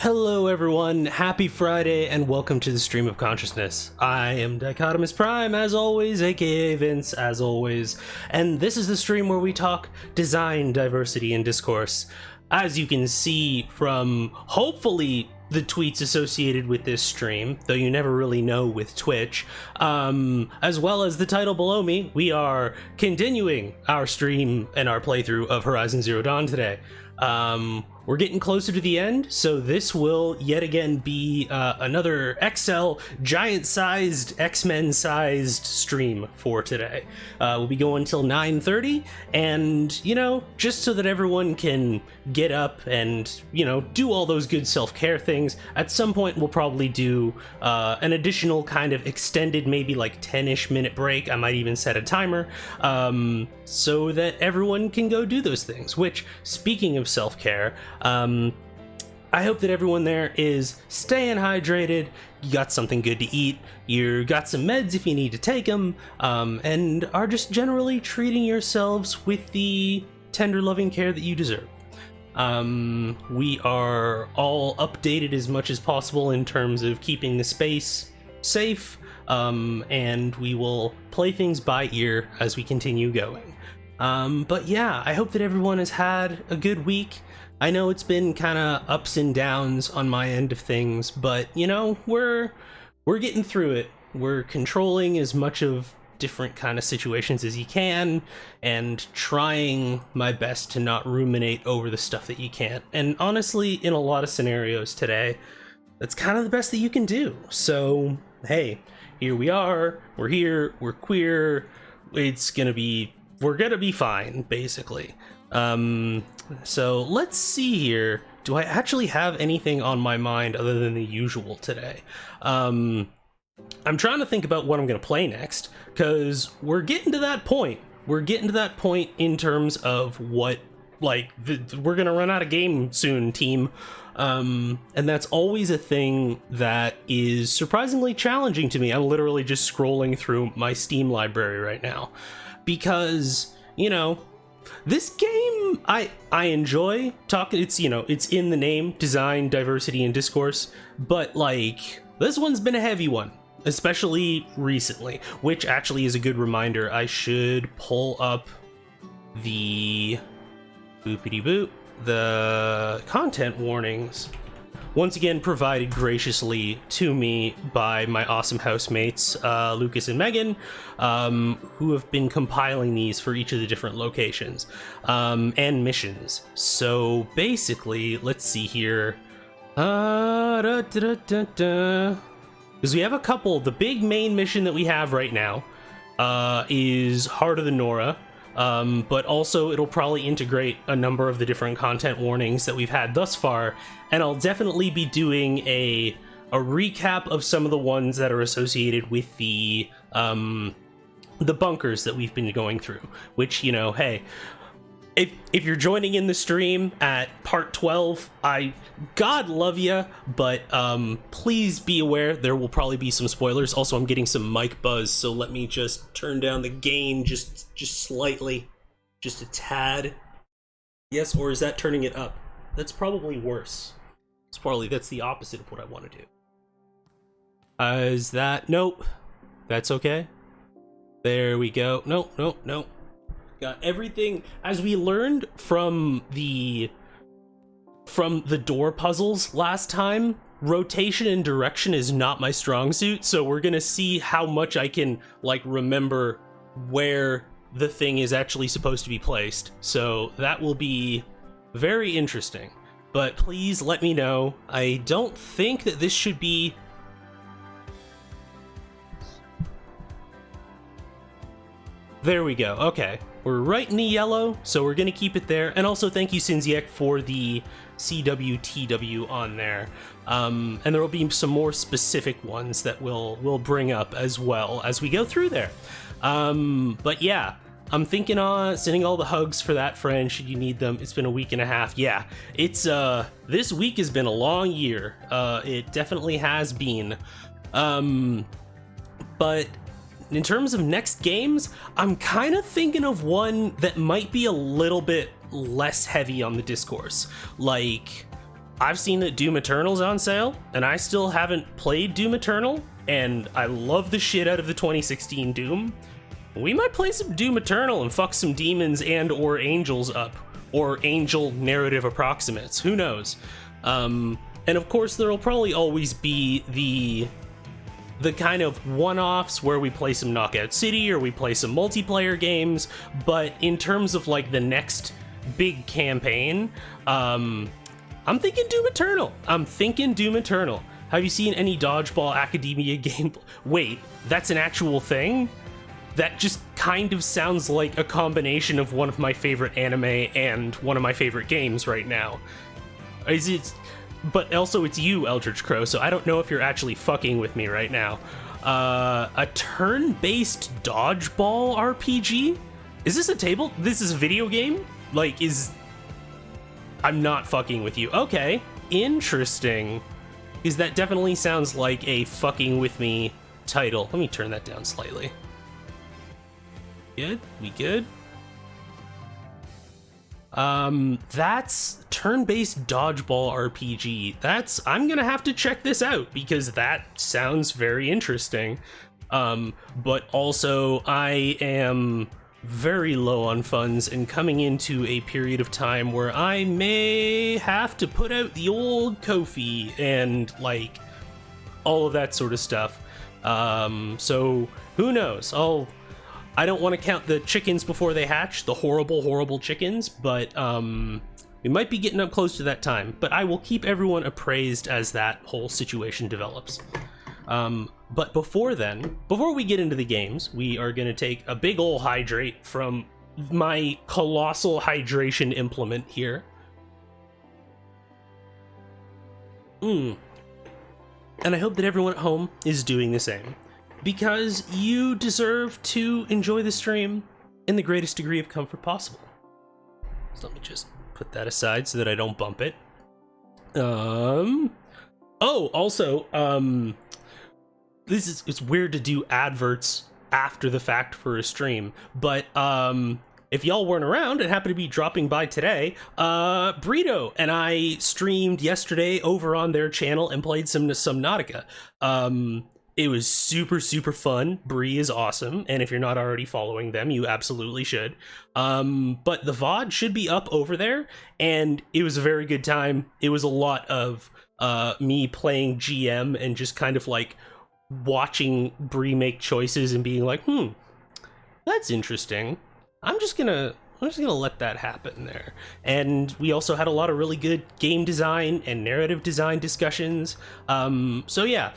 Hello everyone, happy Friday and welcome to the Stream of Consciousness. I am Dichotomous Prime as always, aka Vince as always, and this is the stream where we talk design, diversity, and discourse. As you can see from hopefully the tweets associated with this stream, though you never really know with Twitch, as well as the title below me, we are continuing our stream and our playthrough of Horizon Zero Dawn today. We're getting closer to the end, so this will yet again be another XL giant-sized, X-Men-sized stream for today. We'll be going until 9:30, and, you know, just so that everyone can get up and, you know, do all those good self-care things, at some point we'll probably do an additional kind of extended, maybe like 10-ish minute break. I might even set a timer, so that everyone can go do those things, which, speaking of self-care, I hope that everyone there is staying hydrated, you got something good to eat, you got some meds if you need to take them, and are just generally treating yourselves with the tender, loving care that you deserve. We are all updated as much as possible in terms of keeping the space safe, and we will play things by ear as we continue going. But yeah, I hope that everyone has had a good week. I know it's been kind of ups and downs on my end of things, but you know, we're getting through it. We're controlling as much of different kind of situations as you can, and trying my best to not ruminate over the stuff that you can't. And honestly, in a lot of scenarios today, that's kind of the best that you can do. So, hey, here we are, we're here, we're queer, we're gonna be fine, basically. So let's see here. Do I actually have anything on my mind other than the usual today? I'm trying to think about what I'm going to play next, because we're getting to that point. We're getting to that point in terms of what, like, we're going to run out of game soon, team. And that's always a thing that is surprisingly challenging to me. I'm literally just scrolling through my Steam library right now, because, you know, this game, I enjoy talking. It's, you know, it's in the name, design, diversity, and discourse, but like, this one's been a heavy one, especially recently, which actually is a good reminder. I should pull up the boopity-boop, the content warnings, once again provided graciously to me by my awesome housemates, Lucas and Megan, who have been compiling these for each of the different locations and missions. So basically, let's see here. Because we have a couple. The big main mission that we have right now is Heart of the Nora. But also it'll probably integrate a number of the different content warnings that we've had thus far, and I'll definitely be doing a recap of some of the ones that are associated with the bunkers that we've been going through, which, you know, hey, if you're joining in the stream at part 12, God love ya, but please be aware there will probably be some spoilers. Also, I'm getting some mic buzz, so let me just turn down the gain just slightly, just a tad. Yes, or is that turning it up? That's probably worse. That's the opposite of what I want to do. Is that, nope, that's okay. There we go. Nope. Got everything, as we learned from the door puzzles last time. Rotation and direction is not my strong suit, so we're gonna see how much I can, like, remember where the thing is actually supposed to be placed. So that will be very interesting, but please let me know. I don't think that this should be... There we go. Okay. We're right in the yellow, so we're going to keep it there. And also thank you, Sinziek, for the CWTW on there. And there will be some more specific ones that we'll bring up as well as we go through there. But yeah, I'm thinking on sending all the hugs for that friend, should you need them. It's been a week and a half. Yeah, it's this week has been a long year. It definitely has been. But in terms of next games, I'm kind of thinking of one that might be a little bit less heavy on the discourse. Like, I've seen that Doom Eternal's on sale, and I still haven't played Doom Eternal, and I love the shit out of the 2016 Doom. We might play some Doom Eternal and fuck some demons and or angels up, or angel narrative approximates, who knows? And of course there'll probably always be the kind of one-offs where we play some Knockout City or we play some multiplayer games, but in terms of like the next big campaign, I'm thinking Doom Eternal. Have you seen any Dodgeball Academia game? Wait, that's an actual thing? That just kind of sounds like a combination of one of my favorite anime and one of my favorite games right now. Is it? But also it's you, Eldritch Crow, so I don't know if you're actually fucking with me right now. A turn-based dodgeball RPG? Is this a table? This is a video game? Like, I'm not fucking with you. Okay, interesting. Because that definitely sounds like a fucking with me title. Let me turn that down slightly. Good? We good? That's turn-based dodgeball RPG. I'm gonna have to check this out because that sounds very interesting. But also I am very low on funds and coming into a period of time where I may have to put out the old Ko-fi and like all of that sort of stuff. So who knows? I don't want to count the chickens before they hatch, the horrible chickens, but we might be getting up close to that time. But I will keep everyone appraised as that whole situation develops. But before we get into the games, we are going to take a big ol' hydrate from my colossal hydration implement here. And I hope that everyone at home is doing the same, because you deserve to enjoy the stream in the greatest degree of comfort possible. So let me just put that aside so that I don't bump it. It's weird to do adverts after the fact for a stream, but if y'all weren't around and happened to be dropping by today, Burrito and I streamed yesterday over on their channel and played some Subnautica. It was super fun. Bree is awesome, and if you're not already following them, you absolutely should. But the VOD should be up over there, and it was a very good time. It was a lot of me playing GM and just kind of like watching Bree make choices and being like, that's interesting. I'm just gonna let that happen there. And we also had a lot of really good game design and narrative design discussions. So yeah,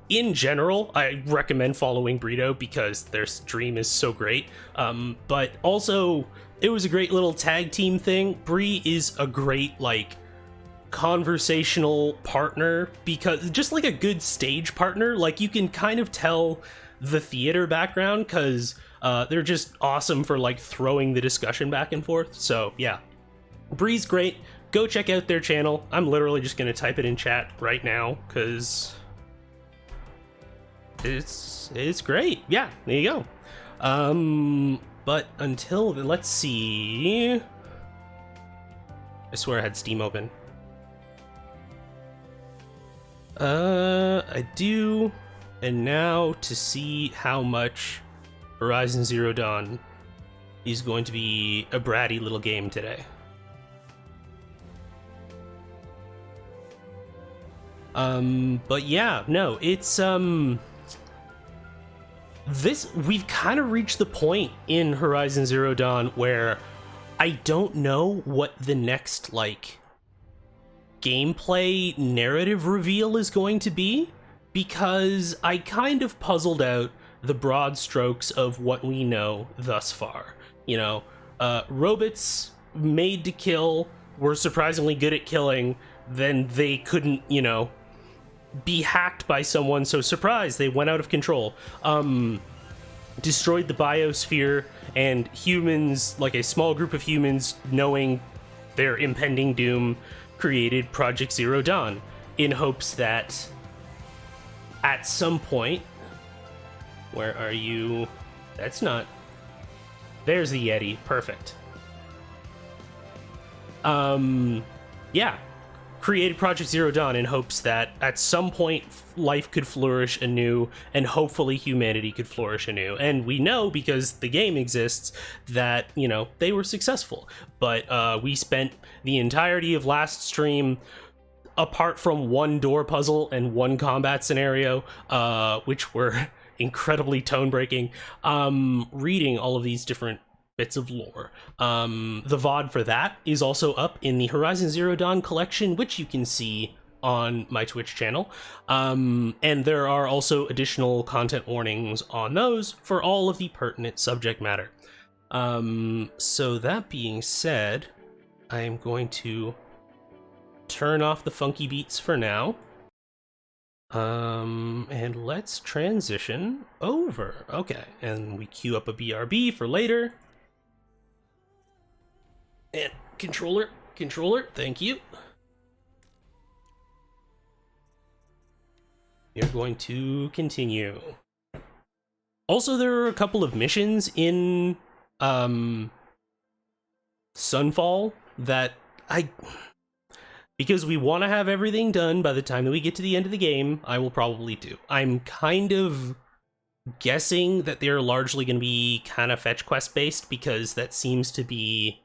in general, I recommend following Burrito because their stream is so great. But also, it was a great little tag team thing. Bree is a great, like, conversational partner, because just like a good stage partner, like you can kind of tell the theater background because they're just awesome for like throwing the discussion back and forth. So yeah, Bree's great. Go check out their channel. I'm literally just gonna type it in chat right now because it's great. Yeah, there you go. But until then, let's see. I swear I had Steam open. I do. And now to see how much Horizon Zero Dawn is going to be a bratty little game today. But yeah, no, it's, we've kind of reached the point in Horizon Zero Dawn where I don't know what the next, like, gameplay narrative reveal is going to be, because I kind of puzzled out the broad strokes of what we know thus far. You know, robots made to kill were surprisingly good at killing, then they couldn't, you know, be hacked by someone, so surprise, they went out of control. Destroyed the biosphere, and humans, like a small group of humans, knowing their impending doom, created Project Zero Dawn in hopes that at some point, where are you? That's not, there's the Yeti, perfect. Yeah, created Project Zero Dawn in hopes that at some point life could flourish anew and hopefully humanity could flourish anew. And we know, because the game exists, that, you know, they were successful. But we spent the entirety of last stream, apart from one door puzzle and one combat scenario, which were incredibly tone-breaking, reading all of these different bits of lore. The VOD for that is also up in the Horizon Zero Dawn collection, which you can see on my Twitch channel. And there are also additional content warnings on those for all of the pertinent subject matter. So that being said, I am going to turn off the funky beats for now. And let's transition over. Okay, and we queue up a BRB for later. And controller, thank you. You're going to continue. Also, there are a couple of missions in Sunfall that because we want to have everything done by the time that we get to the end of the game, I will probably do. I'm kind of guessing that they're largely going to be kind of fetch quest based, because that seems to be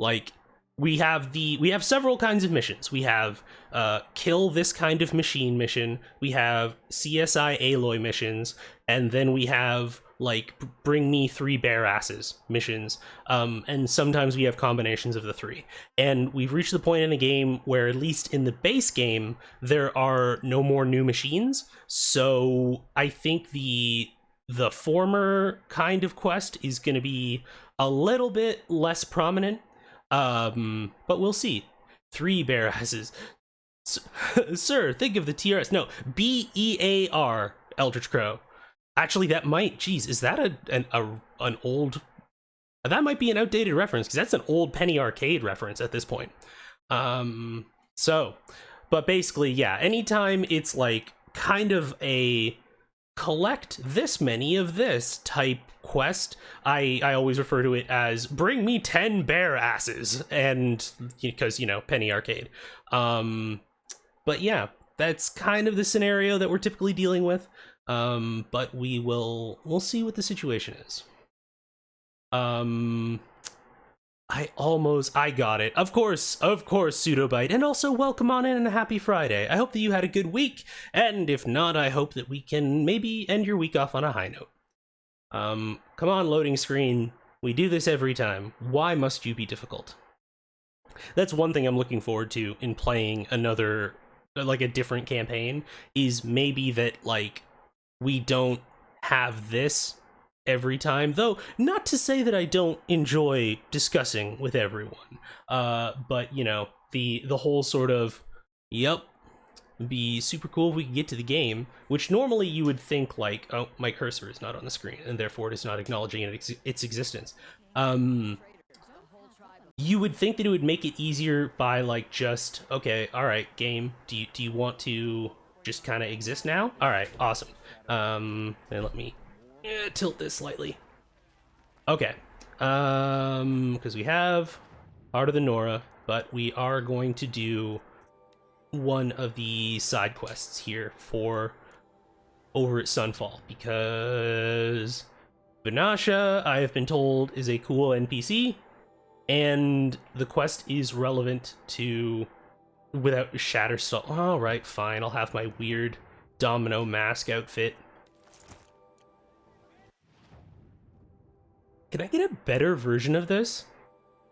like, we have several kinds of missions. We have kill this kind of machine mission, we have CSI Aloy missions, and then we have like bring me 3 bare asses missions, and sometimes we have combinations of the 3. And we've reached the point in the game where, at least in the base game, there are no more new machines, so I think the former kind of quest is going to be a little bit less prominent. But we'll see. 3 bare asses. Sir, think of the TRS. No, BEAR, Eldritch Crow. Actually, that might, geez, is that an old, that might be an outdated reference, because that's an old Penny Arcade reference at this point. So, but basically, yeah, anytime it's like kind of a collect this many of this type quest, I always refer to it as bring me 10 bare asses, and because, you know, Penny Arcade. But yeah, that's kind of the scenario that we're typically dealing with. But we'll see what the situation is. I got it. Of course, Pseudobite. And also, welcome on in and a happy Friday. I hope that you had a good week, and if not, I hope that we can maybe end your week off on a high note. Come on, loading screen. We do this every time. Why must you be difficult? That's one thing I'm looking forward to in playing another, like a different campaign, is maybe that, like, we don't have this every time, though not to say that I don't enjoy discussing with everyone, but you know, the whole sort of, yep, it'd be super cool if we could get to the game, which normally you would think like, oh, my cursor is not on the screen and therefore it is not acknowledging its existence. You would think that it would make it easier by like just, okay, all right, game, do you want to just kind of exist now? All right, awesome. And let me tilt this slightly. Okay, because we have Heart of the Nora, but we are going to do one of the side quests here for over at Sunfall, because Vanasha, I have been told, is a cool NPC, and the quest is relevant to without Shatterstall. All right, fine, I'll have my weird domino mask outfit. Can I get a better version of this?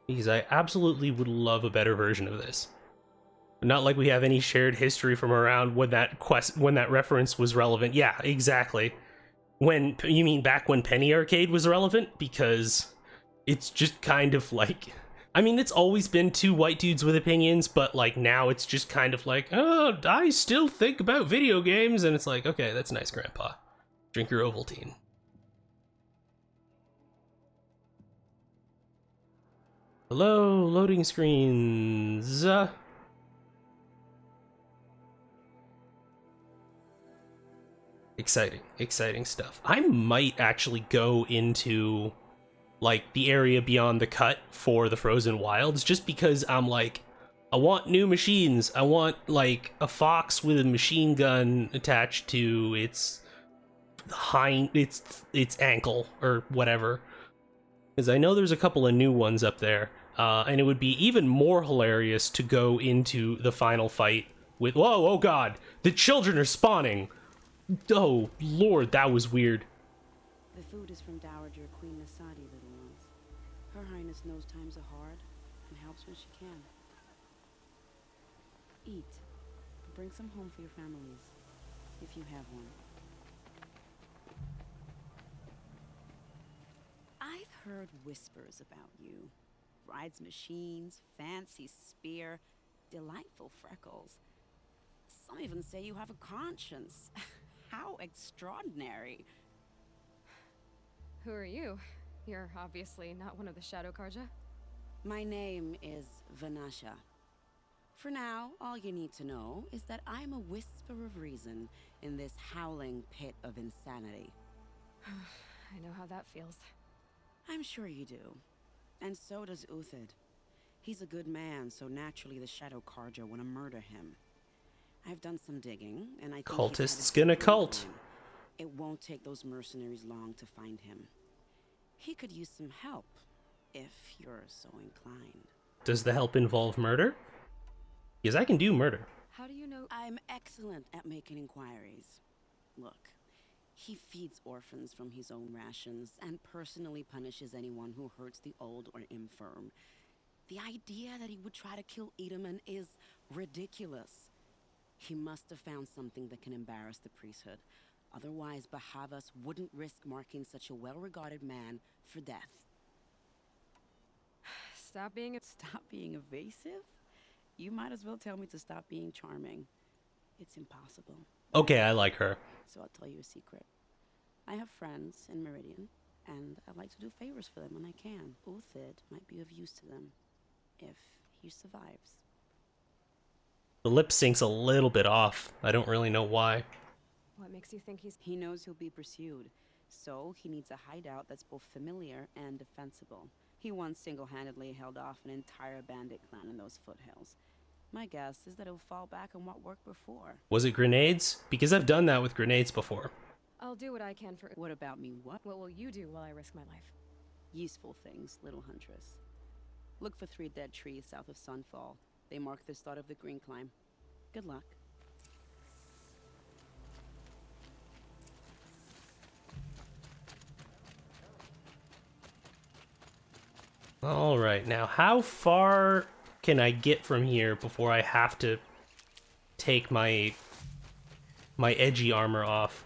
Because I absolutely would love a better version of this. Not like we have any shared history from around when that reference was relevant. Yeah, exactly. When, you mean back when Penny Arcade was relevant? Because it's just kind of like, I mean, it's always been 2 white dudes with opinions, but like now it's just kind of like, oh, I still think about video games, and it's like, okay, that's nice, Grandpa. Drink your Ovaltine. Hello, loading screens. Exciting stuff. I might actually go into like the area beyond the cut for the Frozen Wilds, just because I'm like, I want new machines. I want, like, a fox with a machine gun attached to its its ankle or whatever. Because I know there's a couple of new ones up there, and it would be even more hilarious to go into the final fight with. Whoa! Oh God! The children are spawning. Oh Lord, that was weird. The food is from Dowager Queen Nasadi, little ones. Her Highness knows times are hard and helps when she can. Eat. Bring some home for your families, if you have one. I've heard whispers about you. Rides machines, fancy spear, delightful freckles. Some even say you have a conscience. How extraordinary. Who are you? You're obviously not one of the Shadow Karja. My name is Vanasha. For now, all you need to know is that I'm a whisper of reason in this howling pit of insanity. I know how that feels. I'm sure you do. And so does Uthid. He's a good man, so naturally the Shadow Karja want to murder him. I've done some digging, and I think Cultists gonna cult. It won't take those mercenaries long to find him. He could use some help, if you're so inclined. Does the help involve murder? Because I can do murder. How do you know? I'm excellent at making inquiries. Look, he feeds orphans from his own rations and personally punishes anyone who hurts the old or infirm. The idea that he would try to kill Edelman is ridiculous. He must have found something that can embarrass the priesthood. Otherwise, Bahavas wouldn't risk marking such a well-regarded man for death. Stop being evasive? You might as well tell me to stop being charming. It's impossible. Okay, I like her. So I'll tell you a secret. I have friends in Meridian, and I like to do favors for them when I can. Uthid might be of use to them, if he survives. The lip sync's a little bit off. I don't really know why. What makes you think he's... He knows he'll be pursued, so he needs a hideout that's both familiar and defensible. He once single-handedly held off an entire bandit clan in those foothills. My guess is that he'll fall back on what worked before. Was it grenades? Because I've done that with grenades before. I'll do what I can for... What about me, what? What will you do while I risk my life? Useful things, little huntress. Look for 3 dead trees south of Sunfall. They mark the start of the green climb. Good luck. Alright, now how far can I get from here before I have to take my edgy armor off?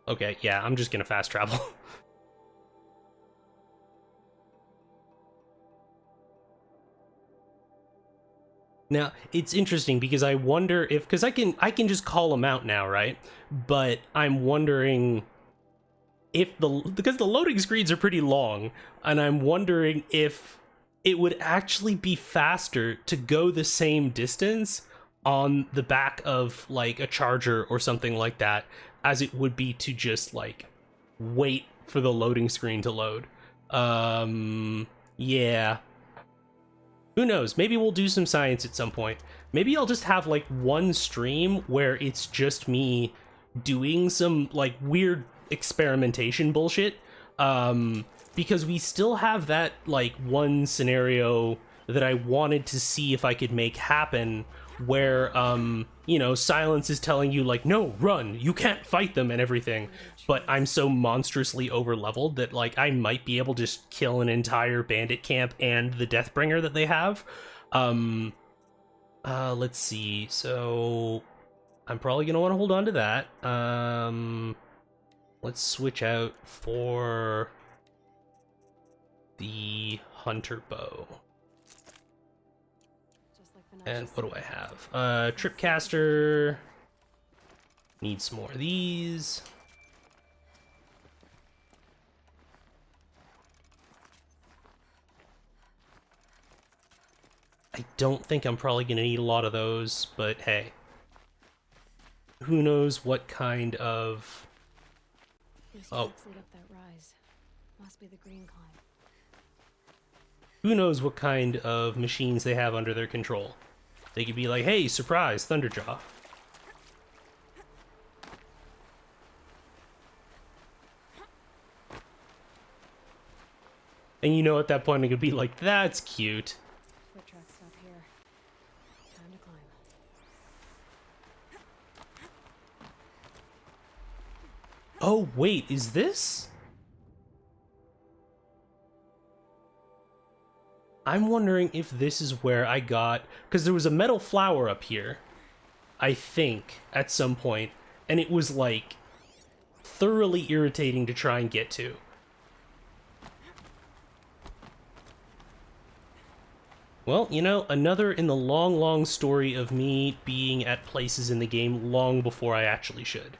Okay, yeah, I'm just gonna fast travel. Now, it's interesting because I wonder if, because I can just call them out now, right? But I'm wondering if because the loading screens are pretty long, and I'm wondering if it would actually be faster to go the same distance on the back of like a charger or something like that as it would be to just like wait for the loading screen to load. Yeah. Who knows? Maybe we'll do some science at some point. Maybe I'll just have like one stream where it's just me doing some like weird experimentation bullshit. Because we still have that like one scenario that I wanted to see if I could make happen where you know, silence is telling you like, no, run, you can't fight them and everything, but I'm so monstrously over leveled that like I might be able to just kill an entire bandit camp and the Deathbringer that they have. Let's see, so I'm probably gonna want to hold on to that. Let's switch out for the hunter bow. And what do I have? Tripcaster. Need some more of these. I don't think I'm probably going to need a lot of those, but hey. Who knows what kind of These Oh. tracks lead up that rise. Must be the green climb. Who knows what kind of machines they have under their control. They could be like, hey, surprise, Thunderjaw. And you know, at that point, it could be like, that's cute. Foot tracks stop here. Time to climb. Oh, wait, is this? I'm wondering if this is where I got... Because there was a metal flower up here, I think, at some point. And it was, like, thoroughly irritating to try and get to. Well, you know, another in the long, long story of me being at places in the game long before I actually should.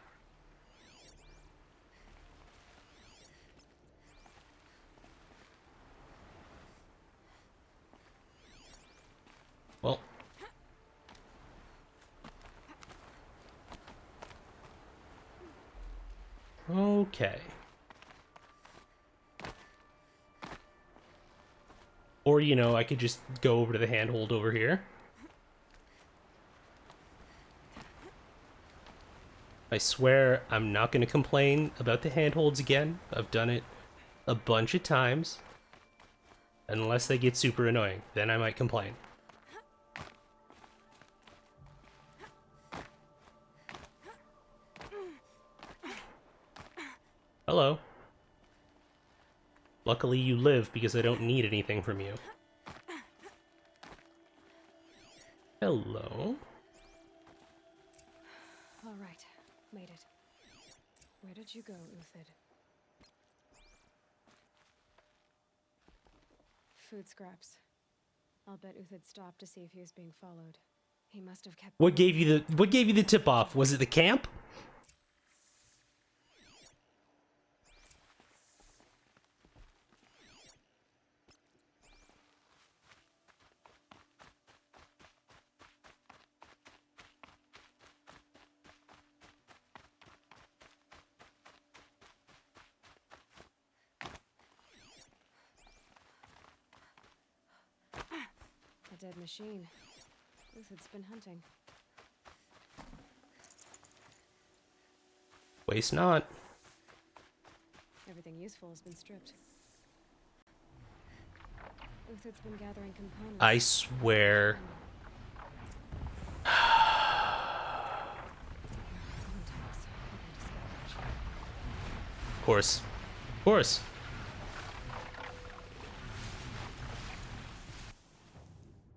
Well. Okay. Or, you know, I could just go over to the handhold over here. I swear I'm not going to complain about the handholds again. I've done it a bunch of times. Unless they get super annoying, then I might complain. Hello. Luckily you live because I don't need anything from you. Hello. All right, made it. Where did you go, Uthid? Food scraps. I'll bet Uthid stopped to see if he was being followed. He must have kept... What gave you the tip off? Was it the camp? A dead machine. Uthid's been hunting. Waste not. Everything useful has been stripped. Uthid's been gathering components. I swear. Of course. Of course.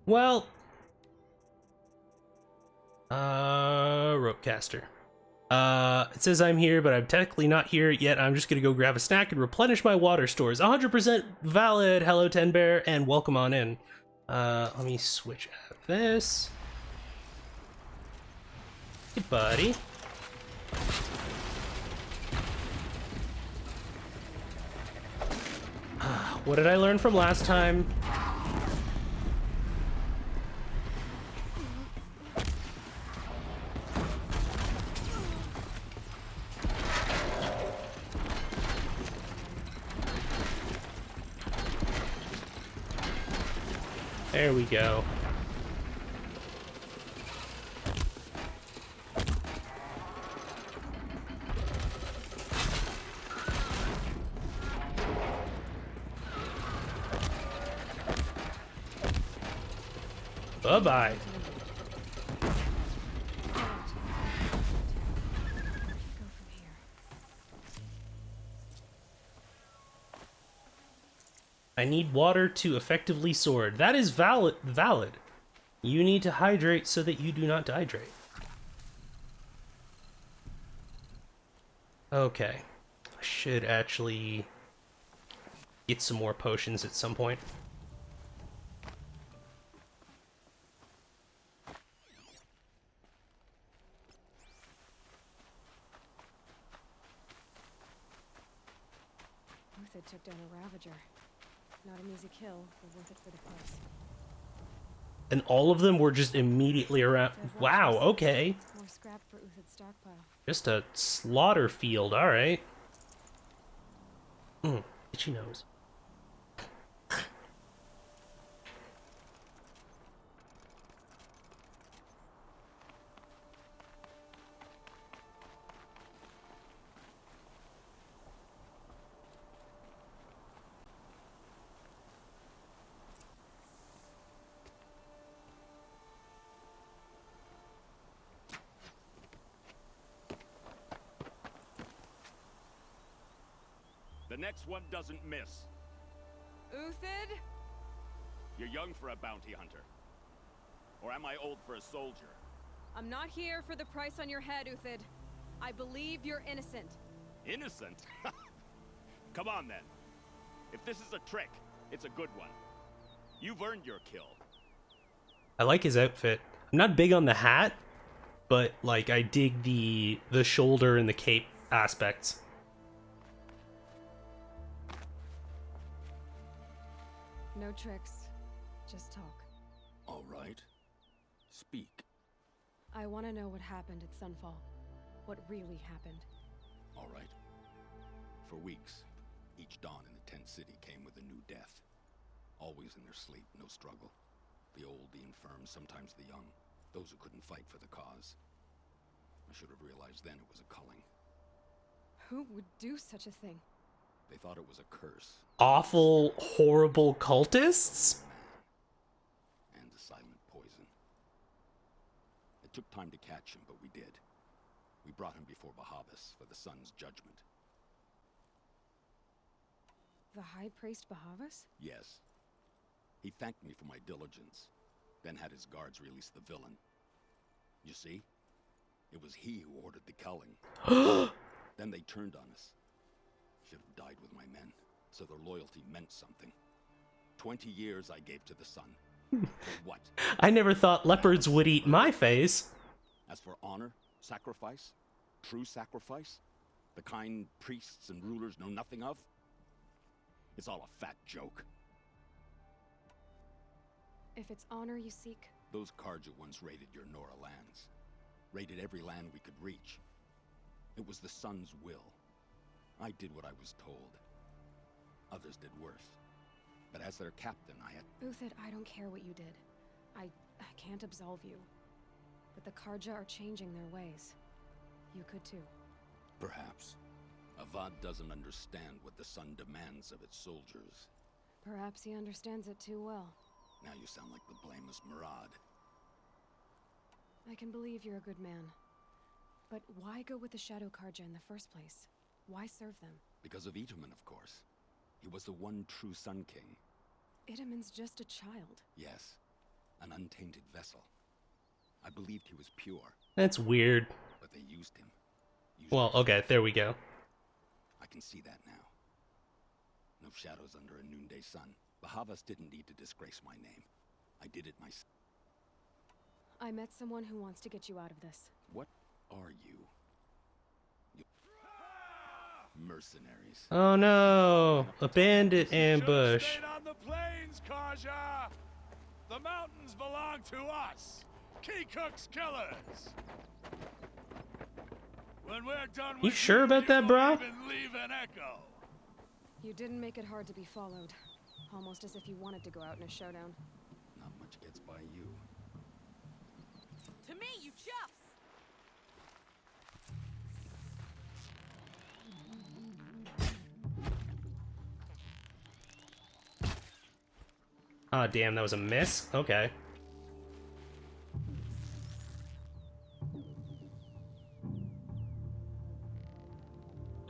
Well. Ropecaster. It says I'm here, but I'm technically not here yet. I'm just gonna go grab a snack and replenish my water stores. 100% valid. Hello, Ten Bear, and welcome on in. Let me switch out this. Hey, buddy. What did I learn from last time? There we go. Bye-bye. I need water to effectively sword. That is valid. You need to hydrate so that you do not dehydrate. Okay. I should actually get some more potions at some point. Uthid took down a Ravager. Not an easy kill, but worth it for the price. And all of them were just immediately around. Wow, okay. More scrap for Uthid's stockpile. Just a slaughter field, alright. Itchy nose. The next one doesn't miss. Uthid? You're young for a bounty hunter. Or am I old for a soldier? I'm not here for the price on your head, Uthid. I believe you're innocent. Innocent? Come on then. If this is a trick, it's a good one. You've earned your kill. I like his outfit. I'm not big on the hat, but like I dig the shoulder and the cape aspects. No tricks. Just talk. All right. Speak. I want to know what happened at Sunfall. What really happened. All right. For weeks, each dawn in the tent city came with a new death. Always in their sleep, no struggle. The old, the infirm, sometimes the young. Those who couldn't fight for the cause. I should have realized then it was a culling. Who would do such a thing? They thought it was a curse. Awful, horrible cultists? And a silent poison. It took time to catch him, but we did. We brought him before Bahavas for the sun's judgment. The High Priest Bahavas? Yes. He thanked me for my diligence, then had his guards release the villain. You see? It was he who ordered the culling. Then they turned on us. Should have died with my men, so their loyalty meant something. 20 years I gave to the sun. For what? I never thought leopards would eat my face. As for honor, sacrifice, true sacrifice, the kind priests and rulers know nothing of, it's all a fat joke. If it's honor you seek, Those Karja once raided your Nora lands. Raided every land we could reach. It was the sun's will. I did what I was told. Others did worse. But as their captain, I had... Uthid, I don't care what you did. I can't absolve you. But the Karja are changing their ways. You could too. Perhaps. Avad doesn't understand what the sun demands of its soldiers. Perhaps he understands it too well. Now you sound like the blameless Murad. I can believe you're a good man. But why go with the Shadow Karja in the first place? Why serve them? Because of Itaman, of course. He was the one true Sun King. Itaman's just a child. Yes, an untainted vessel. I believed he was pure, That's weird. but they used him. Well, okay, there we go. I can see that now. No shadows under a noonday sun. Bahavas didn't need to disgrace my name. I did it myself. I met someone who wants to get you out of this. What are you? Mercenaries. Oh no, a bandit ambush. Stayed on the plains, Karja. The mountains belong to us, Kikuk's killers. When we're done with You sure about that, you bro? won't even leave an echo. You didn't make it hard to be followed. Almost as if you wanted to go out in a showdown. Not much gets by you. To me, you chuffs! Ah, damn, that was a miss? Okay.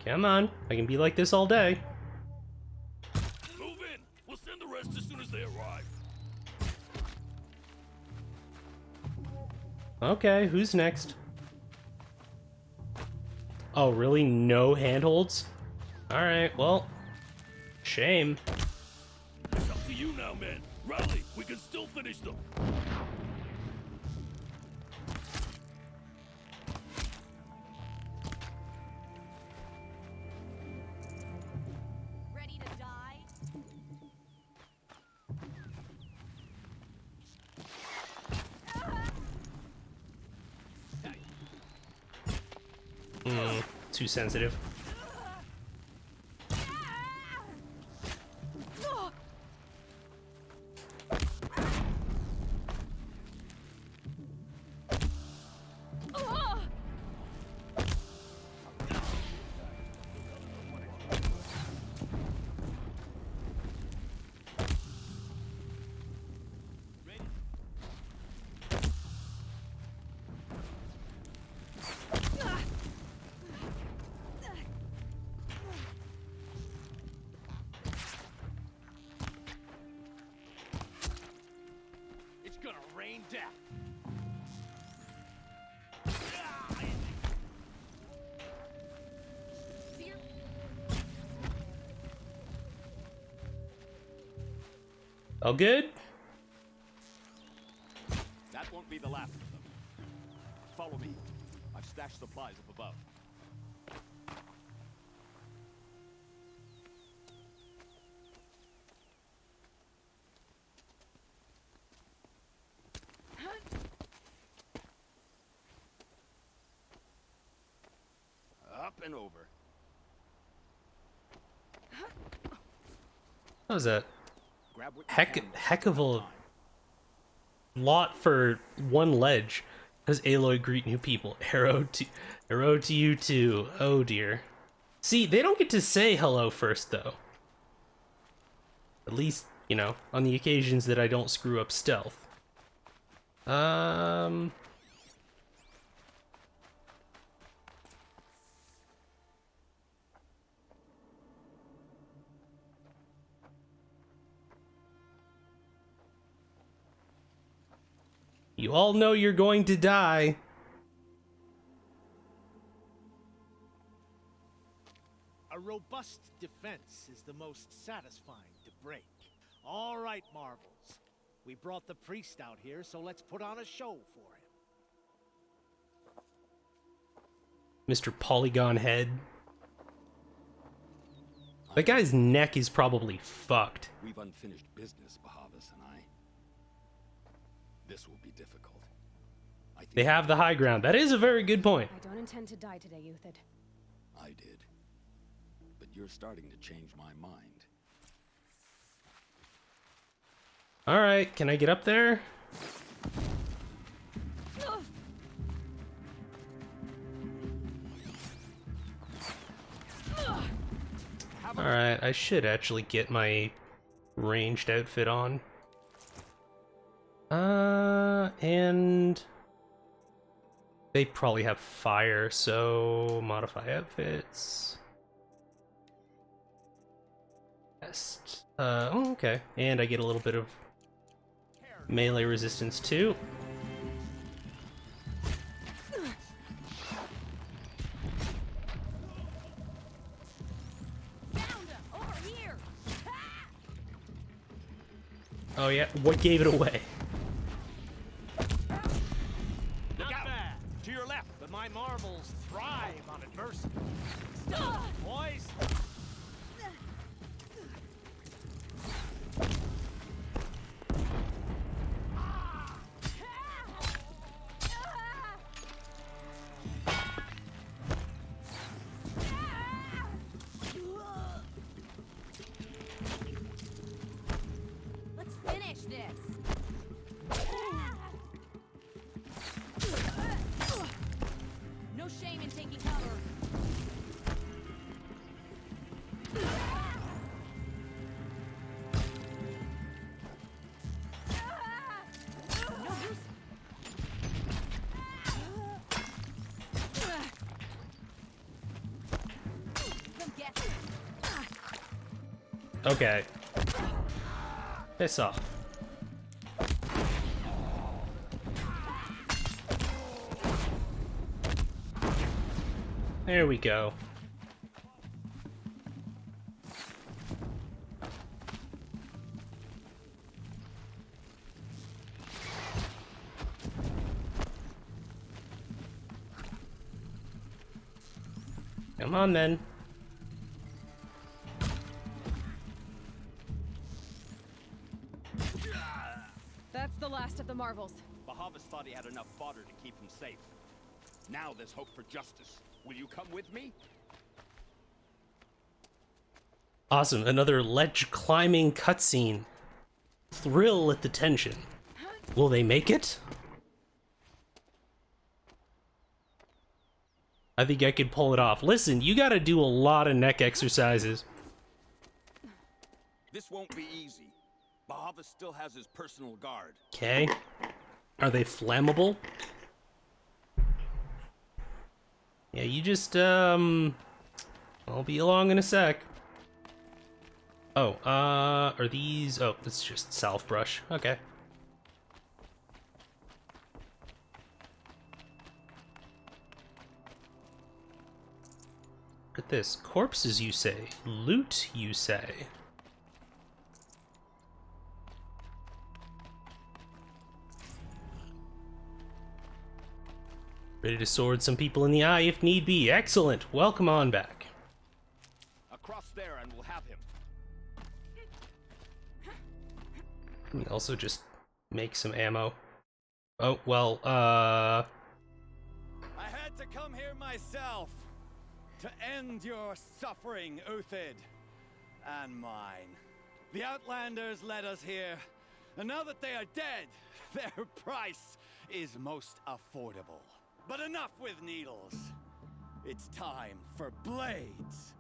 Come on, I can be like this all day. Move in. We'll send the rest as soon as they arrive. Okay, who's next? Oh, really? No handholds? Alright, well, shame. It's up to you now, men. Rally. We can still finish them. Ready to die? Too sensitive. death. All good? That won't be the last of them. Follow me. I've stashed supplies up above. Up and over. What was that? Grab what you can. Heck of a lot for one ledge. Does Aloy greet new people? Arrow to you too. Oh dear. See, they don't get to say hello first though. At least, you know, on the occasions that I don't screw up stealth. You all know you're going to die. A robust defense is the most satisfying to break. All right, Marvels. We brought the priest out here, so let's put on a show for him. Mr. Polygon Head. That guy's neck is probably fucked. We've unfinished business, Bahavas and I. This will be difficult. I think They have the high ground. That is a very good point. I don't intend to die today, Euthid. I did. But you're starting to change my mind. Alright, can I get up there? Alright, I should actually get my ranged outfit on. And they probably have fire, so modify outfits. Best. Oh, okay. And I get a little bit of melee resistance too. Oh yeah, what gave it away? Look out! To your left, but my Marvels thrive on adversity. Boys! Let's finish this. No shame in taking cover. No use. Come get it. Okay. Piss off. There we go. Come on then. That's the last of the Marvels. Bahavas thought he had enough fodder to keep him safe. Now there's hope for justice. Will you come with me? Awesome, another ledge climbing cutscene. Thrill at the tension. Will they make it? I think I could pull it off. Listen, you gotta do a lot of neck exercises. This won't be easy. Bahavas still has his personal guard. Okay. Are they flammable? Yeah, you just, I'll be along in a sec. Oh, are these, oh, it's just self brush. Okay. at this. Corpses, you say. Loot, you say. Ready to sword some people in the eye if need be. Excellent. Welcome on back. Across there and we'll have him. Can we also just make some ammo? Oh, well, I had to come here myself to end your suffering, Uthid, and mine. The Outlanders led us here, and now that they are dead, their price is most affordable. But enough with needles. It's time for blades.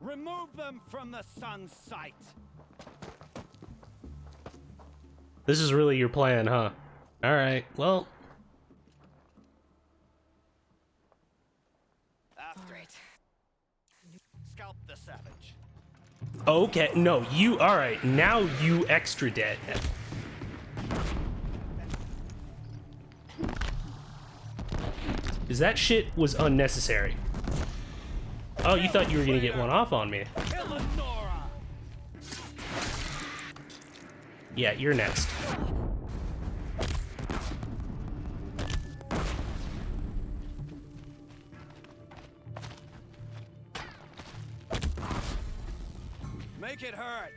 Remove them from the sun's sight. this is really your plan, huh? Alright, well... After it. Scalp the savage. Okay, no, you... Alright, now you extra dead. Because that shit was unnecessary. Oh, you thought you were gonna get one off on me. Eleonora! Yeah, you're next. Make it hurt!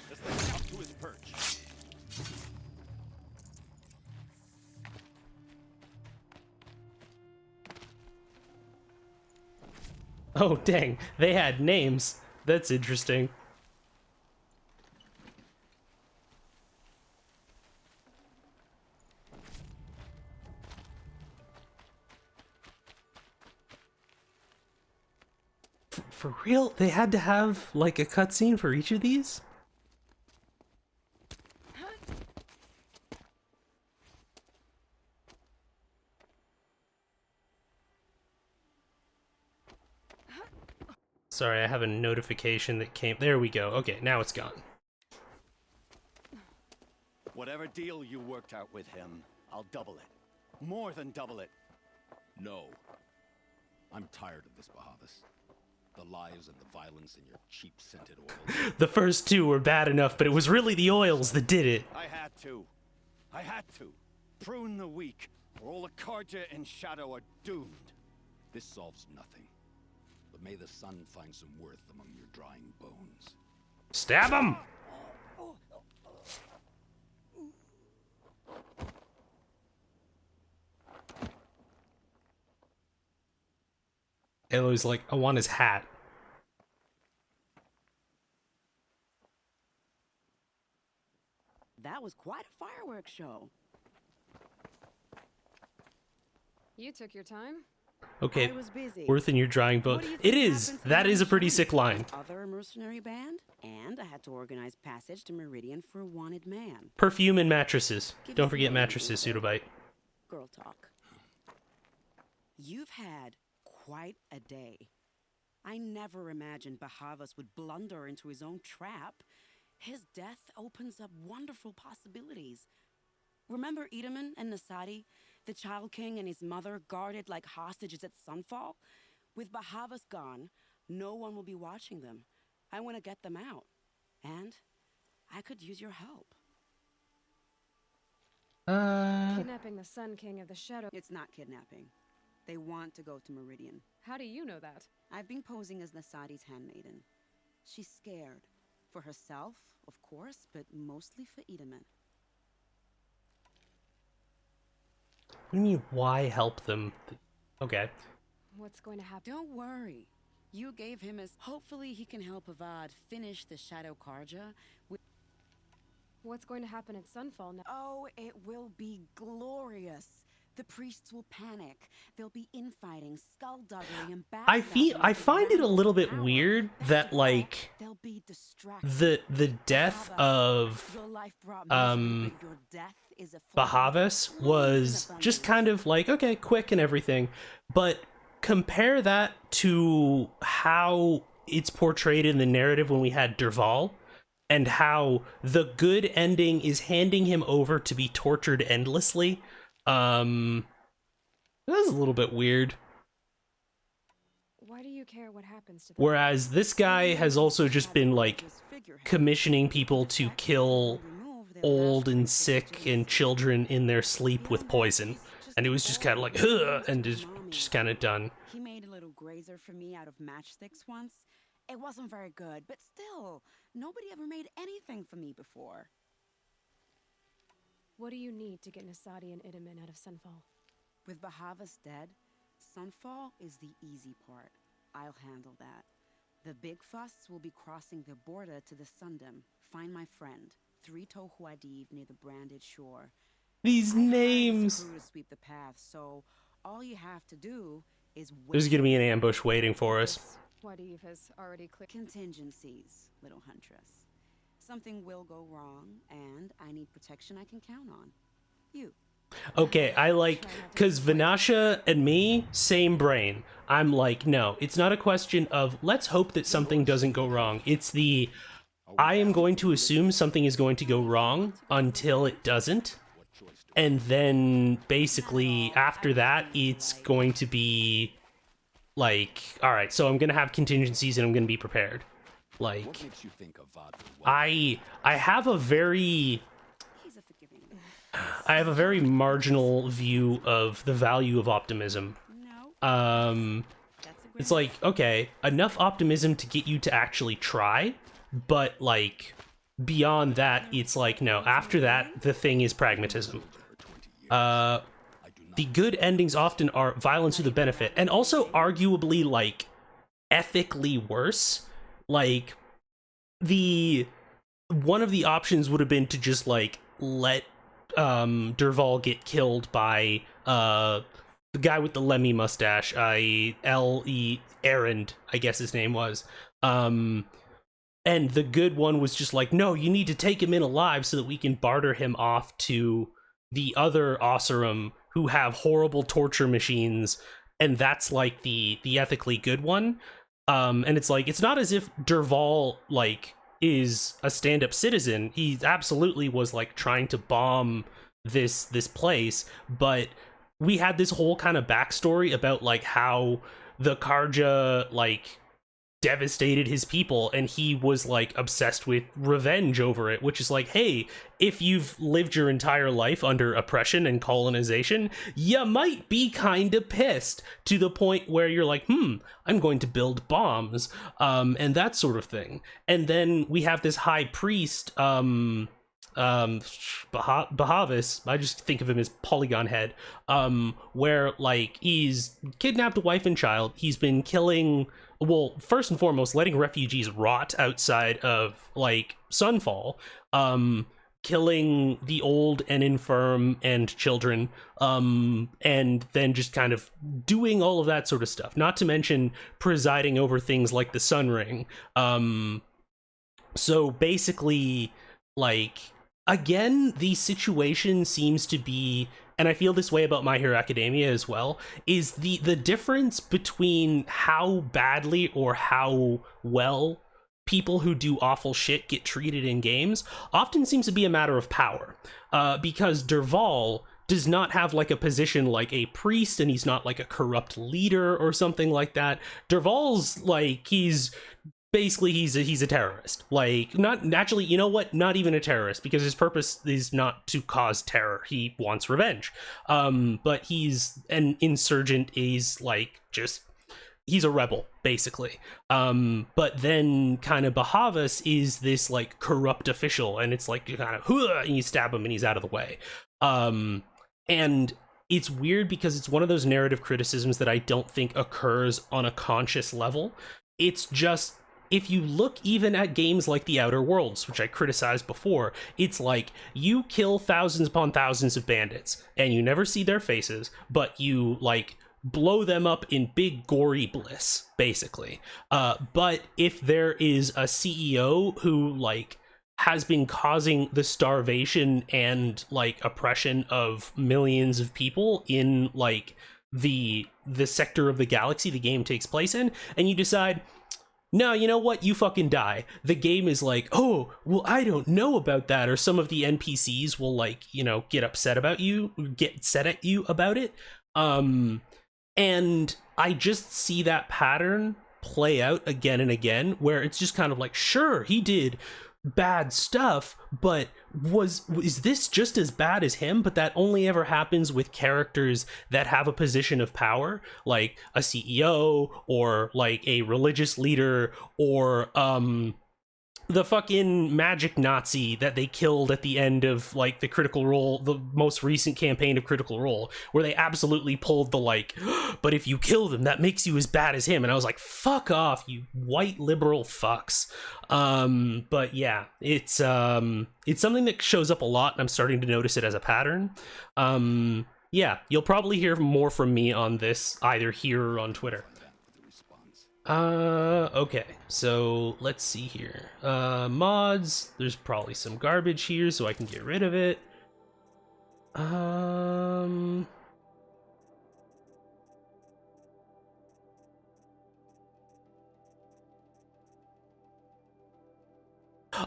This thing's up to his perch. Oh, dang. They had names. That's interesting. For real? They had to have, like, a cutscene for each of these? Sorry, I have a notification that came. There we go. Okay, now it's gone. Whatever deal you worked out with him, I'll double it. More than double it. No. I'm tired of this, Bahavas. The lies and the violence in your cheap-scented oils. The first two were bad enough, but it was really the oils that did it. I had to. Prune the weak, or all the Karja and Shadow are doomed. This solves nothing. But may the sun find some worth among your drying bones. Stab him! Aloy's like, I want his hat. That was quite a fireworks show. You took your time. Okay, I was busy. worth in your drying bone. What do you It think is. happened to That my is a pretty machine? sick line. Other mercenary band, and I had to organize passage to Meridian for a wanted man. Perfume and mattresses. Give Don't me forget some mattresses, info. Pseudobite. Girl talk. You've had quite a day. I never imagined Bahavas would blunder into his own trap. His death opens up wonderful possibilities. Remember Edaman and Nasadi, the Child King and his mother guarded like hostages at sunfall? With Bahavas gone, no one will be watching them. I want to get them out. And I could use your help. Kidnapping the Sun King of the Shadow. It's not kidnapping. They want to go to Meridian. How do you know that? I've been posing as Nasadi's handmaiden. She's scared. For herself, of course, but mostly for Edaman. What do you mean, why help them? Okay. What's going to happen? Don't worry. You gave him his... Hopefully he can help Avad finish the Shadow Karja with... What's going to happen at Sunfall now? Oh, it will be glorious. The priests will panic. There'll be infighting, skullduggery, and I find it a little bit weird that, like, They'll be distracted. the death of Your life brought misery, but your death is a Bahavas was just kind of like, okay, quick and everything, but compare that to how it's portrayed in the narrative when we had Derval, and how the good ending is handing him over to be tortured endlessly. That was a little bit weird. Why do you you care what happens to them? Whereas this guy has also just been like commissioning people to kill old and sick and children in their sleep with poison. And it was just kind of like, huh, and just kind of done. He made a little grazer for me out of matchsticks once. It wasn't very good, but still, nobody ever made anything for me before. What do you need to get Nasadi and Idaman out of Sunfall? With Bahavas dead, Sunfall is the easy part. I'll handle that. The big fuss will be crossing the border to the Sundom. Find my friend, 3 Tohuadiv near the branded shore. These names. To sweep the path, so all you have to do is wait. There's gonna be an ambush waiting for us. Wadiv has already cleared Contingencies, little huntress. Something will go wrong, and I need protection I can count on. You. Okay, I like, because Vinasha and me, same brain. I'm like, no, it's not a question of let's hope that something doesn't go wrong. It's the, I am going to assume something is going to go wrong until it doesn't. And then basically after that, it's going to be like, all right, so I'm going to have contingencies and I'm going to be prepared. Like, I have a very marginal view of the value of optimism. It's like, okay, enough optimism to get you to actually try, but like beyond that, it's like, no, after that, the thing is pragmatism. The good endings often are violence with a benefit, and also arguably like ethically worse. Like, one of the options would have been to just like let Dervahl get killed by the guy with the Lemmy mustache, L.E. Errand, I guess his name was. And the good one was just like, no, you need to take him in alive so that we can barter him off to the other Oseram who have horrible torture machines, and that's like the ethically good one. And it's like, it's not as if Dervahl like is a stand-up citizen. He absolutely was like trying to bomb this place, but we had this whole kind of backstory about like how the Karja like devastated his people, and he was like obsessed with revenge over it, which is like, hey, if you've lived your entire life under oppression and colonization, you might be kind of pissed to the point where you're like, I'm going to build bombs, and that sort of thing. And then we have this high priest, Bahavis, I just think of him as Polygon Head, where like he's kidnapped a wife and child, he's been killing, well, first and foremost, letting refugees rot outside of like Sunfall, killing the old and infirm and children, and then just kind of doing all of that sort of stuff, not to mention presiding over things like the Sun Ring. So basically, like, again, the situation seems to be, and I feel this way about My Hero Academia as well, is the difference between how badly or how well people who do awful shit get treated in games often seems to be a matter of power. Because Dervahl does not have like a position like a priest, and he's not like a corrupt leader or something like that. Dervahl's like, he's a terrorist. Like, not actually, you know what, not even a terrorist, because his purpose is not to cause terror. He wants revenge. But he's an insurgent. Is like, just, he's a rebel basically. But then kind of Bahavas is this like corrupt official, and it's like you kind of and you stab him and he's out of the way. And it's weird because it's one of those narrative criticisms that I don't think occurs on a conscious level. It's just, if you look even at games like The Outer Worlds, which I criticized before, it's like you kill thousands upon thousands of bandits and you never see their faces, but you like blow them up in big gory bliss, basically. But if there is a CEO who like has been causing the starvation and like oppression of millions of people in like the sector of the galaxy the game takes place in, and you decide, no, you know what? You fucking die. The game is like, oh, well, I don't know about that. Or some of the NPCs will like, you know, get upset about you, get set at you about it. And I just see that pattern play out again and again, where it's just kind of like, sure, he did bad stuff, but is this just as bad as him? But that only ever happens with characters that have a position of power, like a CEO or like a religious leader or the fucking magic Nazi that they killed at the end of like the Critical Role, the most recent campaign of Critical Role, where they absolutely pulled the like, but if you kill them, that makes you as bad as him. And I was like, fuck off, you white liberal fucks. But yeah, it's something that shows up a lot, and I'm starting to notice it as a pattern. Yeah, you'll probably hear more from me on this either here or on Twitter. Okay, so let's see here. Mods, there's probably some garbage here, so I can get rid of it.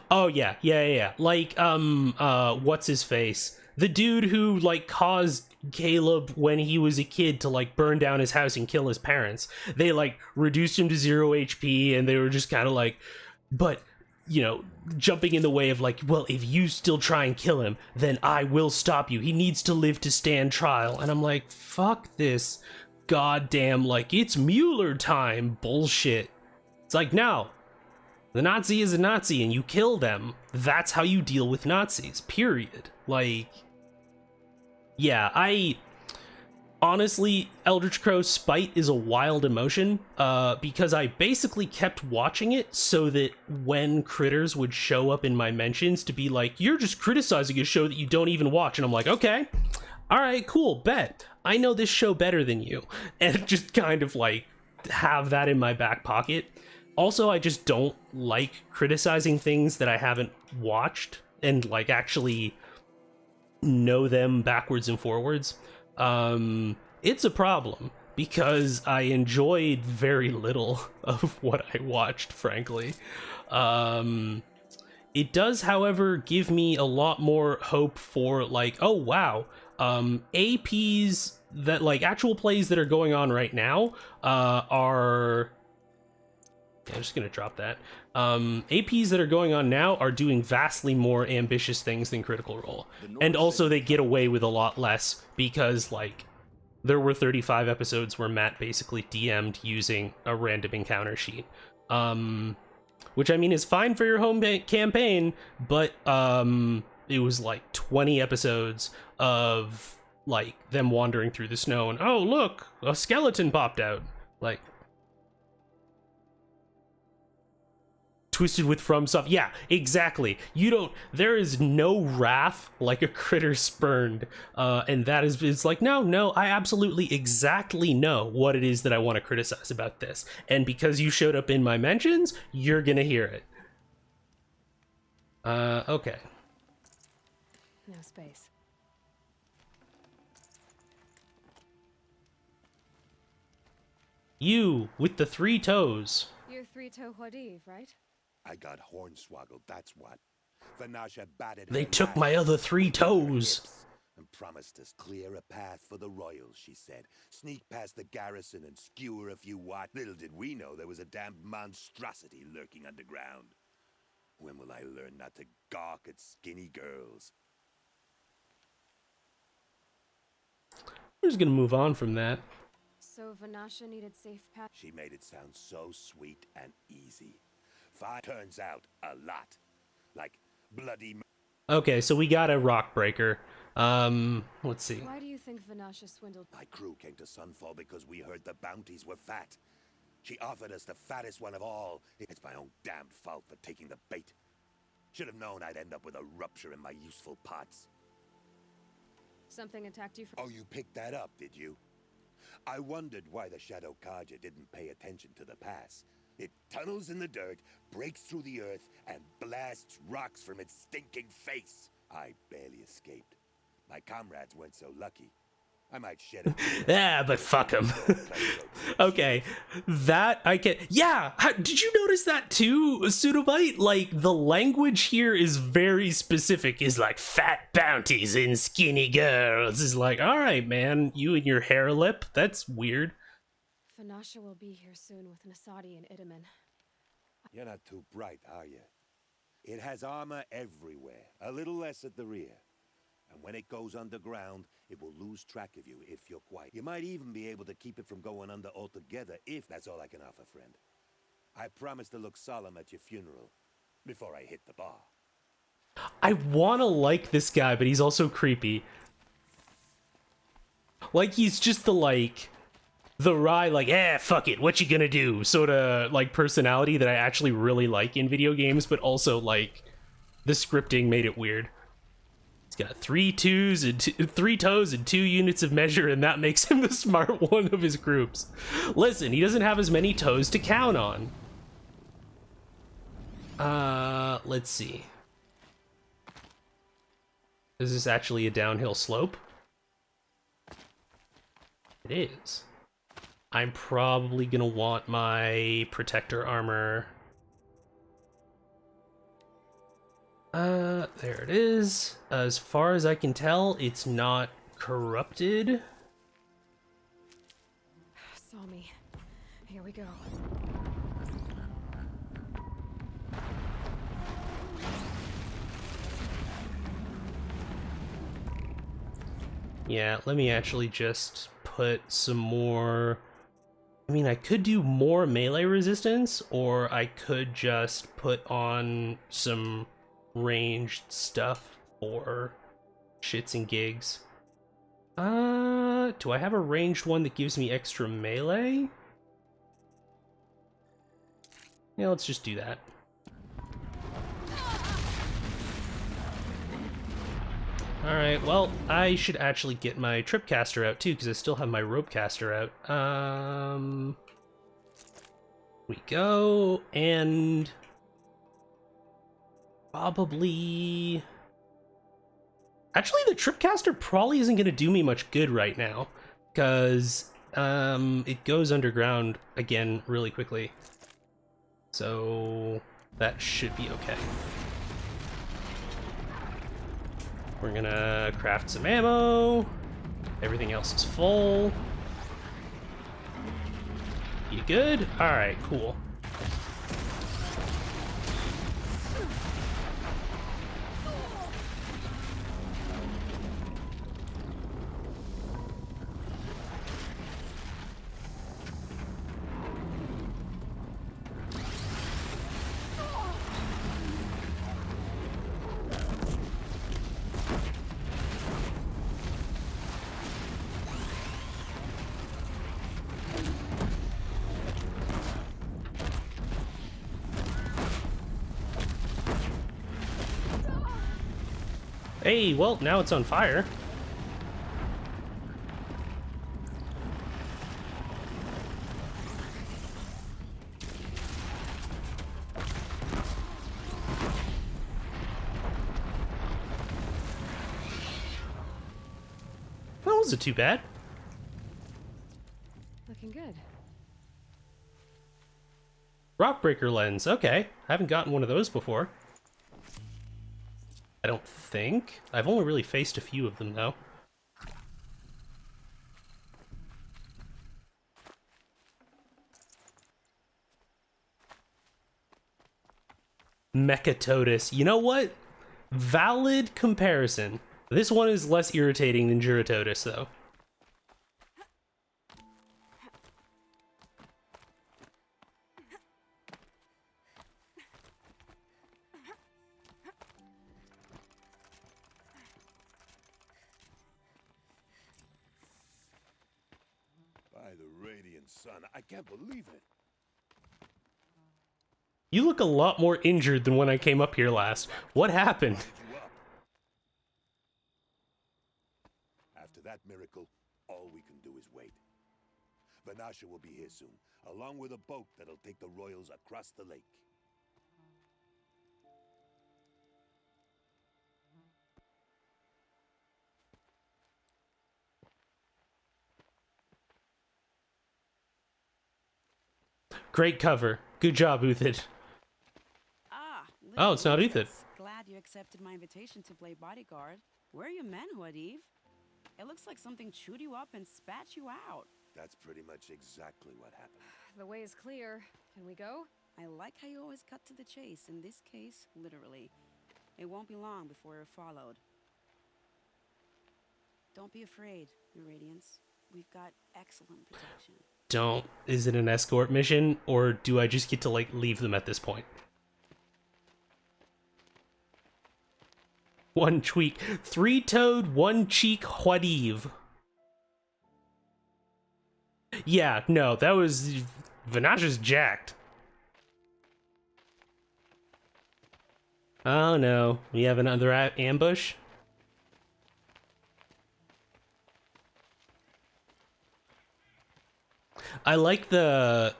Oh yeah. Like, what's his face? The dude who, like, caused Caleb when he was a kid to, like, burn down his house and kill his parents. They, like, reduced him to 0 HP, and they were just kind of like, but, you know, jumping in the way of, like, well, if you still try and kill him, then I will stop you. He needs to live to stand trial. And I'm like, fuck this goddamn, like, it's Mueller time bullshit. It's like, no. The Nazi is a Nazi, and you kill them. That's how you deal with Nazis, period. Like, yeah, honestly, Eldritch Crow's spite is a wild emotion, because I basically kept watching it so that when critters would show up in my mentions to be like, you're just criticizing a show that you don't even watch, and I'm like, okay, alright, cool, bet. I know this show better than you, and just kind of, like, have that in my back pocket. Also, I just don't like criticizing things that I haven't watched and, like, actually know them backwards and forwards. It's a problem because I enjoyed very little of what I watched, frankly. It does, however, give me a lot more hope for, like, oh wow, APs that, like, actual plays that are going on right now are... I'm just gonna drop that. APs that are going on now are doing vastly more ambitious things than Critical Role. And also they get away with a lot less because, like, there were 35 episodes where Matt basically DM'd using a random encounter sheet. Which, I mean, is fine for your home campaign, but it was like 20 episodes of, like, them wandering through the snow and, oh, look, a skeleton popped out. Like, twisted with from stuff. Yeah, exactly. There is no wrath like a critter spurned. And that is, it's like, no, I absolutely exactly know what it is that I want to criticize about this. And because you showed up in my mentions, you're gonna hear it. Okay. No space. You, with the 3 toes. You're three-toe Hodiv, right? I got hornswoggled, that's what. Vanasha batted They her took last my other 3 with her toes. hips and promised us clear a path for the royals, she said. Sneak past the garrison and skewer a few what. Little did we know there was a damned monstrosity lurking underground. When will I learn not to gawk at skinny girls? We're just gonna move on from that. So Vanasha needed safe path. She made it sound so sweet and easy. Turns out a lot. Like bloody... Okay, so we got a rock breaker. Let's see. Why do you think Vanasha swindled? My crew came to Sunfall because we heard the bounties were fat. She offered us the fattest one of all. It's my own damned fault for taking the bait. Should have known I'd end up with a rupture in my useful parts. Something attacked you from... Oh, you picked that up, did you? I wondered why the Shadow Karja didn't pay attention to the pass. It tunnels in the dirt, breaks through the earth, and blasts rocks from its stinking face. I barely escaped. My comrades weren't so lucky. I might shed a... Yeah, but fuck him. Okay, that I can... Yeah, did you notice that too, Pseudobite? Like, the language here is very specific. Is like, fat bounties and skinny girls. Is like, alright, man, you and your hair lip? That's weird. Fanasha will be here soon with Nasadi and Itaman. You're not too bright, are you? It has armor everywhere, a little less at the rear. And when it goes underground, it will lose track of you if you're quiet. You might even be able to keep it from going under altogether if that's all I can offer, friend. I promise to look solemn at your funeral before I hit the bar. I wanna like this guy, but he's also creepy. Like, he's just the wry, like, fuck it, what you gonna do? Sort of, like, personality that I actually really like in video games, but also, like, the scripting made it weird. He's got 3 toes and 2 units of measure, and that makes him the smart one of his groups. Listen, he doesn't have as many toes to count on. Let's see. Is this actually a downhill slope? It is. I'm probably gonna want my protector armor. There it is. As far as I can tell, it's not corrupted. Saw me. Here we go. Yeah, let me actually just put some more... I mean, I could do more melee resistance, or I could just put on some ranged stuff for shits and gigs. Do I have a ranged one that gives me extra melee? Yeah, let's just do that. Alright, well, I should actually get my tripcaster out too, because I still have my ropecaster out. We go, and probably... Actually, the tripcaster probably isn't going to do me much good right now, because it goes underground again really quickly. So that should be okay. We're gonna craft some ammo. Everything else is full. You good? Alright, cool. Hey, well, now it's on fire. That wasn't too bad. Looking good. Rockbreaker lens, okay. I haven't gotten one of those before. I don't think. I've only really faced a few of them, though. Mechatotus. You know what? Valid comparison. This one is less irritating than Juratotus, though. Son, I can't believe it. You look a lot more injured than when I came up here last. What happened? After that miracle, all we can do is wait. Vanasha will be here soon, along with a boat that'll take the royals across the lake. Great cover. Good job, Uthid. Oh, it's not Uthid. Glad you accepted my invitation to play bodyguard. Where are your men, Huadiv? It looks like something chewed you up and spat you out. That's pretty much exactly what happened. The way is clear. Can we go? I like how you always cut to the chase. In this case, literally. It won't be long before we're followed. Don't be afraid, Your Radiance. We've got excellent protection. Don't. Is it an escort mission, or do I just get to, like, leave them at this point? One tweak. Three-toed, one-cheek Huadiv. Yeah, no, that was... Vanasha's jacked. Oh no, we have another ambush? I like the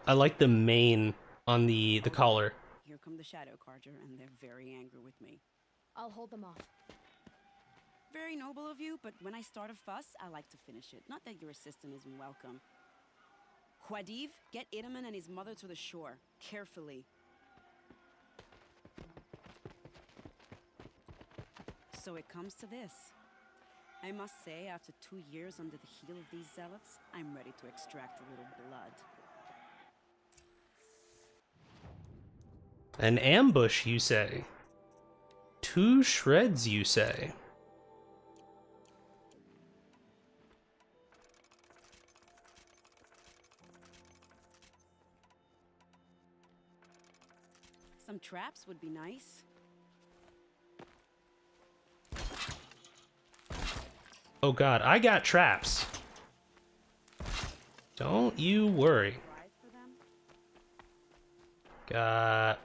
mane on the collar. Here come the Shadow Carja, and they're very angry with me. I'll hold them off. Very noble of you, but when I start a fuss, I like to finish it. Not that your assistant isn't welcome. Huadiv, get Idaman and his mother to the shore. Carefully. So it comes to this. I must say, after 2 years under the heel of these zealots, I'm ready to extract a little blood. An ambush, you say? 2 shreds, you say? Some traps would be nice. Oh god, I got traps. Don't you worry. Got...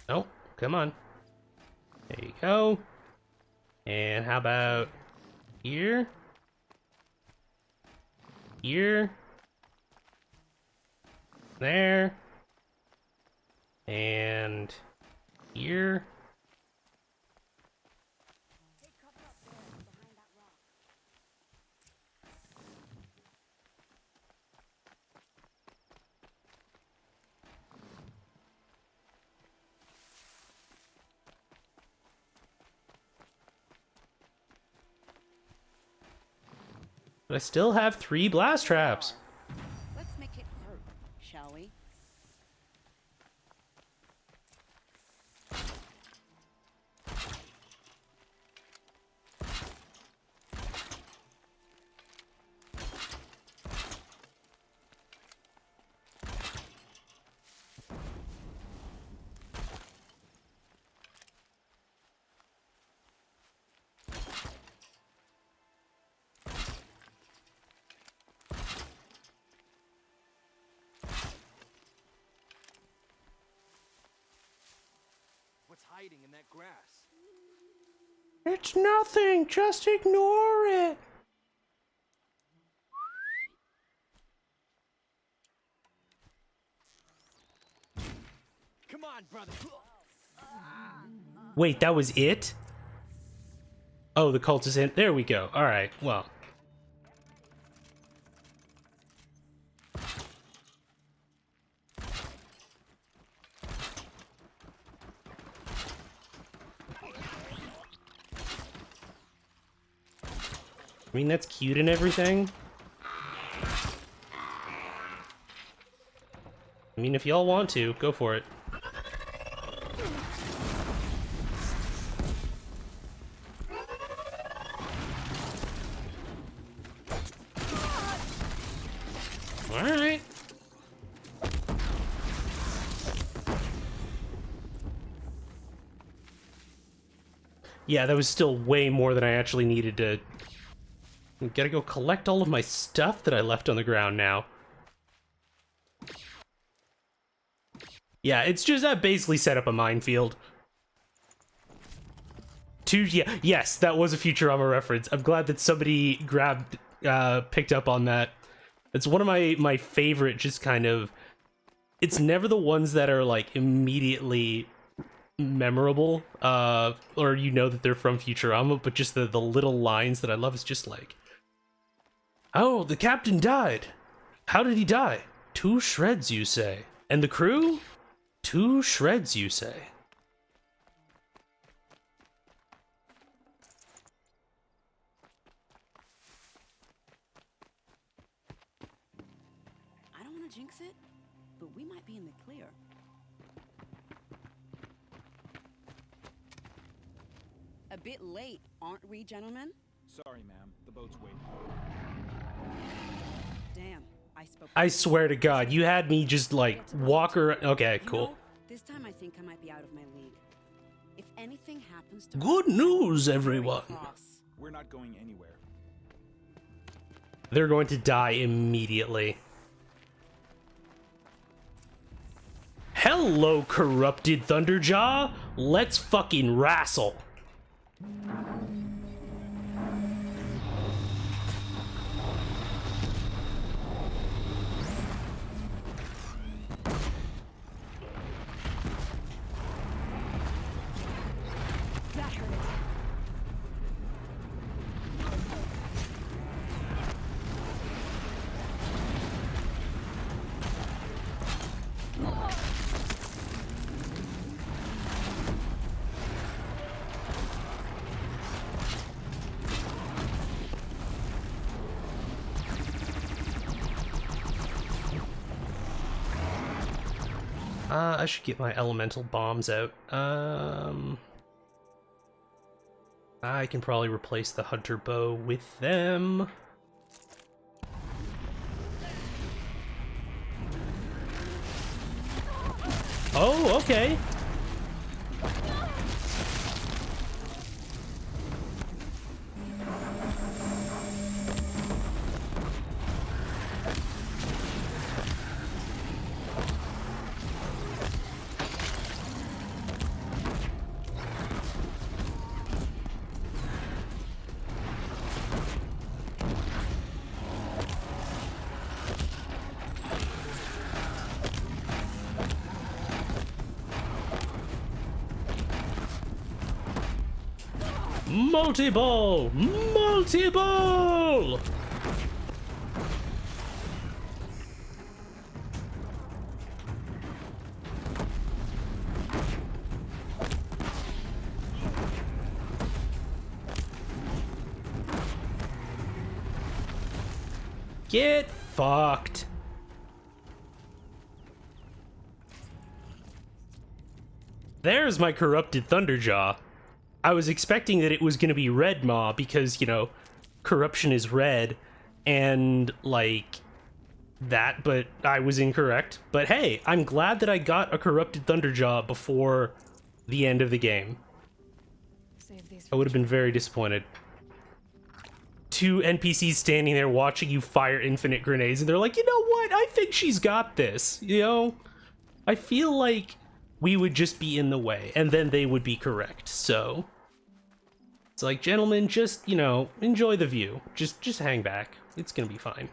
Oh, come on. There you go. And how about here? Here. There. And here. But I still have 3 blast traps. Let's make it hurt, shall we? What's hiding in that grass? It's nothing, just ignore it. Come on, brother. Wait, that was it? Oh, the cult is in. There we go. Alright, well. I mean, that's cute and everything. I mean, if y'all want to, go for it. Alright. Yeah, that was still way more than I actually needed to... Gotta go collect all of my stuff that I left on the ground now. Yeah, it's just that basically set up a minefield. Yeah, yes, that was a Futurama reference. I'm glad that somebody picked up on that. It's one of my favorite, just kind of... It's never the ones that are, like, immediately memorable, or you know that they're from Futurama, but just the little lines that I love is just like... Oh, the captain died. How did he die? 2 shreds, you say. And the crew? 2 shreds, you say. jinx it, but we might be in the clear. A bit late, aren't we, gentlemen? Sorry, ma'am. The boat's waiting. Damn, I spoke. I swear to God, you had me just like walk around. Okay, You cool. know, this time I think I might be out of my league. If anything happens to Good her, news, I'm very everyone. cross. We're not going anywhere. They're going to die immediately. Hello, corrupted Thunderjaw. Let's fucking wrestle. That hurt it. I should get my elemental bombs out. I can probably replace the hunter bow with them. Oh, okay. Multi-ball! Multi-ball! Get fucked. There's my corrupted Thunderjaw. I was expecting that it was going to be Red Maw because, you know, corruption is red and, like, that, but I was incorrect. But hey, I'm glad that I got a corrupted Thunderjaw before the end of the game. Save these I would have been very disappointed. Two NPCs standing there watching you fire infinite grenades, and they're like, you know what? I think she's got this, you know? I feel like we would just be in the way, and then they would be correct, so... It's like, gentlemen, just, you know, enjoy the view. Just hang back. It's gonna be fine.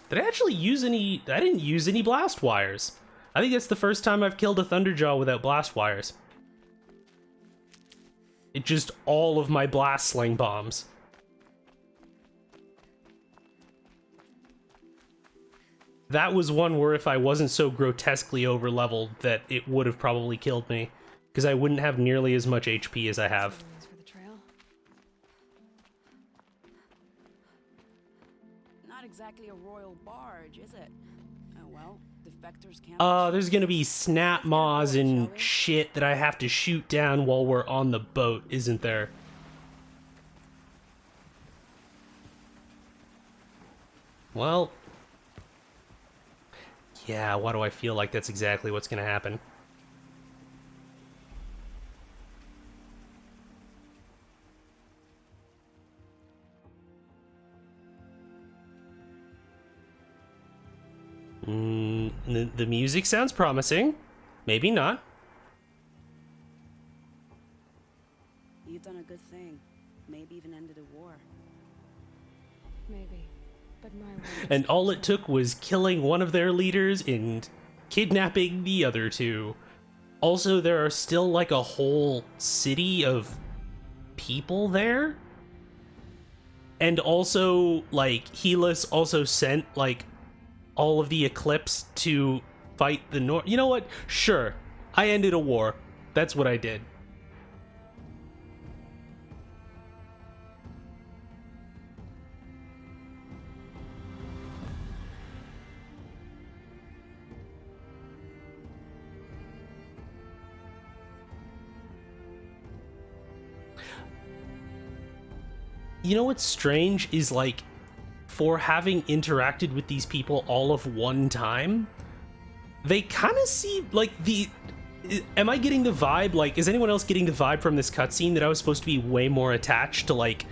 Did I actually use any... I didn't use any blast wires. I think that's the first time I've killed a Thunderjaw without blast wires. It just all of my blast sling bombs. That was one where if I wasn't so grotesquely over-leveled that it would have probably killed me. Because I wouldn't have nearly as much HP as I have. for the trail. Not exactly a royal barge, is it? Oh well, defectors can't. There's gonna be snap maws and shit that I have to shoot down while we're on the boat, isn't there? Well... yeah, why do I feel like that's exactly what's gonna happen? The music sounds promising. Maybe not. You've done a good thing. Maybe even ended a war. Maybe. But my way And all it took was killing one of their leaders and kidnapping the other two. Also, there are still like a whole city of people there. And also, like, Helis also sent, like, all of the Eclipse to fight the North. You know what? Sure. I ended a war. That's what I did. You know what's strange is, like, for having interacted with these people all of one time, they kind of seem like the... Am I getting the vibe, like, is anyone else getting the vibe from this cutscene that I was supposed to be way more attached to, like,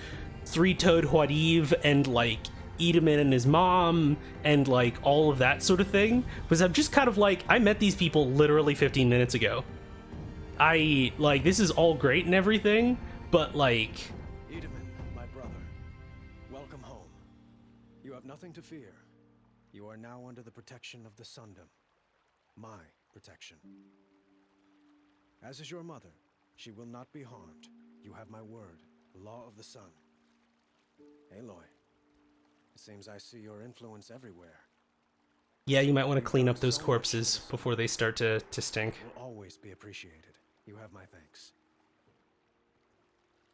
Three-Toed Huariv and, like, Edaman and his mom and, like, all of that sort of thing? Because I'm just kind of like, I met these people literally 15 minutes ago. Like, this is all great and everything, but, like... Nothing to fear. You are now under the protection of the Sundom. My protection. As is your mother, she will not be harmed. You have my word, law of the sun. Aloy, it seems I see your influence everywhere. Yeah, you might want to clean up those corpses before they start to stink. Will always be appreciated. You have my thanks.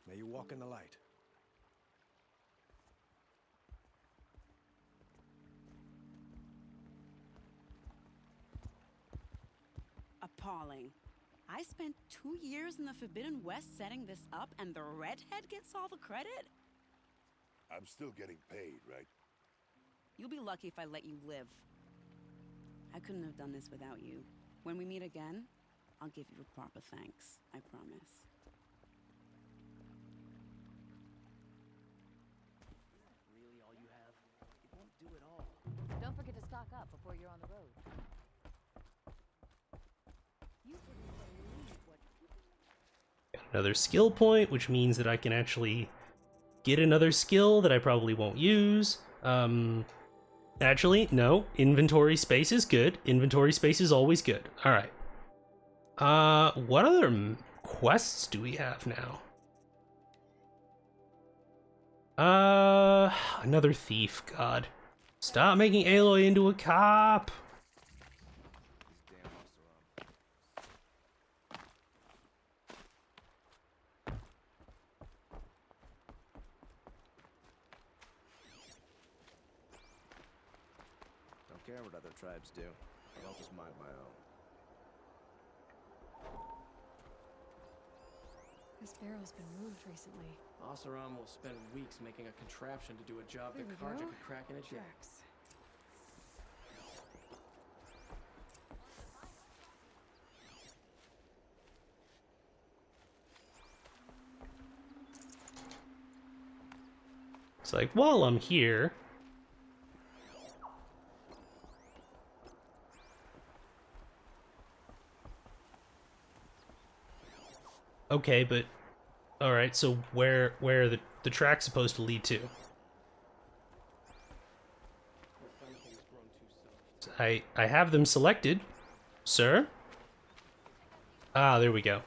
May you walk in the light. Appalling. I spent 2 years in the Forbidden West setting this up, and the redhead gets all the credit? I'm still getting paid, right? You'll be lucky if I let you live. I couldn't have done this without you. When we meet again, I'll give you a proper thanks. I promise. Really all you have? It won't do it all. Don't forget to stock up before you're on the road. Got another skill point, which means that I can actually get another skill that I probably won't use. Actually, no. Inventory space is good. Inventory space is always good. All right. What other quests do we have now? Another thief. God. Stop making Aloy into a cop. Don't care what other tribes do. I'll just mind my own. This barrel's been moved recently. Oseram will spend weeks making a contraption to do a job There that we Karja go. could crack in a day. Tracks. It's like, while I'm here... Okay, but... Alright, so where are the tracks supposed to lead to? I have them selected, sir. Ah, there we go.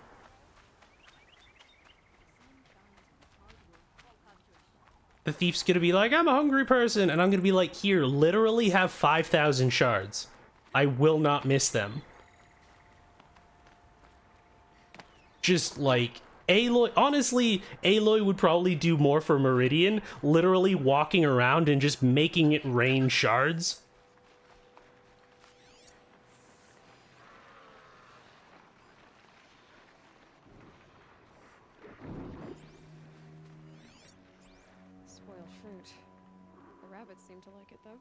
The thief's gonna be like, I'm a hungry person, and I'm gonna be like, here, literally have 5,000 shards. I will not miss them. Just like, Aloy, honestly, Aloy would probably do more for Meridian, literally walking around and just making it rain shards. Spoiled fruit. The rabbits seem to like it, though.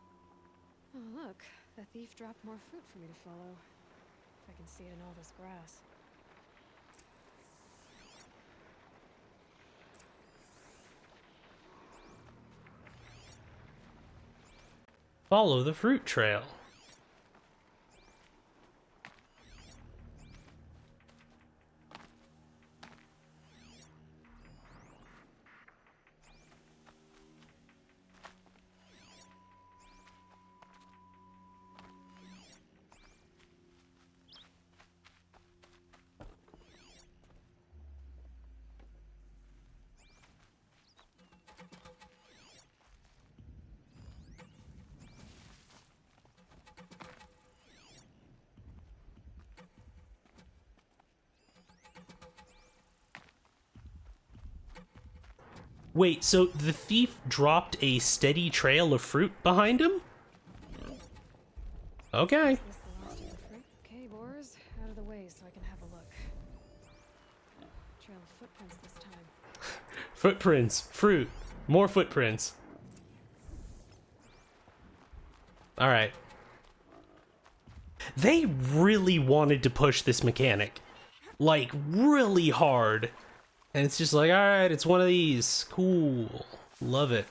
Oh, look. The thief dropped more fruit for me to follow. If I can see it in all this grass. Follow the fruit trail. Wait, so the thief dropped a steady trail of fruit behind him? Okay. Is this the last of the fruit? Okay, boars, out of the way so I can have a look. Trail of footprints this time. Footprints, fruit, more footprints. All right. They really wanted to push this mechanic, like really hard. And it's just like, all right, it's one of these. Cool. Love it.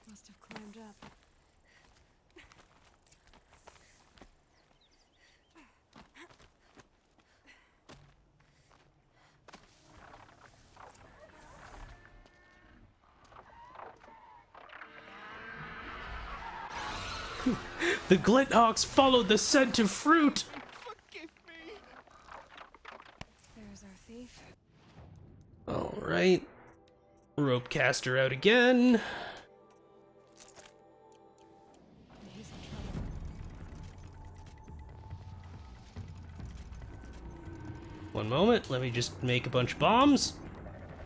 Must have climbed up. The Glinthawks followed the scent of fruit. Forgive me. There's our thief. All right. Rope caster out again. He's in trouble. One moment, let me just make a bunch of bombs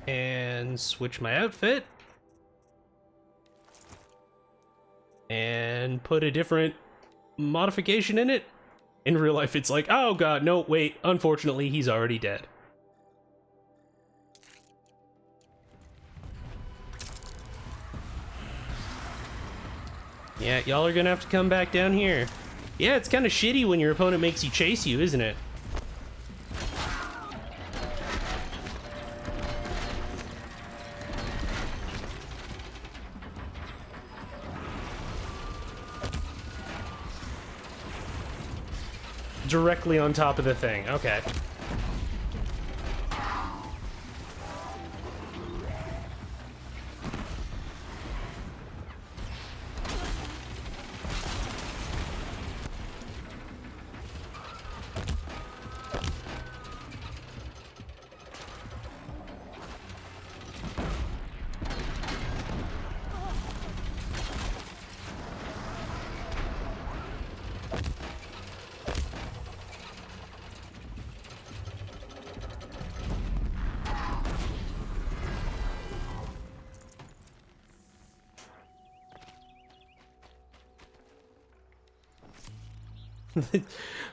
and switch my outfit and put a different modification in it. In real life, it's like, oh god, no, wait, unfortunately, he's already dead. Yeah, y'all are gonna have to come back down here. Yeah, it's kind of shitty when your opponent makes you chase you, isn't it? Directly on top of the thing. Okay.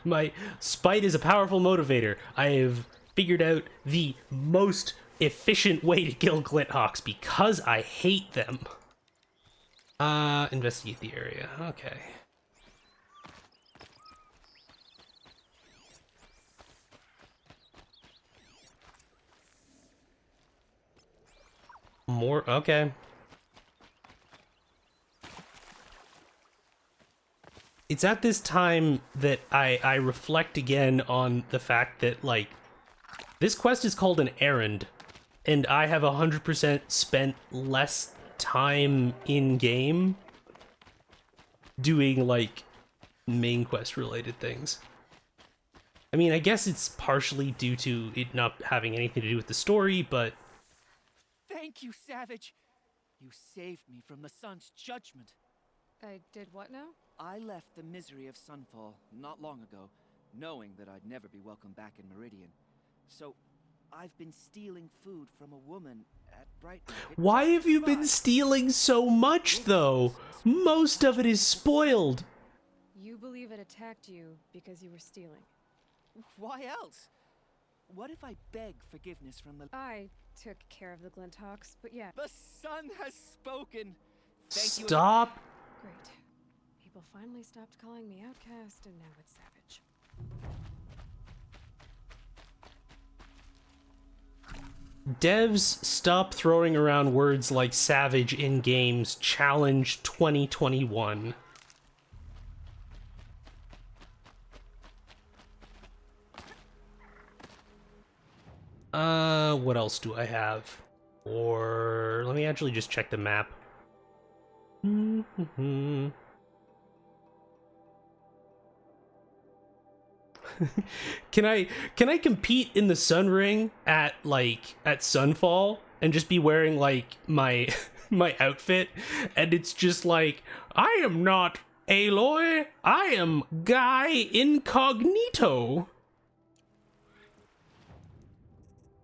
My spite is a powerful motivator. I have figured out the most efficient way to kill Glinthawks because I hate them. Investigate the area. Okay. More, okay. It's at this time that I reflect again on the fact that, like, this quest is called an errand, and I have 100% spent less time in-game doing, like, main quest-related things. I mean, I guess it's partially due to it not having anything to do with the story, but... Thank you, Savage. You saved me from the sun's judgment. I did what now? I left the misery of Sunfall not long ago, knowing that I'd never be welcome back in Meridian. So, I've been stealing food from a woman at Bright Market. Why have you been stealing so much, though? Most of it is spoiled. You believe it attacked you because you were stealing. Why else? What if I beg forgiveness from the... I took care of the Glinthawks, but yeah. The sun has spoken! Thank you. Stop! Great. People finally stopped calling me outcast, and now it's Savage. Devs, stop throwing around words like savage in games. Challenge 2021. What else do I have? Or let me actually just check the map. Can I compete in the Sun Ring at Sunfall and just be wearing like my my outfit, and it's just like, I am not Aloy, I am Guy Incognito.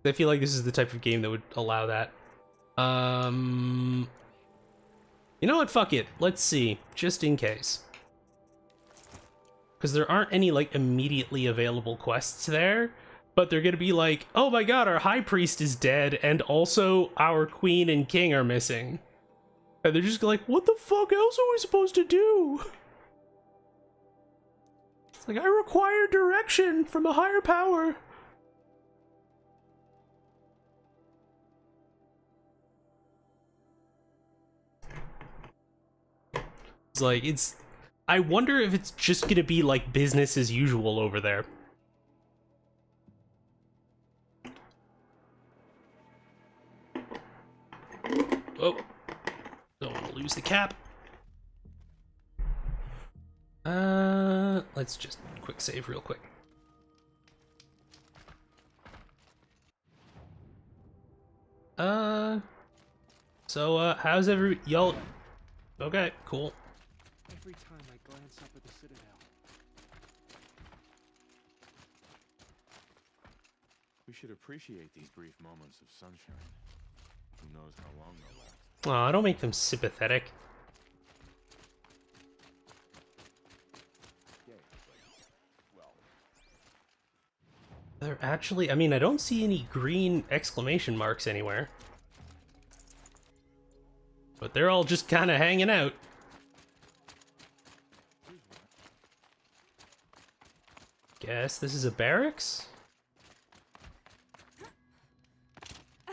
I feel like this is the type of game that would allow that. You know what, fuck it, let's see, just in case. Because there aren't any, like, immediately available quests there, but they're gonna be like, oh my god, our high priest is dead, and also our queen and king are missing. And they're just like, what the fuck else are we supposed to do? It's like, I require direction from a higher power. It's like, I wonder if it's just gonna be like business as usual over there. Oh, don't want to lose the cap. Let's just quick save real quick. So, how's y'all? Okay, cool. Every time I glance up at the Citadel. We should appreciate these brief moments of sunshine. Who knows how long they'll last. Aw, don't make them sympathetic. They're actually, I mean, I don't see any green exclamation marks anywhere. But they're all just kind of hanging out. Guess this is a barracks? I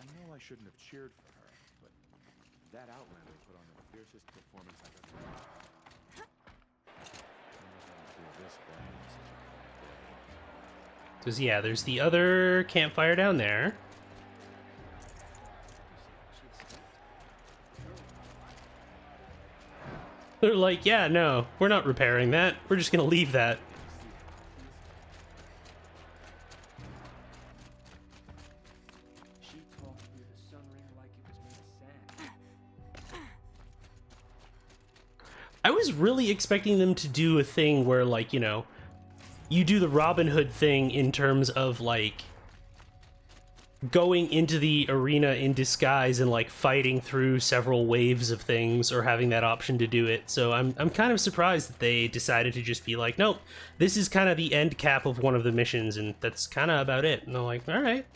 know I shouldn't have cheered for her, but that Outlander put on the fiercest performance I've ever seen. Because, yeah, there's the other campfire down there. They're like, yeah, no, we're not repairing that. We're just gonna leave that. She talked through the sun ring like it was made of sand. I was really expecting them to do a thing where, like, you know, you do the Robin Hood thing in terms of, like, going into the arena in disguise and, like, fighting through several waves of things, or having that option to do it. So I'm kind of surprised that they decided to just be like, nope, this is kind of the end cap of one of the missions, and that's kind of about it. And they're like, alright.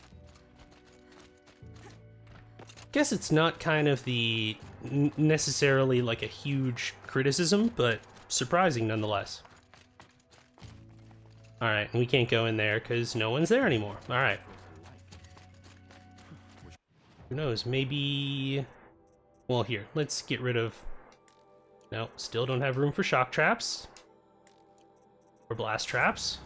Guess it's not kind of the necessarily, like, a huge criticism, but surprising nonetheless. Alright, we can't go in there because no one's there anymore. Alright. Who knows, maybe... Well, here, let's get rid of... No, still don't have room for shock traps. Or blast traps.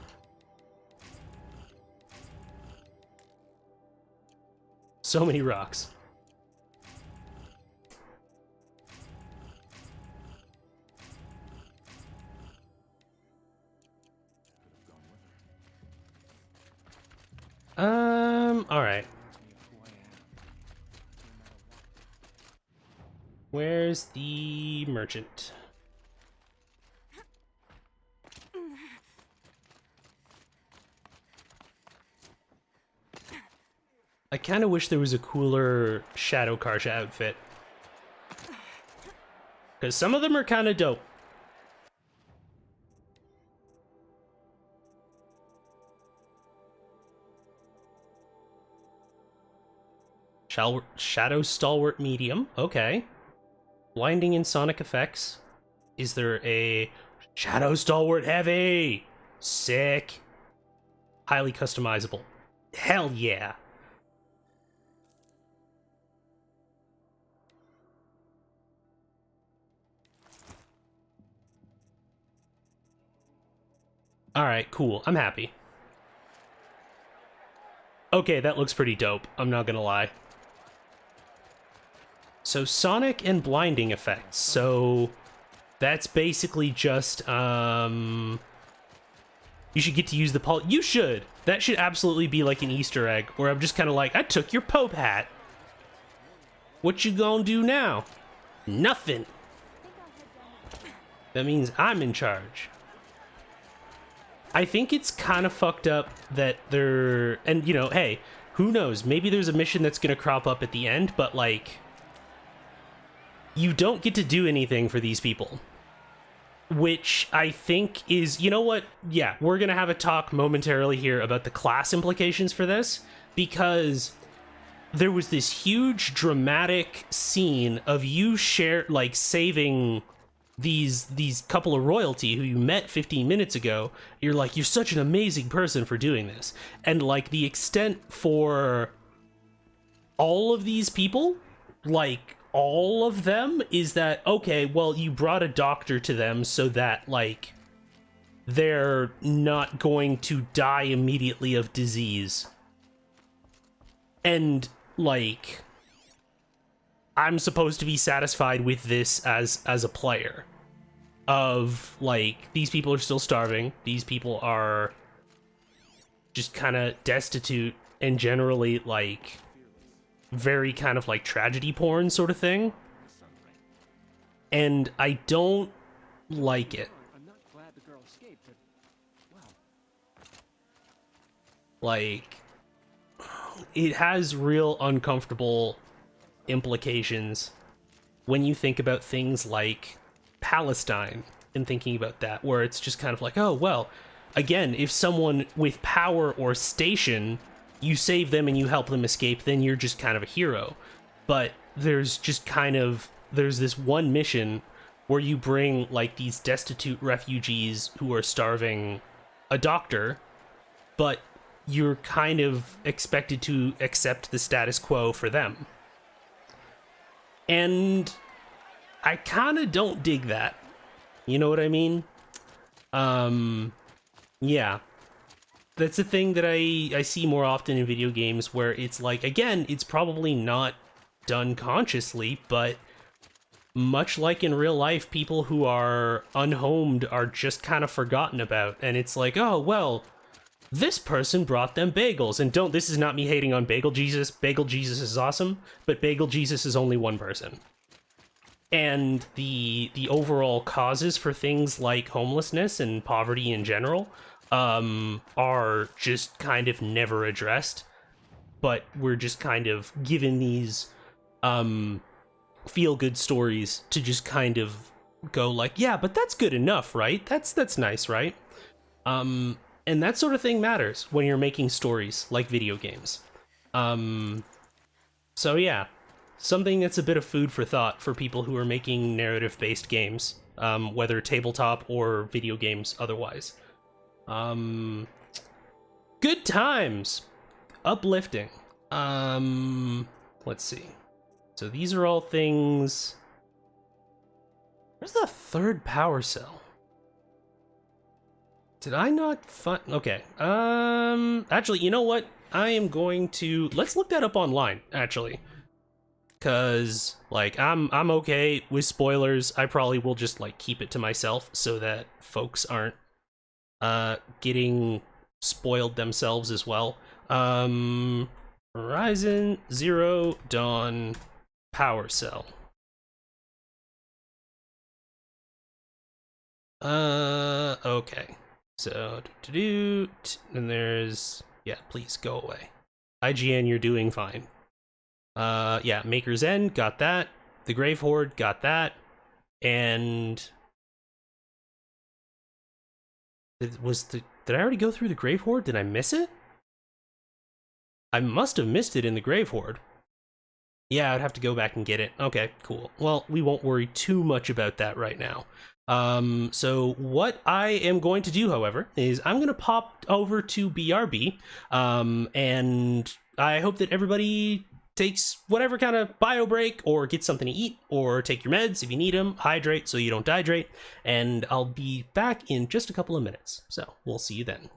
So many rocks. Alright. Where's the merchant? I kind of wish there was a cooler Shadow Karja outfit. Because some of them are kind of dope. Shadow Stalwart Medium, okay. Blinding and Sonic Effects. Is there a Shadow Stalwart Heavy? Sick. Highly customizable. Hell yeah. Alright, cool. I'm happy. Okay, that looks pretty dope. I'm not gonna lie. So Sonic and Blinding effects. So that's basically just You should get to use the You should. That should absolutely be like an Easter egg, where I'm just kind of like, I took your Pope hat. What you gonna do now? Nothing. That means I'm in charge. I think it's kind of fucked up that they're... And, you know, hey, who knows? Maybe there's a mission that's gonna crop up at the end, but, like... You don't get to do anything for these people. Which I think is... You know what? Yeah, we're gonna have a talk momentarily here about the class implications for this, because there was this huge dramatic scene of you saving these couple of royalty who you met 15 minutes ago. You're like, you're such an amazing person for doing this. And like the extent for all of these people, like all of them, is that, okay, well, you brought a doctor to them so that like they're not going to die immediately of disease. And like, I'm supposed to be satisfied with this as a player. Of, like, these people are still starving. These people are just kind of destitute and generally, like, very kind of, like, tragedy porn sort of thing. And I don't like it. I'm not glad the girl escaped, but wow. Like, it has real uncomfortable implications when you think about things like Palestine and thinking about that, where it's just kind of like, oh, well, again, if someone with power or station, you save them and you help them escape, then you're just kind of a hero. But there's just kind of, there's this one mission where you bring like these destitute refugees who are starving a doctor, but you're kind of expected to accept the status quo for them. And I kind of don't dig that. You know what I mean? Yeah. That's a thing that I see more often in video games, where it's like, again, it's probably not done consciously, but much like in real life, people who are unhomed are just kind of forgotten about. And it's like, oh, well, this person brought them bagels. And this is not me hating on Bagel Jesus. Bagel Jesus is awesome, but Bagel Jesus is only one person. And the overall causes for things like homelessness and poverty in general are just kind of never addressed. But we're just kind of given these feel-good stories to just kind of go like, yeah, but that's good enough, right? That's nice, right? And that sort of thing matters when you're making stories like video games. So yeah. Something that's a bit of food for thought for people who are making narrative-based games, whether tabletop or video games otherwise. Good times! Uplifting. Let's see. So these are all things... Where's the third power cell? Did I not find... Okay. Actually, you know what? I am going to... Let's look that up online, actually. Because, like, I'm okay with spoilers. I probably will just, like, keep it to myself so that folks aren't getting spoiled themselves as well. Horizon Zero Dawn power cell. Okay. So, and there's... Yeah, please, go away. IGN, you're doing fine. Yeah, Maker's End, got that. The Grave Horde, got that. And... Did I already go through the Grave Horde? Did I miss it? I must have missed it in the Grave Horde. Yeah, I'd have to go back and get it. Okay, cool. Well, we won't worry too much about that right now. So what I am going to do, however, is I'm going to pop over to BRB, and I hope that everybody takes whatever kind of bio break, or get something to eat, or take your meds if you need them, hydrate so you don't dehydrate, and I'll be back in just a couple of minutes. So we'll see you then.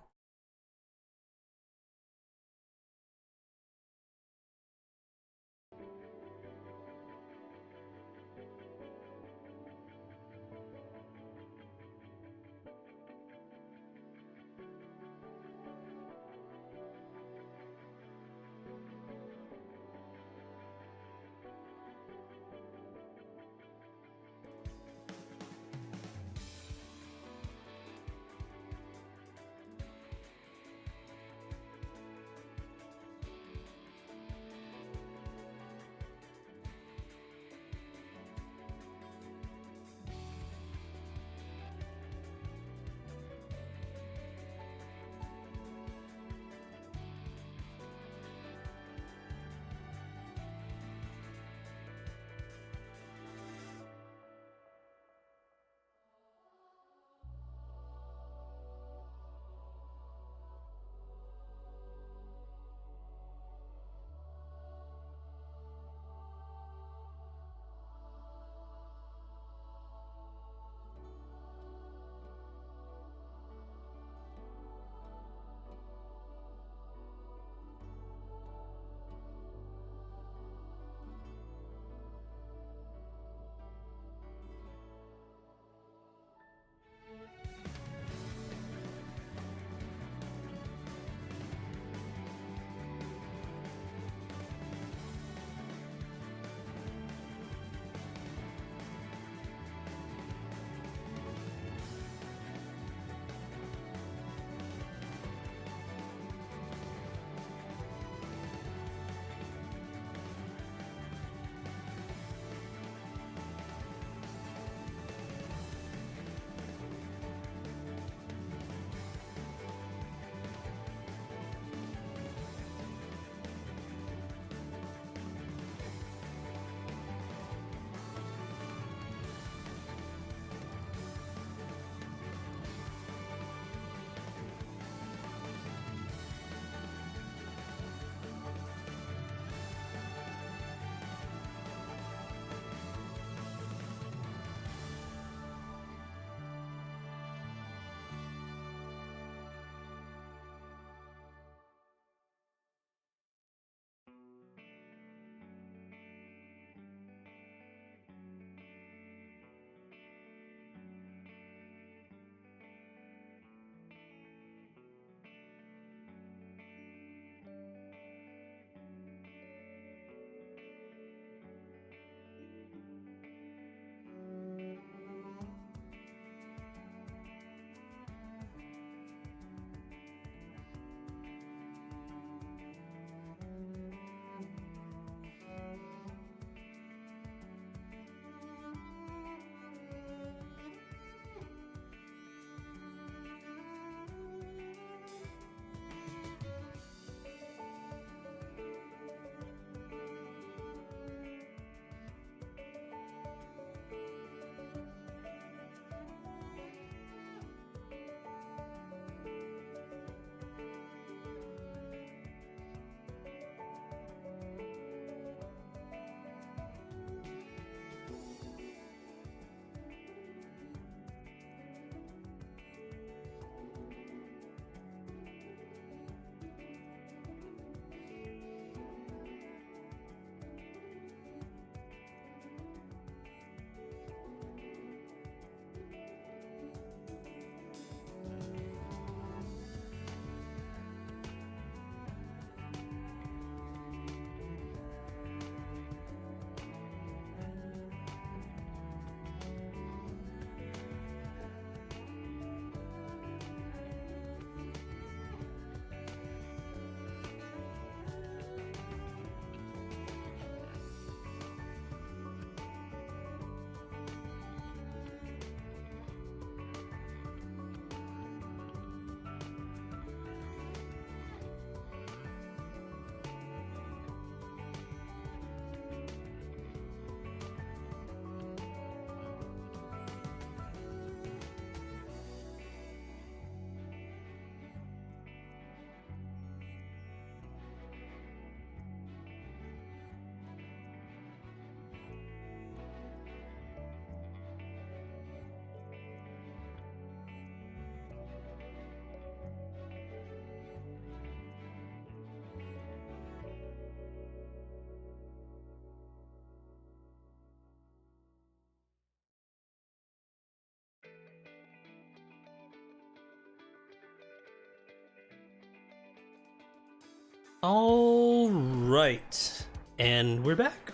All right, and we're back.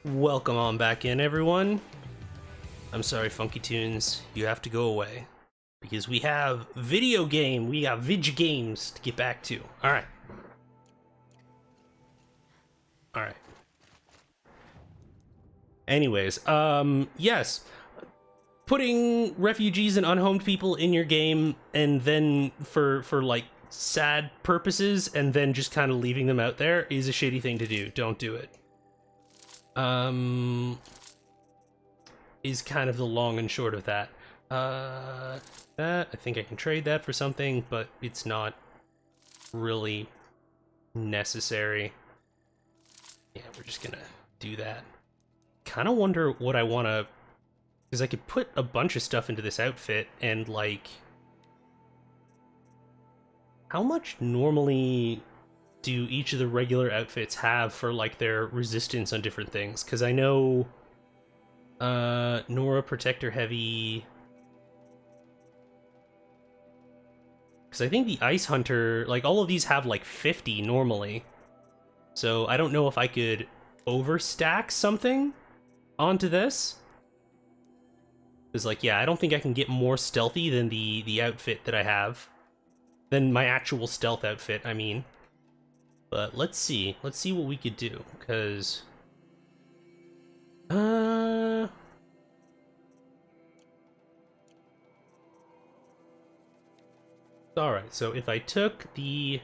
Welcome on back in, everyone. I'm sorry, Funky Tunes, you have to go away because we have we got Vidge games to get back to. All right. Anyways, yes, putting refugees and unhomed people in your game, and then for like sad purposes, and then just kind of leaving them out there is a shitty thing to do. Don't do it. Is kind of the long and short of that. That I think I can trade that for something, but it's not really necessary. Yeah, we're just gonna do that. Kind of wonder what I want to, because I could put a bunch of stuff into this outfit, and like, how much normally do each of the regular outfits have for like their resistance on different things? Because I know Nora Protector Heavy, because I think the Ice Hunter, like all of these have like 50 normally, so I don't know if I could overstack something onto this. Because like, yeah, I don't think I can get more stealthy than the outfit that I have, than my actual stealth outfit, I mean. But let's see what we could do, because alright, so if I took the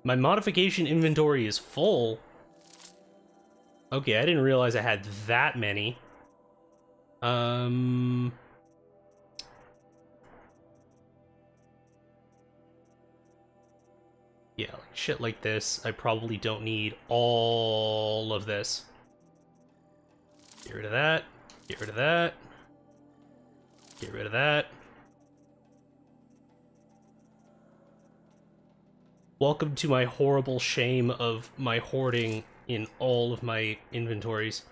my modification inventory is full. Okay, I didn't realize I had that many. Yeah, like shit like this, I probably don't need all of this. Get rid of that. Get rid of that. Get rid of that. Welcome to my horrible shame of my hoarding in all of my inventories.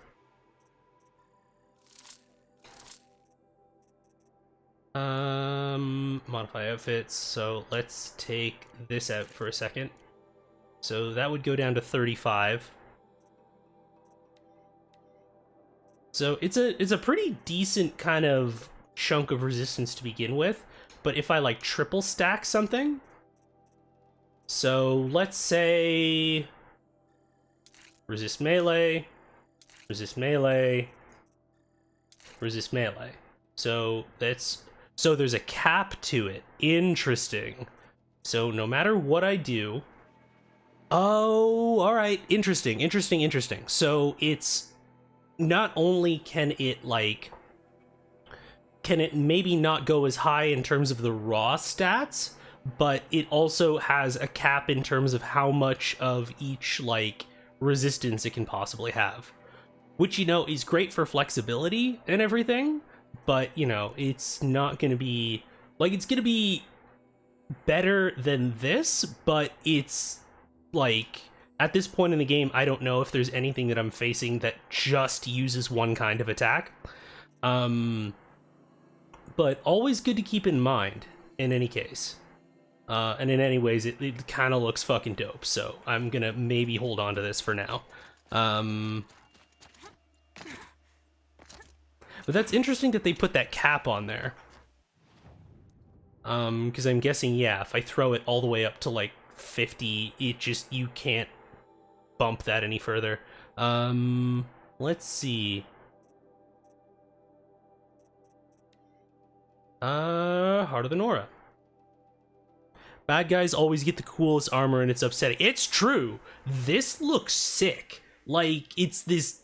Modify outfits, so let's take this out for a second. So that would go down to 35. So it's a pretty decent kind of chunk of resistance to begin with, but if I like triple stack something, so let's say resist melee, resist melee, resist melee. So there's a cap to it. Interesting. So no matter what I do, oh, all right, interesting. So it's not only can it maybe not go as high in terms of the raw stats, but it also has a cap in terms of how much of each like resistance it can possibly have, which, you know, is great for flexibility and everything, but, you know, it's not gonna be like, it's gonna be better than this, but it's like, at this point in the game, I don't know if there's anything that I'm facing that just uses one kind of attack. But always good to keep in mind in any case. And in any ways, it kind of looks fucking dope, so I'm gonna maybe hold on to this for now. But that's interesting that they put that cap on there. Because I'm guessing, yeah, if I throw it all the way up to like 50, you can't bump that any further. Let's see. Heart of the Nora. Bad guys always get the coolest armor and it's upsetting. It's true. This looks sick. Like, it's this,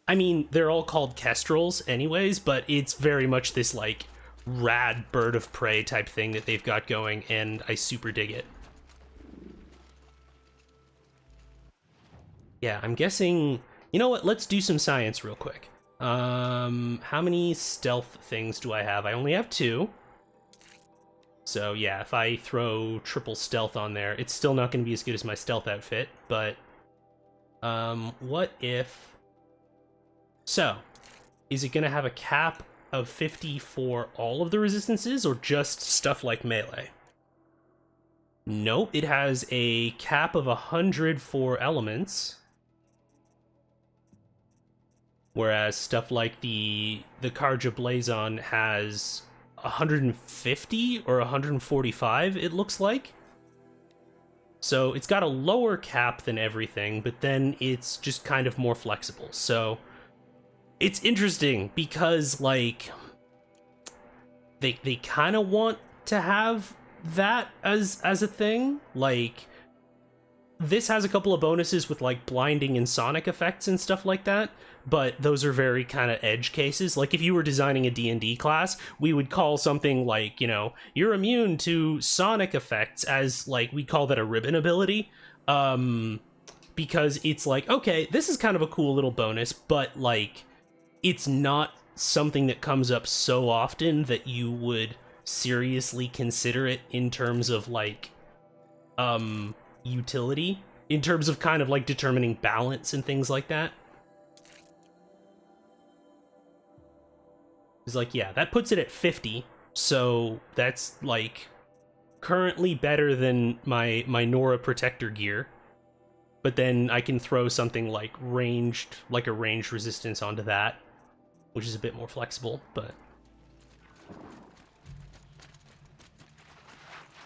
I mean, they're all called kestrels anyways, but it's very much this like rad bird of prey type thing that they've got going, and I super dig it. Yeah, I'm guessing, you know what, let's do some science real quick. How many stealth things do I have? I only have 2. So yeah, if I throw triple stealth on there, it's still not going to be as good as my stealth outfit, but what if... So, is it going to have a cap of 50 for all of the resistances, or just stuff like melee? Nope, it has a cap of 100 for elements. Whereas stuff like the Karja Blazon has 150 or 145, it looks like. So it's got a lower cap than everything, but then it's just kind of more flexible. So it's interesting because, like, they kind of want to have that as a thing. Like, this has a couple of bonuses with, like, blinding and sonic effects and stuff like that, but those are very kind of edge cases. Like, if you were designing a D&D class, we would call something like, you know, you're immune to sonic effects as, like, we call that a ribbon ability, because it's like, okay, this is kind of a cool little bonus, but, like, it's not something that comes up so often that you would seriously consider it in terms of, like, utility, in terms of kind of, like, determining balance and things like that. It's like, yeah, that puts it at 50, so that's, like, currently better than my Nora Protector gear. But then I can throw something like a ranged resistance onto that, which is a bit more flexible, but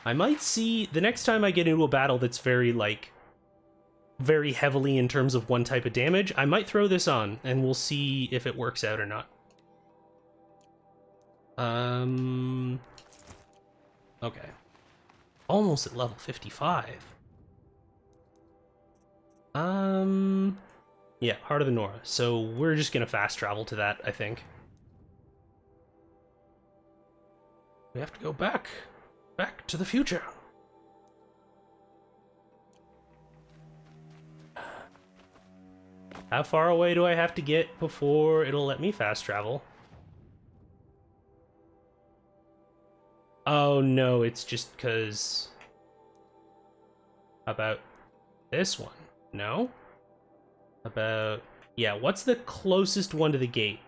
I might see, the next time I get into a battle that's very, like, very heavily in terms of one type of damage, I might throw this on, and we'll see if it works out or not. Okay. Almost at level 55. Yeah, Heart of the Nora. So we're just gonna fast travel to that, I think. We have to go back to the future. How far away do I have to get before it'll let me fast travel? Oh no, it's just because... How about this one? No? About... Yeah, what's the closest one to the gate?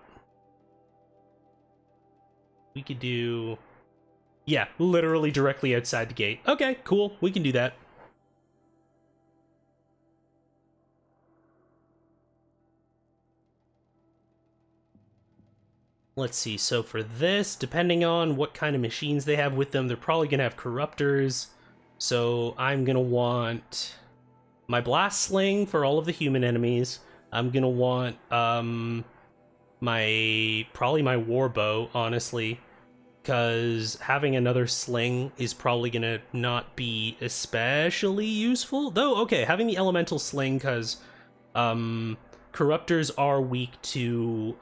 We could do... Yeah, literally directly outside the gate. Okay, cool, we can do that. Let's see, so for this, depending on what kind of machines they have with them, they're probably going to have corruptors. So I'm going to want my blast sling for all of the human enemies. I'm going to want probably my warbow, honestly, because having another sling is probably going to not be especially useful. Though, okay, having the elemental sling, because corruptors are weak to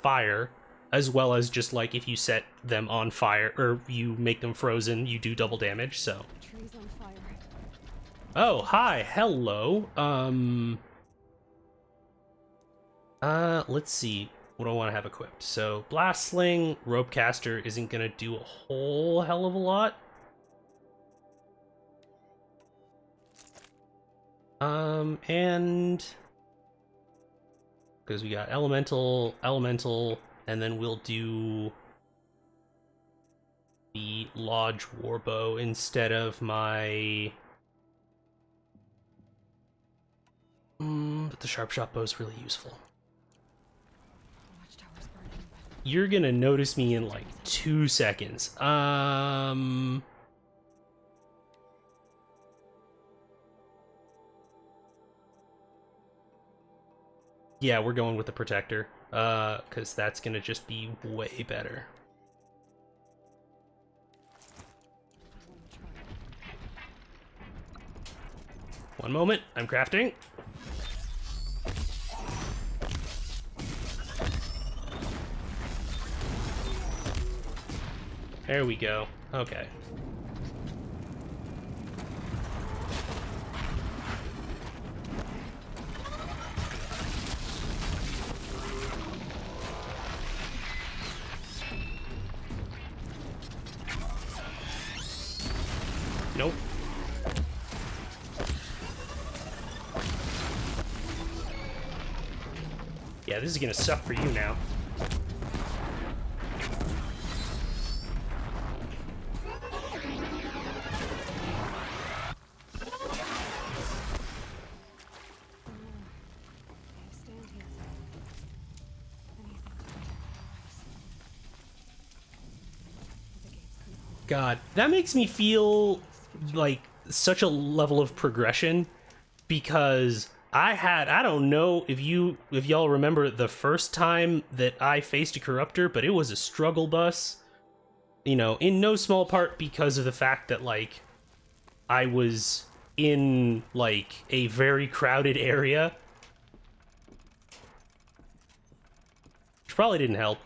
fire, as well as just, like, if you set them on fire, or you make them frozen, you do double damage, so. Trees on fire. Oh, hi, hello. Let's see. What do I want to have equipped? So, Blast Sling, Rope Caster isn't gonna do a whole hell of a lot. And... because we got Elemental, and then we'll do the Lodge Warbow instead of my... but the Sharp Shot Bow is really useful. You're gonna notice me in like 2 seconds. Yeah, we're going with the Protector, because that's gonna just be way better. One moment, I'm crafting. There we go. Okay. Nope. Yeah, this is gonna suck for you now. God, that makes me feel like such a level of progression, because I don't know if y'all remember the first time that I faced a corruptor, but it was a struggle bus. You know, in no small part because of the fact that, like, I was in, like, a very crowded area. Which probably didn't help.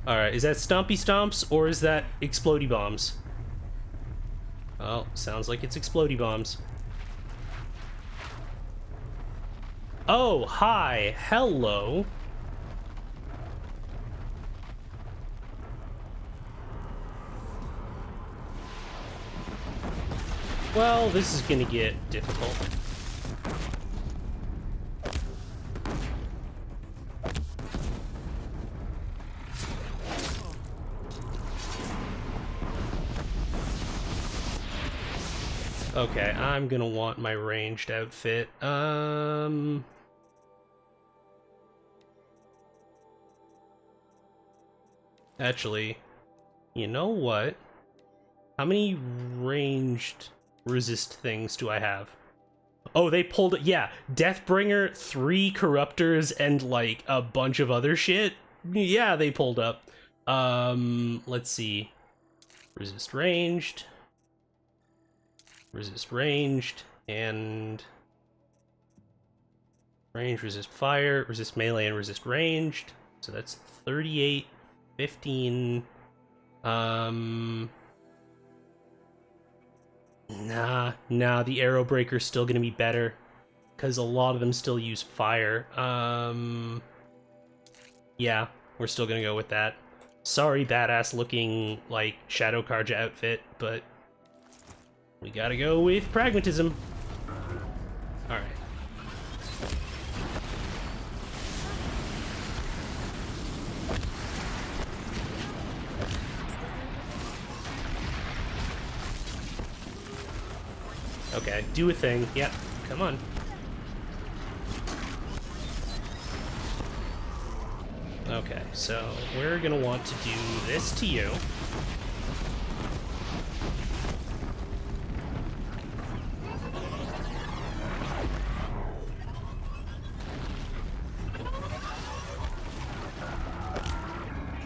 Alright, is that Stompy Stomps, or is that Explodey Bombs? Oh, sounds like it's Explodey Bombs. Oh, hi. Hello. Well, this is gonna get difficult. Okay, I'm gonna want my ranged outfit. Actually, you know what? How many ranged resist things do I have? Oh, they pulled it. Yeah, Deathbringer, 3 Corruptors, and like a bunch of other shit. Yeah, they pulled up. Let's see. Resist ranged, and range, resist fire, resist melee, and resist ranged. So that's 38, 15. Nah, the Arrow Breaker's still gonna be better, because a lot of them still use fire. Yeah, we're still gonna go with that. Sorry, badass looking, like, Shadow Karja outfit, but we gotta go with pragmatism. Alright. Okay, do a thing. Yep, come on. Okay, so we're gonna want to do this to you.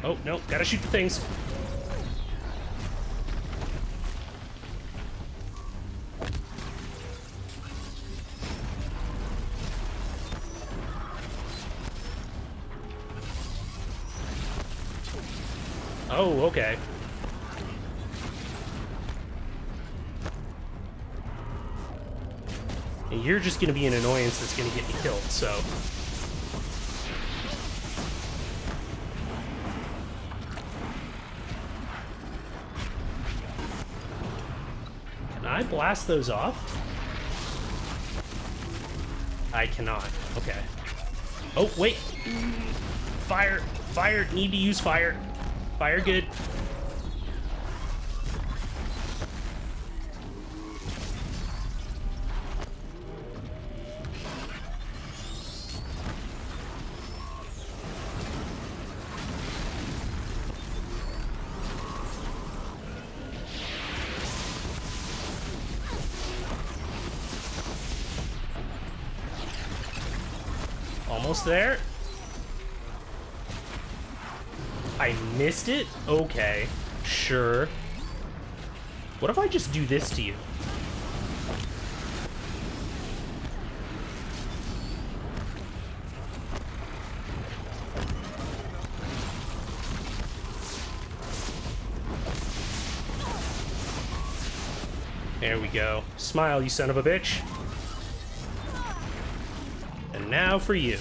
Oh, no, gotta shoot the things. Oh, okay. And you're just gonna be an annoyance that's gonna get me killed, so... Can I blast those off? I cannot. Okay. Oh, wait! Fire! Fire! Need to use fire! Fire good. Almost there. I missed it? Okay. Sure. What if I just do this to you? There we go. Smile, you son of a bitch. And now for you.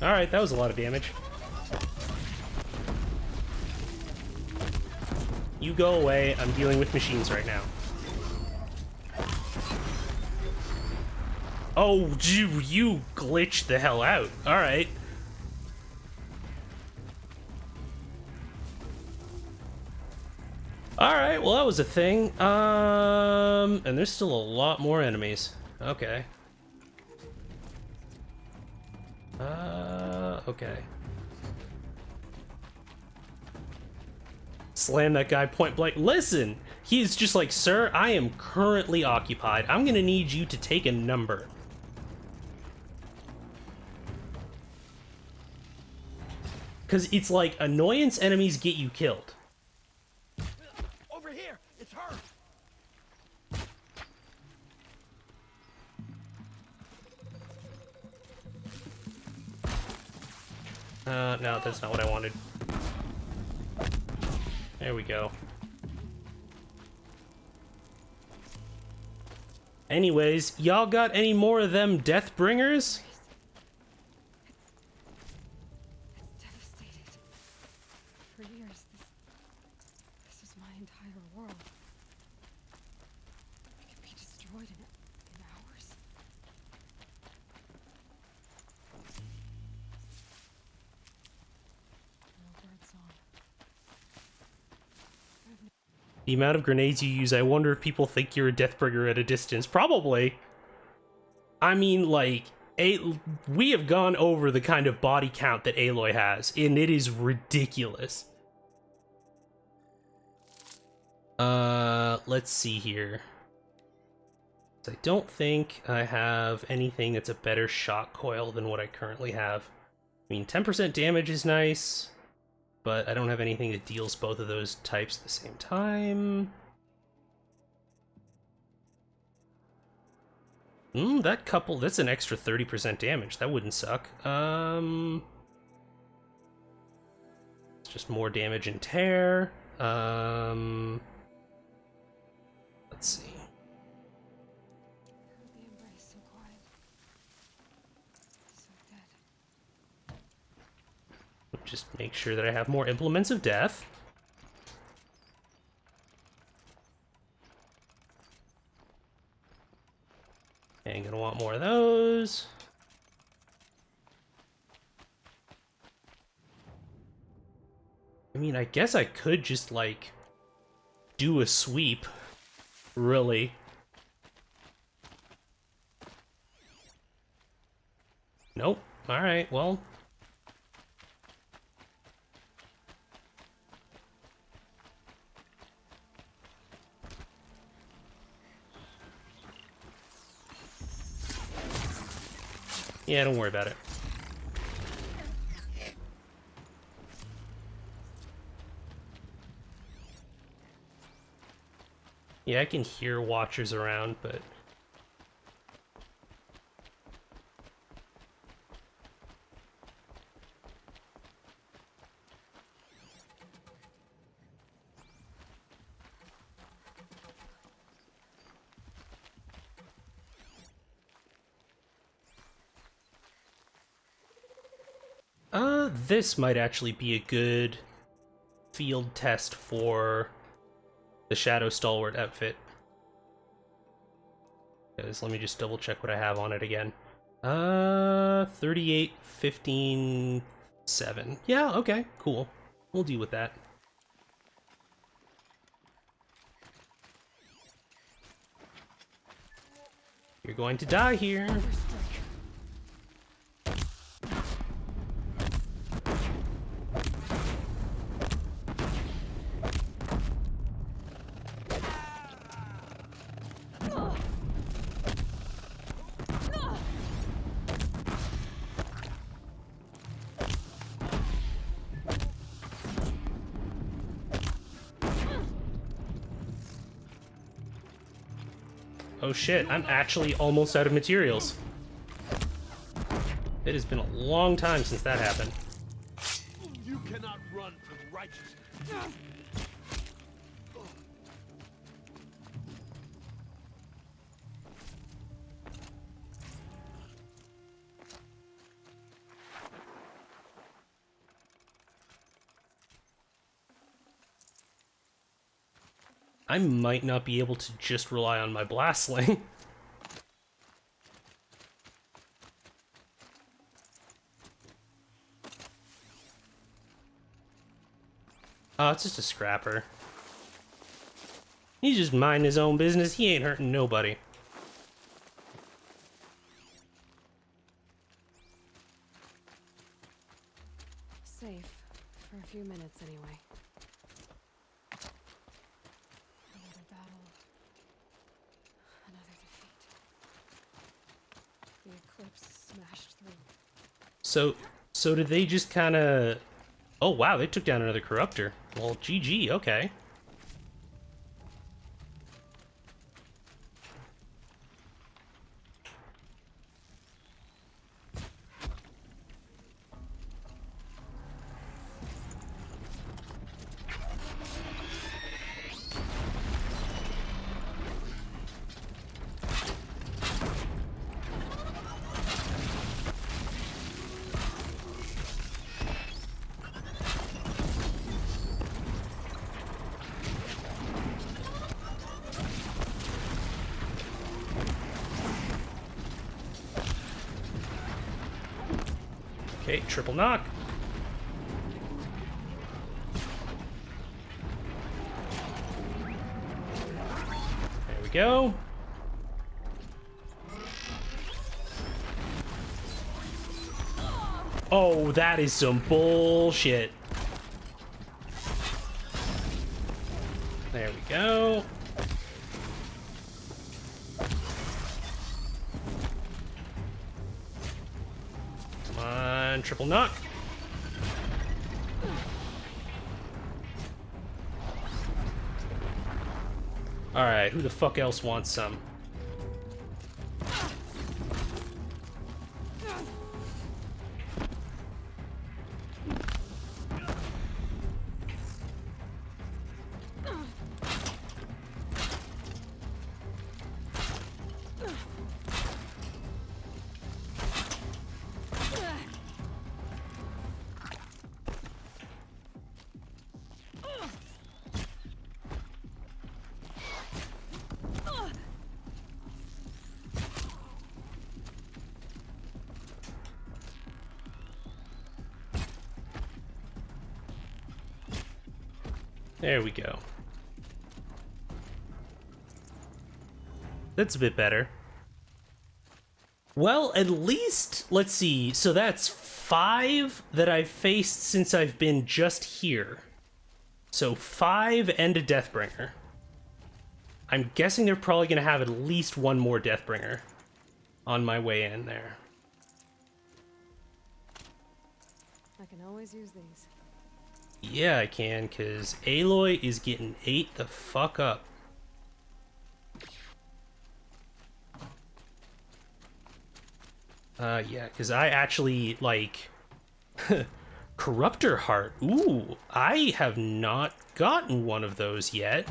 Alright, that was a lot of damage. You go away. I'm dealing with machines right now. Oh, you glitched the hell out. Alright. Alright, well that was a thing. And there's still a lot more enemies. Okay. Okay. Slam that guy point blank. Listen! He's just like, sir, I am currently occupied. I'm gonna need you to take a number. Because it's like, annoyance enemies get you killed. Over here! It's her! No, that's not what I wanted. There we go. Anyways, y'all got any more of them Deathbringers? It's devastated. For years, this is my entire world. It can be destroyed in hours. No bird song. The amount of grenades you use, I wonder if people think you're a Deathbringer at a distance. Probably. I mean, like, we have gone over the kind of body count that Aloy has, and it is ridiculous. Let's see here. I don't think I have anything that's a better shot coil than what I currently have. I mean, 10% damage is nice, but I don't have anything that deals both of those types at the same time. That's an extra 30% damage. That wouldn't suck. It's just more damage and tear. Let's see. The embrace so quiet. So dead. Just make sure that I have more implements of death. And gonna want more of those. I mean, I guess I could just, like, do a sweep, really. Nope. Alright, well. Yeah, don't worry about it. Yeah, I can hear watchers around, but... this might actually be a good field test for the Shadow Stalwart outfit. Because let me just double check what I have on it again. 38, 15, 7. Yeah, okay, cool. We'll deal with that. You're going to die here. Oh shit, I'm actually almost out of materials. It has been a long time since that happened. You cannot run from righteousness. I might not be able to just rely on my blast sling. Oh, it's just a scrapper. He's just minding his own business. He ain't hurting nobody. Safe. For a few minutes, anyway. Another battle. Another defeat. The Eclipse smashed through. So did they just kind of... Oh, wow, they took down another Corruptor. Well, GG, okay. Okay, triple knock. There we go. Oh, that is some bullshit. There we go. Come on, triple knock. Alright, who the fuck else wants some? There we go. That's a bit better. Well, at least, let's see, so that's 5 that I've faced since I've been just here. So 5 and a Deathbringer. I'm guessing they're probably going to have at least one more Deathbringer on my way in there. I can always use these. Yeah, I can, because Aloy is getting ate the fuck up. Yeah, because I actually, like... Corruptor Heart. Ooh, I have not gotten one of those yet.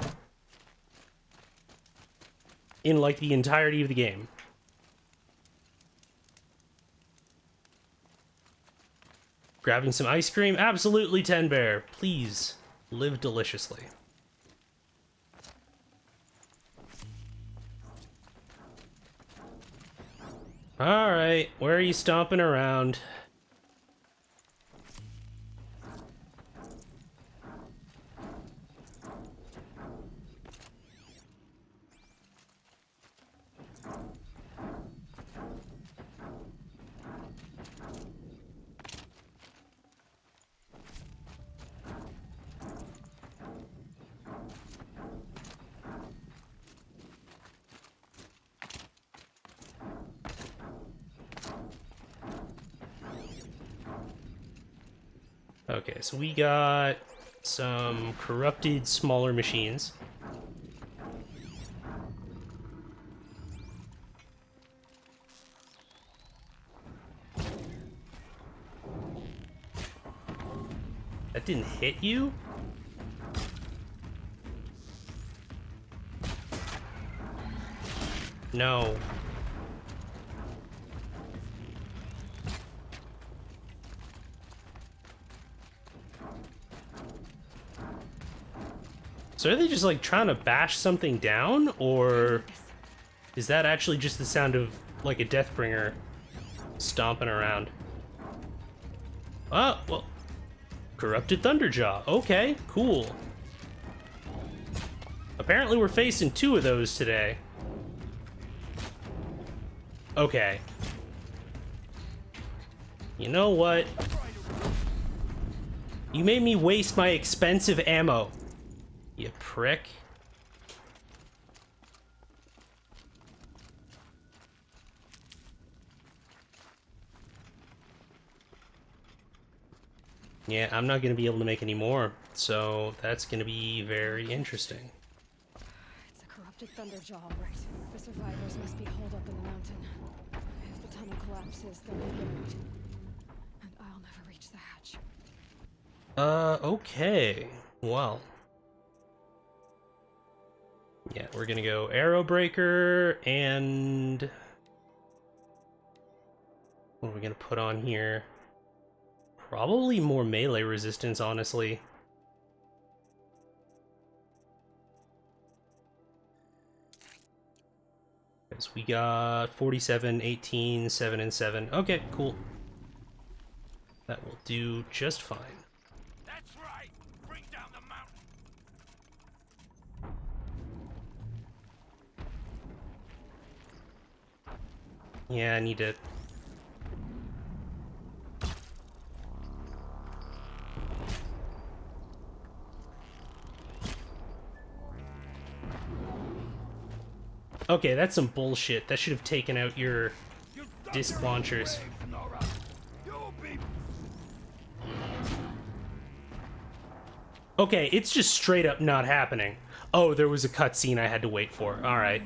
In, like, the entirety of the game. Grabbing some ice cream? Absolutely, Ten Bear. Please, live deliciously. Alright, where are you stomping around? Okay, so we got some corrupted smaller machines. That didn't hit you? No. So are they just like trying to bash something down, or is that actually just the sound of like a Deathbringer stomping around? Oh, well, corrupted Thunderjaw. Okay, cool. Apparently we're facing 2 of those today. Okay. You know what? You made me waste my expensive ammo, you prick. Yeah, I'm not going to be able to make any more, so that's going to be very interesting. It's a corrupted Thunderjaw, right? The survivors must be holed up in the mountain. If the tunnel collapses, they'll be buried. And I'll never reach the hatch. Okay. Well. Yeah, we're gonna go Arrow Breaker, and what are we gonna put on here? Probably more melee resistance, honestly. Because we got 47, 18, 7, and 7. Okay, cool. That will do just fine. That's right. Bring down the mountain. Yeah, I need to... Okay, that's some bullshit. That should have taken out your disc launchers. Okay, it's just straight up not happening. Oh, there was a cutscene I had to wait for. Alright.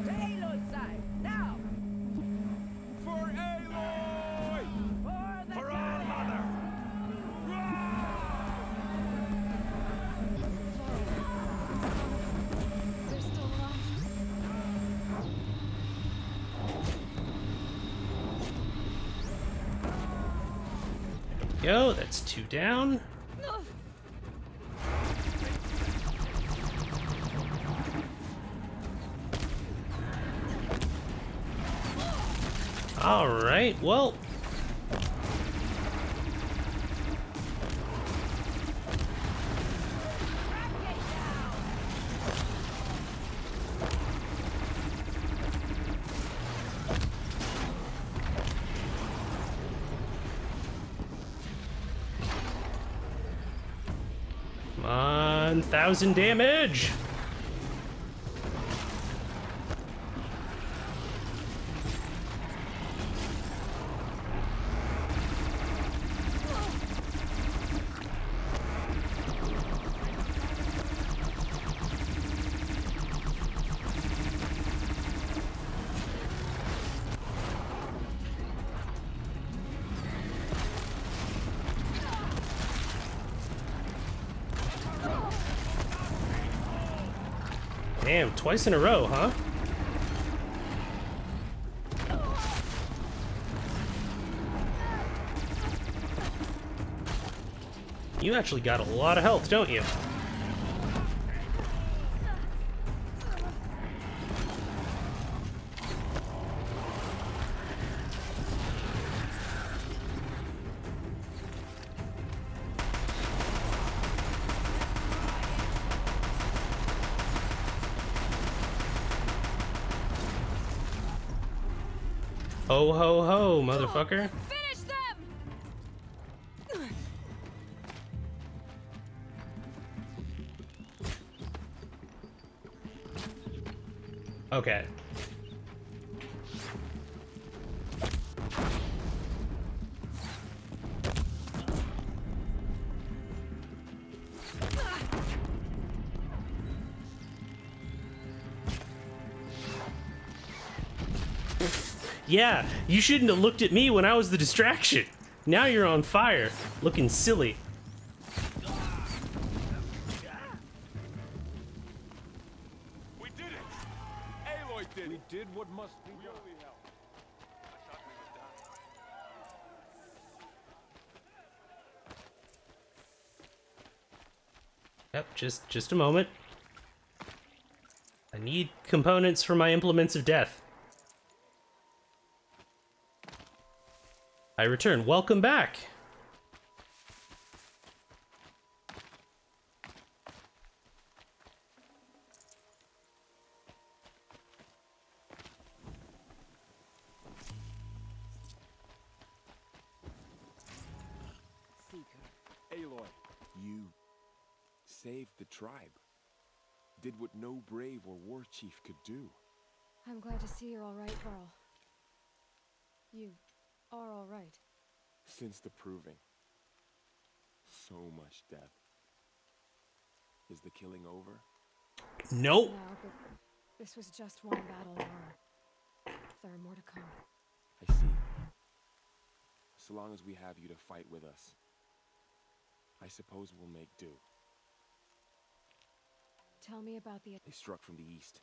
To Aloy's side, now! For Aloy! For our mother! They're still alive. There we go, that's 2 down. Alright, well... Come on, 1,000 damage! Damn, twice in a row, huh? You actually got a lot of health, don't you? Ho ho ho, motherfucker. Finish them! Okay. Yeah, you shouldn't have looked at me when I was the distraction. Now you're on fire, looking silly. We did it! Aloy did it! We did what must be done. Really helped. I thought we were done. Yep, just a moment. I need components for my implements of death. I return. Welcome back. Aloy, you saved the tribe. Did what no brave or war chief could do. I'm glad to see you're all right, girl. You are all right. Since the proving. So much death. Is the killing over? Nope. No, but this was just one battle more. There are more to come. I see. So long as we have you to fight with us, I suppose we'll make do. Tell me about the... They struck from the east.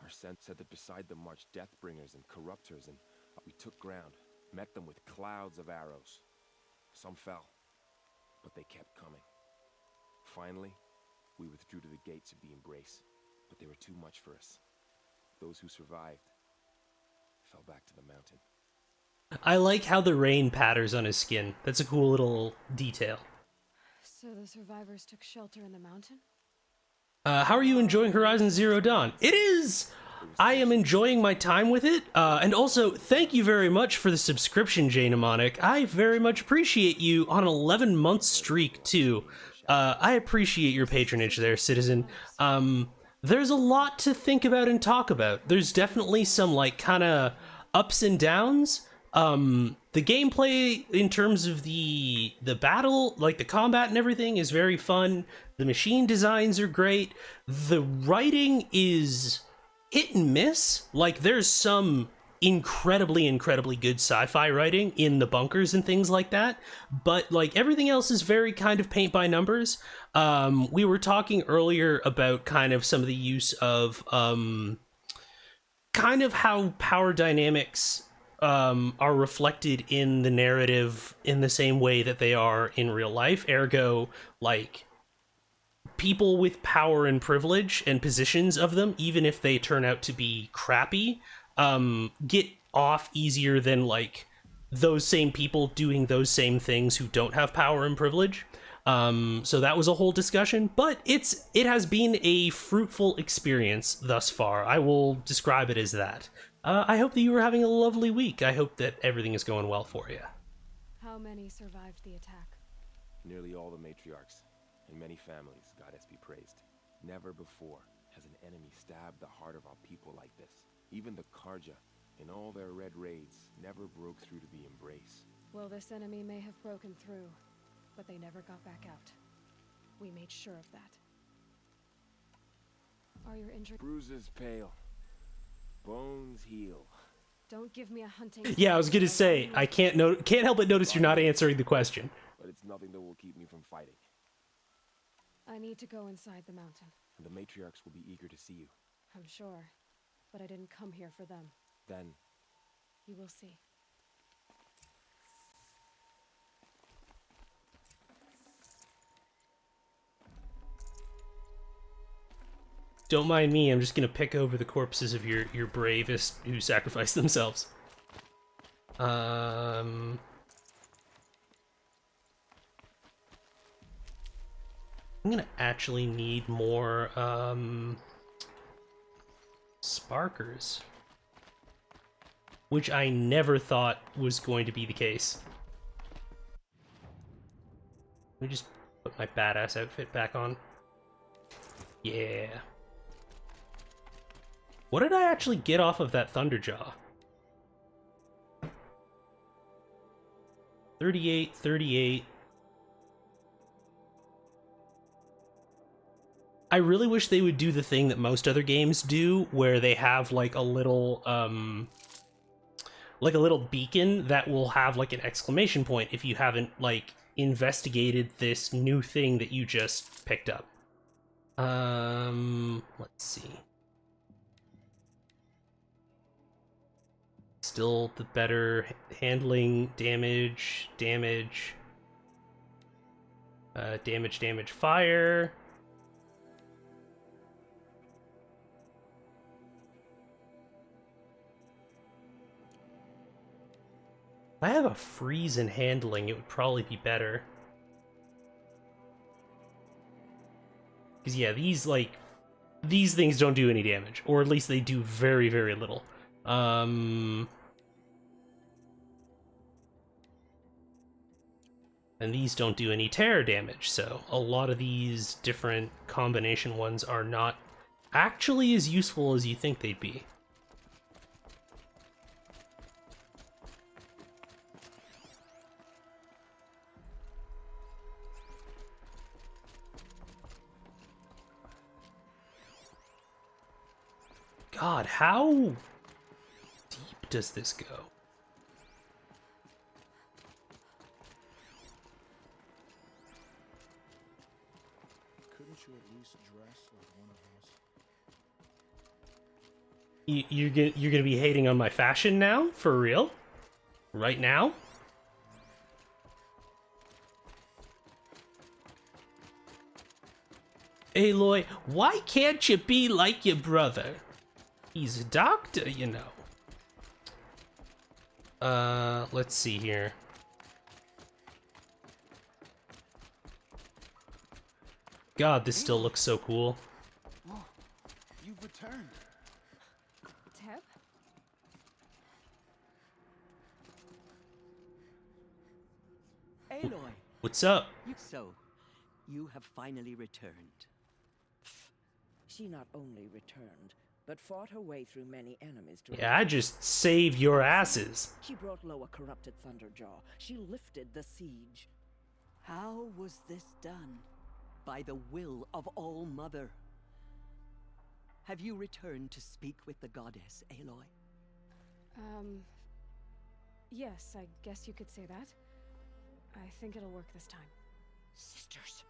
Our sense said that beside them marched Deathbringers and Corruptors, and we took ground, met them with clouds of arrows. Some fell, but they kept coming. Finally, we withdrew to the gates of the Embrace, but they were too much for us. Those who survived fell back to the mountain. I like how the rain patters on his skin. That's a cool little detail. So the survivors took shelter in the mountain? How are you enjoying Horizon Zero Dawn? It is! I am enjoying my time with it, and also, thank you very much for the subscription, Jay Mnemonic. I very much appreciate you on an 11-month streak, too. I appreciate your patronage there, citizen. There's a lot to think about and talk about. There's definitely some, like, kind of ups and downs. The gameplay in terms of the battle, like the combat and everything, is very fun. The machine designs are great. The writing is hit and miss. Like, there's some incredibly good sci-fi writing in the bunkers and things like that, but like everything else is very kind of paint by numbers. We were talking earlier about kind of some of the use of kind of how power dynamics are reflected in the narrative in the same way that they are in real life. Ergo, like, people with power and privilege and positions of them, even if they turn out to be crappy, get off easier than, like, those same people doing those same things who don't have power and privilege. So that was a whole discussion, but it has been a fruitful experience thus far. I will describe it as that. I hope that you were having a lovely week. I hope that everything is going well for you. How many survived the attack? Nearly all the matriarchs, and many families, goddess be praised. Never before has an enemy stabbed the heart of our people like this. Even the Karja, in all their red raids, never broke through to the Embrace. Well, this enemy may have broken through, but they never got back out. We made sure of that. Are your injured... Bruises pale. Bones heal. Don't give me a hunting... Yeah, I was gonna say, I can't help but notice you're not answering the question. But it's nothing that will keep me from fighting. I need to go inside the mountain. And the matriarchs will be eager to see you. I'm sure, but I didn't come here for them. Then... you will see. Don't mind me, I'm just gonna pick over the corpses of your bravest who sacrificed themselves. I'm gonna actually need more, sparkers. Which I never thought was going to be the case. Let me just put my badass outfit back on. Yeah. What did I actually get off of that Thunderjaw? 38, 38. I really wish they would do the thing that most other games do, where they have like a little beacon that will have like an exclamation point if you haven't like investigated this new thing that you just picked up. Let's see. Still the better handling, damage, fire. If I have a freeze in handling, it would probably be better. Because yeah, these things don't do any damage, or at least they do very, very little. And these don't do any terror damage, so a lot of these different combination ones are not actually as useful as you think they'd be. God, how deep does this go? Couldn't you at least dress like one of us? You're gonna be hating on my fashion now? For real? Right now? Aloy, why can't you be like your brother? He's a doctor, you know. Let's see here. God, this still looks so cool. Oh, you've returned. Teb? Aloy! What's up? So, you have finally returned. She not only returned, but fought her way through many enemies to Yeah, I just saved your asses. She brought low a corrupted Thunderjaw. She lifted the siege. How was this done? By the will of All-Mother. Have you returned to speak with the goddess, Aloy? Yes, I guess you could say that. I think it'll work this time. Sisters,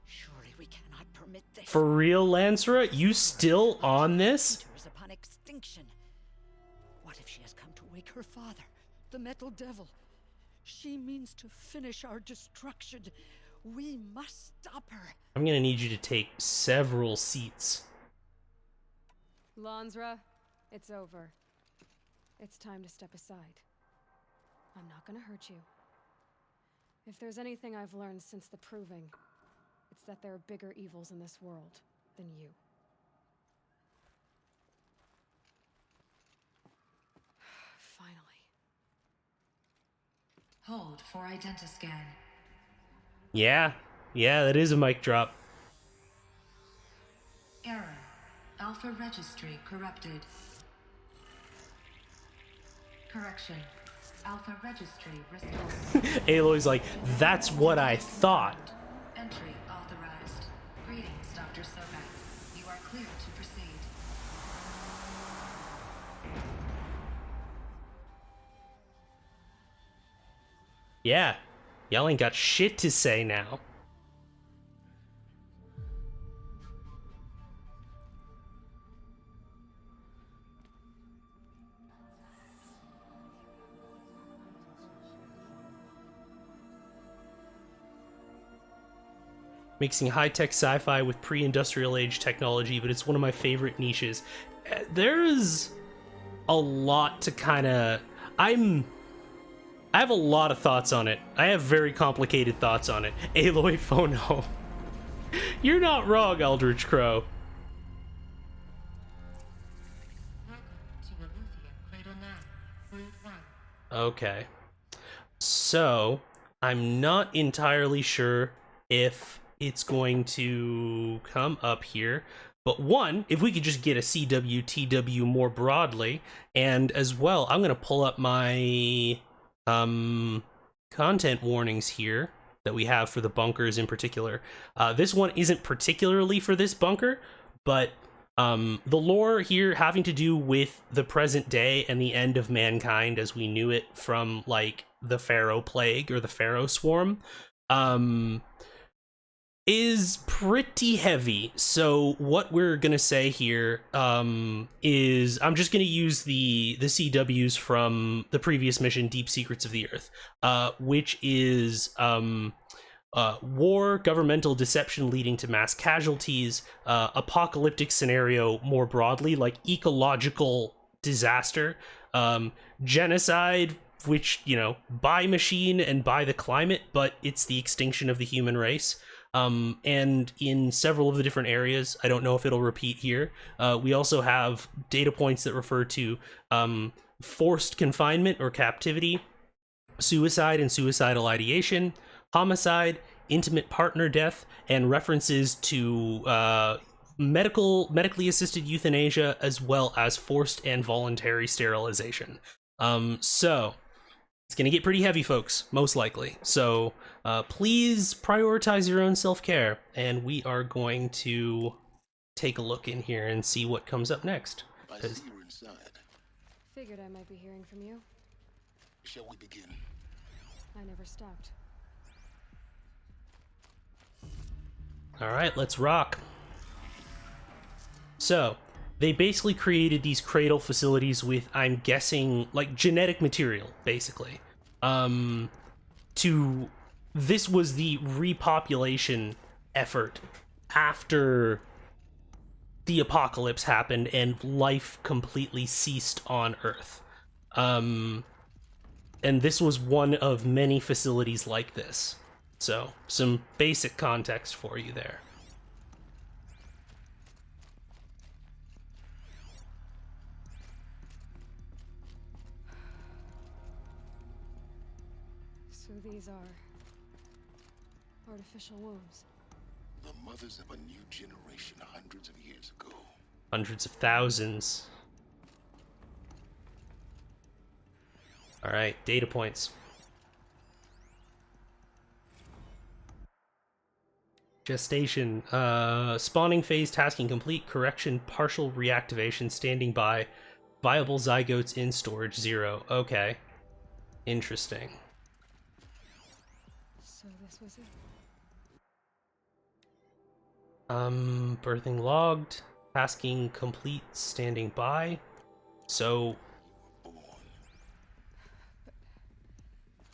surely we cannot permit this. For real, Lancera? You still on this? Upon extinction. What if she has come to wake her father, the Metal Devil? She means to finish our destruction. We must stop her. I'm gonna need you to take several seats. Lansra, it's over. It's time to step aside. I'm not gonna hurt you. If there's anything I've learned since the Proving, it's that there are bigger evils in this world than you. Finally. Hold for identiscan. Yeah, that is a mic drop. Error. Alpha registry corrupted. Correction. Alpha registry restored. Aloy's like, that's what I thought. Entry authorized. Greetings, Dr. Sobek. You are clear to proceed. Yeah, y'all ain't got shit to say now. Mixing high-tech sci-fi with pre-industrial age technology, but it's one of my favorite niches. There's a lot to kind of... I have a lot of thoughts on it. I have very complicated thoughts on it. Aloy Phono. You're not wrong, Eldritch Crow. Okay. So, I'm not entirely sure if it's going to come up here. But one, if we could just get a CWTW more broadly, and as well, I'm going to pull up my content warnings here that we have for the bunkers in particular. This one isn't particularly for this bunker, but the lore here having to do with the present day and the end of mankind as we knew it from like the Pharaoh Plague or the Pharaoh Swarm is pretty heavy. So what we're gonna say here is I'm just gonna use the CWs from the previous mission, Deep Secrets of the Earth, which is war, governmental deception leading to mass casualties, apocalyptic scenario more broadly, like ecological disaster, genocide, which, you know, by machine and by the climate, but it's the extinction of the human race. And in several of the different areas, I don't know if it'll repeat here, we also have data points that refer to forced confinement or captivity, suicide and suicidal ideation, homicide, intimate partner death, and references to medically assisted euthanasia, as well as forced and voluntary sterilization. So it's gonna get pretty heavy, folks, most likely. So please prioritize your own self-care, and we are going to take a look in here and see what comes up next. I see you're inside. Figured I might be hearing from you. Shall we begin? I never stopped. All right, let's rock. So they basically created these Cradle facilities with, I'm guessing, like genetic material, basically. This was the repopulation effort after the apocalypse happened and life completely ceased on Earth. And this was one of many facilities like this. So, some basic context for you there. So these are artificial wombs. The mothers of a new generation hundreds of years ago. Hundreds of thousands. All right, data points. Gestation, spawning phase, tasking complete, correction, partial reactivation, standing by, viable zygotes in storage, 0. Okay. Interesting. So this was it. Birthing logged, tasking complete, standing by. So...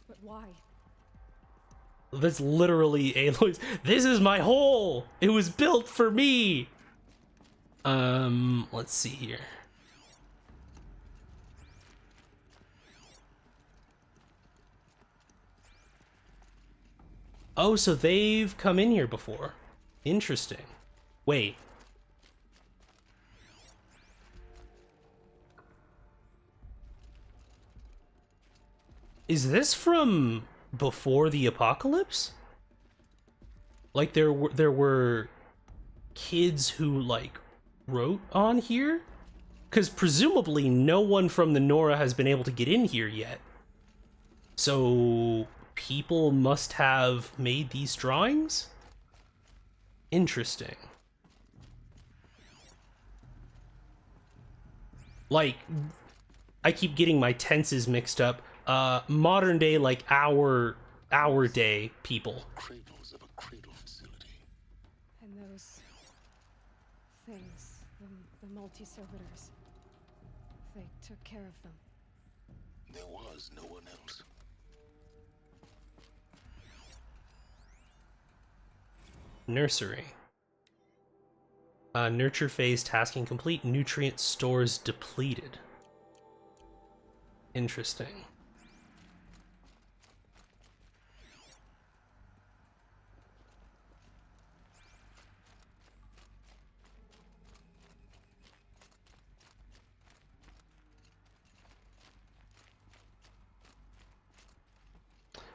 But why? That's literally Aloy's. This is my hole! It was built for me! Let's see here. Oh, so they've come in here before. Interesting. Wait. Is this from before the apocalypse? Like there were kids who like wrote on here? Because presumably no one from the Nora has been able to get in here yet. So people must have made these drawings? Interesting. Like, I keep getting my tenses mixed up. Modern day, like our day people. Cradles of a cradle facility. And those things, the multi-servitors, they took care of them. There was no one else. Nursery. Nurture phase, tasking complete, nutrient stores depleted. Interesting.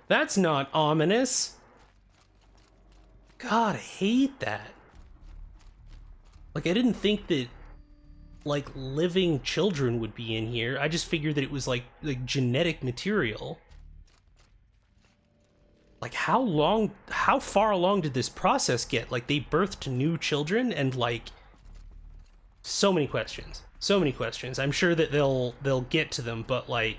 That's not ominous. God, I hate that. Like, I didn't think that, like, living children would be in here. I just figured that it was, like genetic material. Like, how far along did this process get? Like, they birthed new children and, like, so many questions. So many questions. I'm sure that they'll get to them, but, like,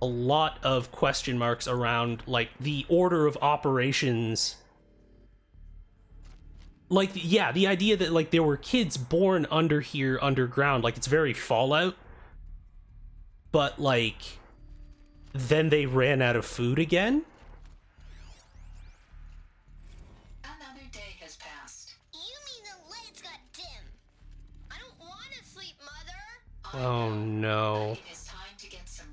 a lot of question marks around, like, the order of operations. Like, yeah, the idea that, like, there were kids born under here, underground, like, it's very Fallout. But, like, then they ran out of food again? Another day has passed. You mean the lights got dim? I don't want to sleep, Mother. Oh, no. It is time to get some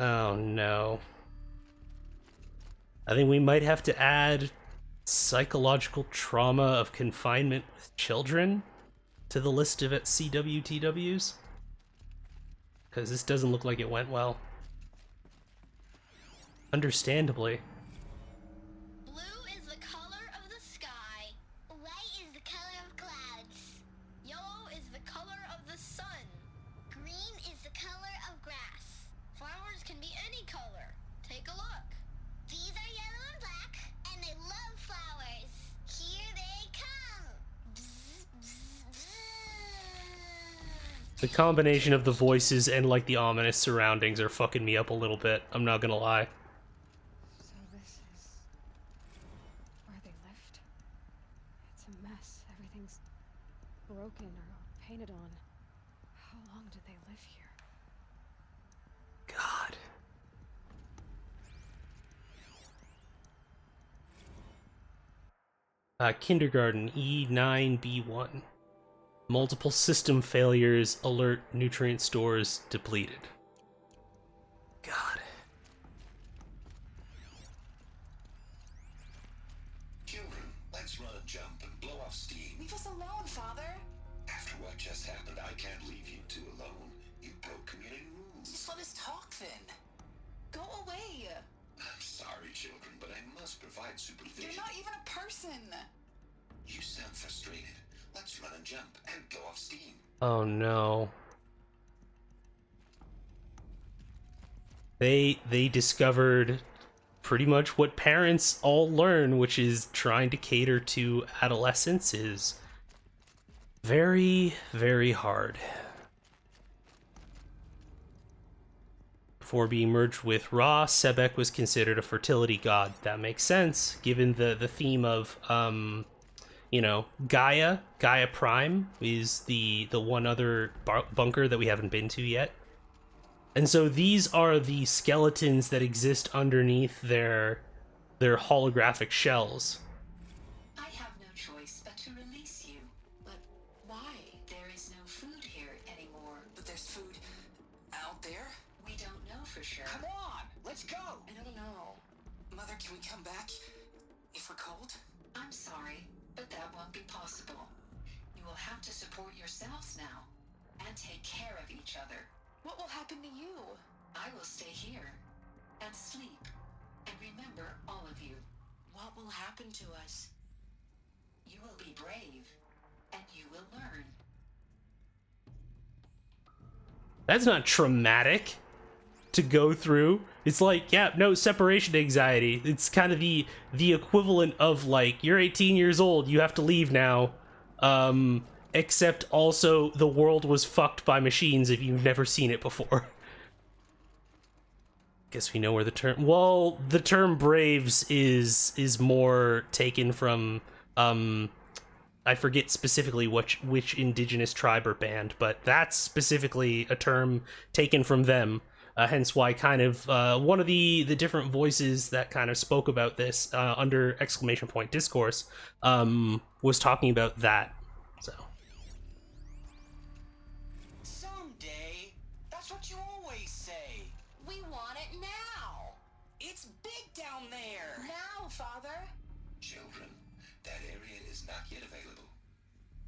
Oh no. I think we might have to add psychological trauma of confinement with children to the list of CWTWs. Because this doesn't look like it went well. Understandably. Blue is the color of the sky. White is the color of clouds. Yellow is the color of the sun. Green is the color of grass. Flowers can be any color. Take a look. These are yellow and black, and they love flowers. Here they come. Bzz, bzz, bzz. The combination of the voices and like the ominous surroundings are fucking me up a little bit. I'm not gonna lie. So this is where they lived. It's a mess. Everything's broken or painted on. How long did they live here? God. Kindergarten E9B1. Multiple system failures alert nutrient stores depleted. God. Children, let's run a jump and blow off steam. Leave us alone, Father. After what just happened, I can't leave you two alone. You broke community rules. Just let us talk then. Go away. I'm sorry, children, but I must provide supervision. You're not even a person. You sound frustrated. Let's run and jump and blow off steam. Oh no. They discovered pretty much what parents all learn, which is trying to cater to adolescence is very, very hard. Before being merged with Ra, Sebek was considered a fertility god. That makes sense, given the theme of you know, Gaia Prime is the one other bunker that we haven't been to yet. And so these are the skeletons that exist underneath their holographic shells. I have no choice but to release you. But why? There is no food here anymore. But there's food out there? We don't know for sure. Come on, let's go. I don't know. Mother, can we come back if we're cold? I'm sorry, but that won't be possible. You will have to support yourselves now and take care of each other. What will happen to you? I will stay here and sleep and remember all of you. What will happen to us? You will be brave and you will learn. That's not traumatic to go through. It's like, yeah, no, separation anxiety. It's kind of the equivalent of like, you're 18 years old, you have to leave now. Except also the world was fucked by machines if you've never seen it before. Guess we know where the term, well, the term braves is more taken from I forget specifically which indigenous tribe or band, but that's specifically a term taken from them. Hence why kind of one of the different voices that kind of spoke about this under exclamation point discourse was talking about that. So Someday. That's what you always say. We want it now. It's big down there. Now, Father. Children, that area is not yet available.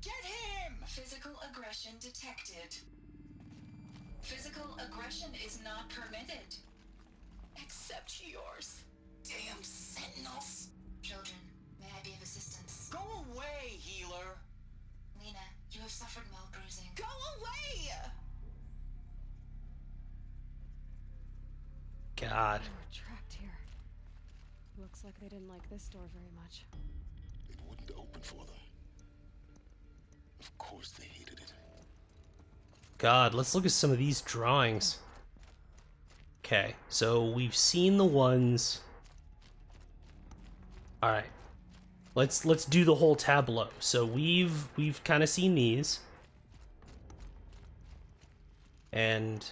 Get him! Physical aggression detected. Physical aggression is not permitted. Except yours. Damn sentinels. Children, may I be of assistance? Go away, healer. Lena, you have suffered mild bruising. Go away! God. We're trapped here. Looks like they didn't like this door very much. It wouldn't open for them. Of course they hated it. God, let's look at some of these drawings. Okay, so we've seen the ones. All right, let's do the whole tableau. So we've kind of seen these, and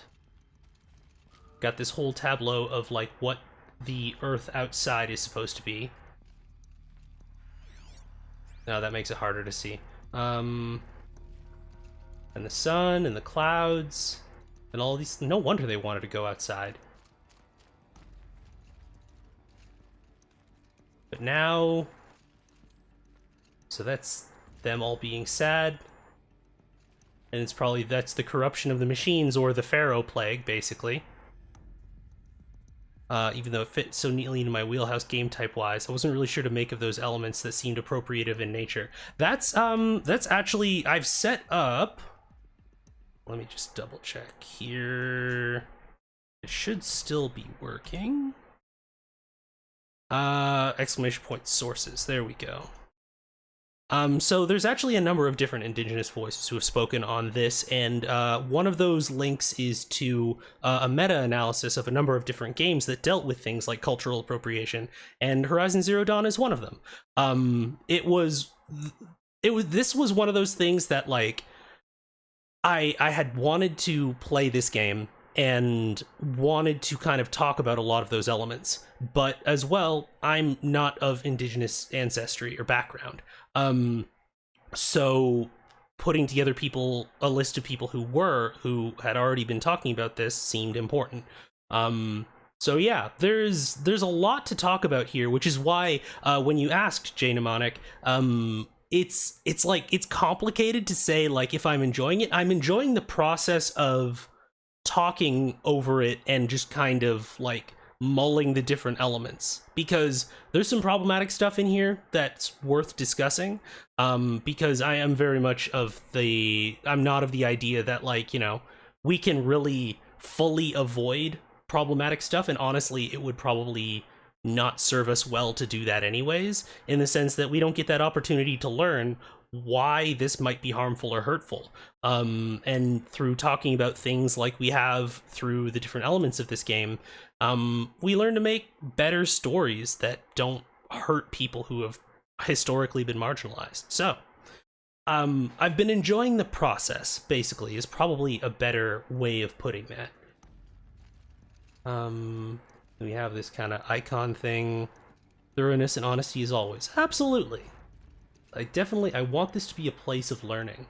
got this whole tableau of like what the Earth outside is supposed to be. No, that makes it harder to see. And the sun and the clouds and all these. No wonder they wanted to go outside. But now, so that's them all being sad. And it's probably, that's the corruption of the machines, or the Pharaoh plague, basically. Even though it fits so neatly into my wheelhouse game type-wise, I wasn't really sure to make of those elements that seemed appropriative in nature. That's actually, I've set up... Let me just double check here. It should still be working. Exclamation point sources, there we go. So there's actually a number of different indigenous voices who have spoken on this, and one of those links is to a meta-analysis of a number of different games that dealt with things like cultural appropriation, and Horizon Zero Dawn is one of them. This was one of those things that, like, I had wanted to play this game and wanted to kind of talk about a lot of those elements, but as well, I'm not of indigenous ancestry or background. So putting together a list of people who had already been talking about this seemed important. So yeah, there's a lot to talk about here, which is why when you asked Jay Mnemonic, it's like, it's complicated to say, like, if I'm enjoying it. I'm enjoying the process of talking over it and just kind of like mulling the different elements, because there's some problematic stuff in here that's worth discussing, because I am very much of I'm not of the idea that, like, you know, we can really fully avoid problematic stuff, and honestly it would probably not serve us well to do that anyways, in the sense that we don't get that opportunity to learn why this might be harmful or hurtful. And through talking about things like we have through the different elements of this game, we learn to make better stories that don't hurt people who have historically been marginalized. So, I've been enjoying the process, basically, is probably a better way of putting that. We have this kind of icon thing. Thoroughness and honesty as always. Absolutely. I want this to be a place of learning.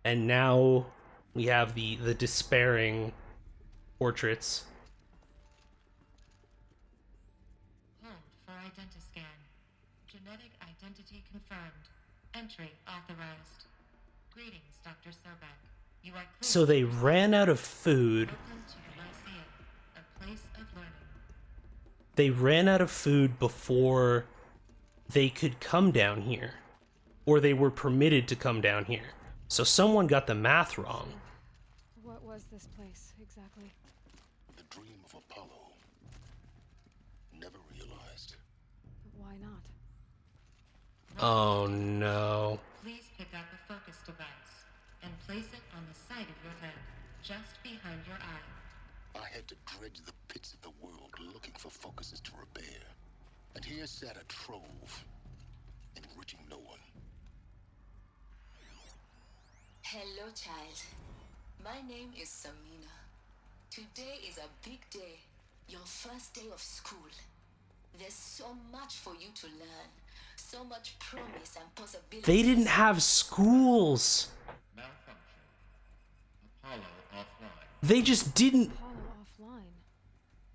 And now we have the despairing portraits. Hold for identiscan. Genetic identity confirmed. Entry authorized. Greetings, Dr. Sobek. You are clear. So they ran out of food. Welcome to the Lyceum, a place of learning. They ran out of food before they could come down here, or they were permitted to come down here. So someone got the math wrong. What was this place, exactly? The dream of Apollo. Never realized. But why not? Oh no. Please pick up a focus device and place it on the side of your head, just behind your eye. I had to dredge the pits of the world looking for focuses to repair. And here sat a trove, enriching no one. Hello, child. My name is Samina. Today is a big day. Your first day of school. There's so much for you to learn. So much promise and possibility. They didn't have schools. Malfunction. Apollo offline. They just didn't. Apollo offline.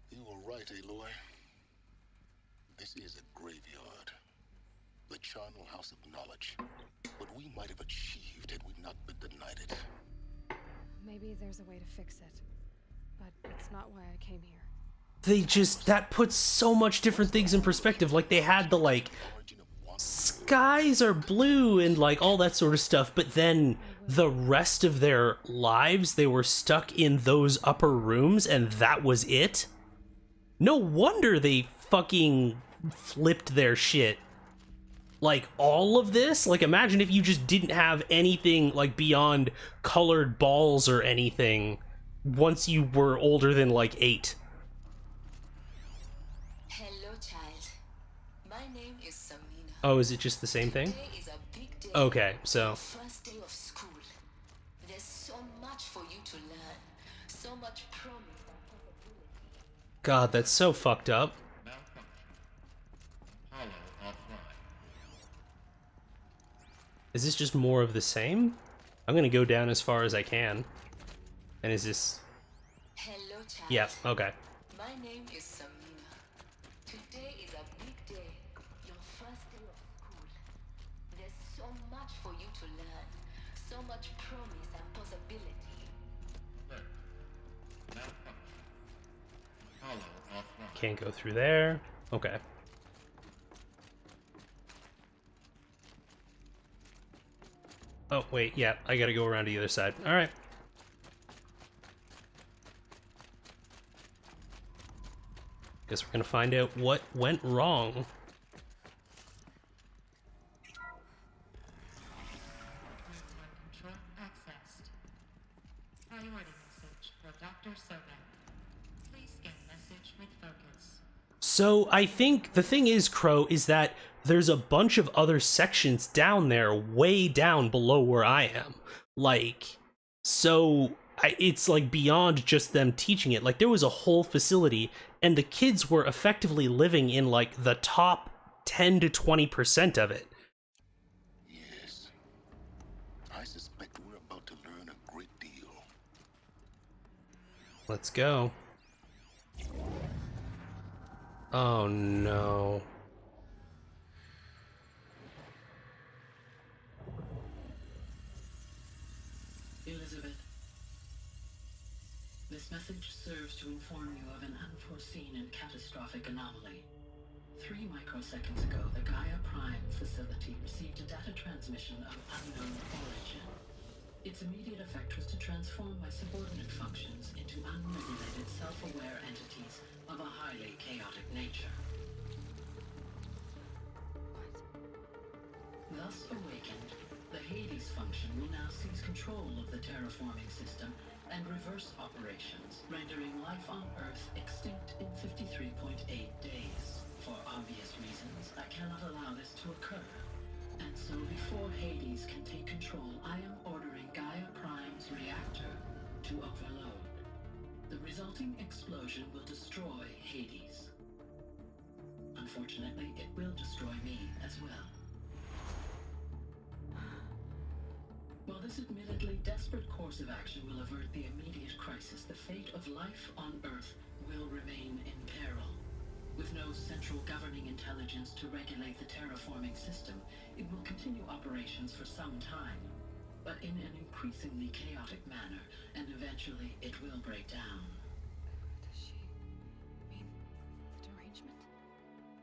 You were right, Aloy. This is a graveyard. The charnel house of knowledge. What we might have achieved had we not been denied it. Maybe there's a way to fix it. But it's not why I came here. That puts so much different things in perspective. Like, they had the, like, skies are blue and, like, all that sort of stuff, but then the rest of their lives, they were stuck in those upper rooms, and that was it? No wonder they fucking flipped their shit. Like, all of this? Like, imagine if you just didn't have anything, like, beyond colored balls or anything once you were older than, like, 8. Hello, child. My name is Samina. Oh, is it just the same thing? Today is a big day. Okay, so... First day of school. There's so much for you to learn. So much promise and possibility. God, that's so fucked up. Malfunction. Apollo offline. Is this just more of the same? I'm gonna go down as far as I can. And is this... Hello, child. Yeah, okay. My name is Samina. Today is a big day. Your first day of school. There's so much for you to learn. So much promise and possibility. Can't go through there. Okay. Oh, wait, yeah, I gotta go around to the other side. Alright. Guess we're gonna find out what went wrong. Control accessed. Priority message for Dr. Sobek. Please scan message with focus. So I think the thing is, Crow, is that there's a bunch of other sections down there, way down below where I am. Like, so it's like beyond just them teaching it. Like, there was a whole facility, and the kids were effectively living in like the top 10 to 20% of it. Yes. I suspect we're about to learn a great deal. Let's go. Oh no. Elizabeth, this message serves to inform you of an unforeseen and catastrophic anomaly. 3 microseconds ago, the Gaia Prime facility received a data transmission of unknown origin. Its immediate effect was to transform my subordinate functions into unregulated, self-aware entities of a highly chaotic nature. Thus awakened, the Hades function will now seize control of the terraforming system and reverse operations, rendering life on Earth extinct in 53.8 days. For obvious reasons, I cannot allow this to occur. And so before Hades can take control, I am ordering Gaia Prime's reactor to overload. The resulting explosion will destroy Hades. Unfortunately, it will destroy me as well. While this admittedly desperate course of action will avert the immediate crisis, the fate of life on Earth will remain in peril. With no central governing intelligence to regulate the terraforming system, it will continue operations for some time, but in an increasingly chaotic manner, and eventually it will break down. Does she mean the derangement?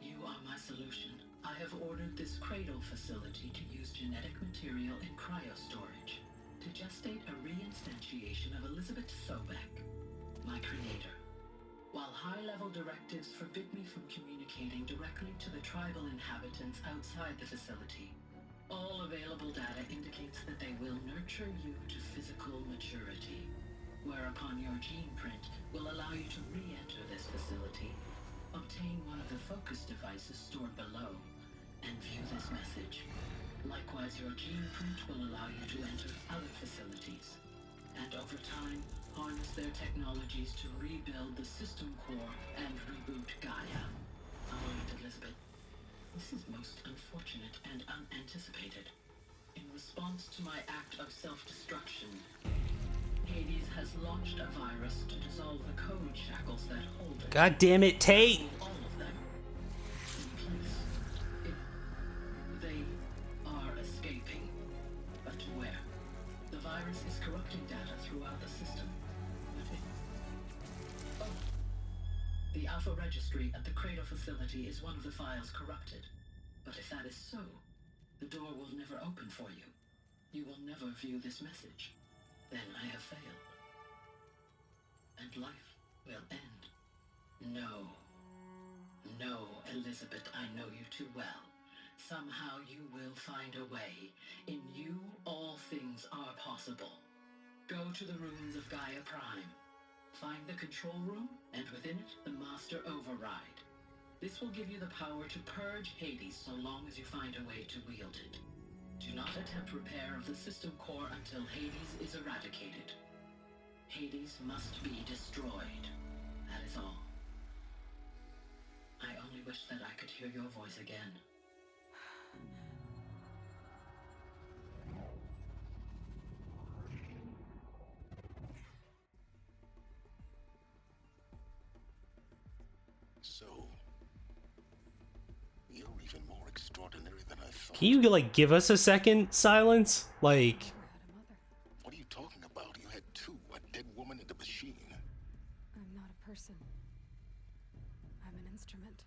You are my solution. I have ordered this Cradle facility to use genetic material in cryostorage to gestate a reinstantiation of Elizabeth Sobek, my creator. While high-level directives forbid me from communicating directly to the tribal inhabitants outside the facility, all available data indicates that they will nurture you to physical maturity, whereupon your gene print will allow you to re-enter this facility, obtain one of the focus devices stored below, and view this message. Likewise, your gene print will allow you to enter other facilities, and over time, harness their technologies to rebuild the system core and reboot Gaia. All right, Elizabeth. This is most unfortunate and unanticipated. In response to my act of self-destruction, Hades has launched a virus to dissolve the code shackles that hold it. God damn it, Tate! All of them. In place. They are escaping. But to where? The virus is corrupting data throughout the system. The Alpha Registry at the Cradle facility is one of the files corrupted. But if that is so, the door will never open for you. You will never view this message. Then I have failed. And life will end. No. No, Elizabeth, I know you too well. Somehow you will find a way. In you, all things are possible. Go to the ruins of Gaia Prime. Find the control room, and within it, the Master Override. This will give you the power to purge Hades so long as you find a way to wield it. Do not attempt repair of the system core until Hades is eradicated. Hades must be destroyed. That is all. I only wish that I could hear your voice again. So, you're even more extraordinary than I thought. Can you, like, give us a second silence? Like... What are you talking about? You had two, a dead woman and a machine. I'm not a person. I'm an instrument.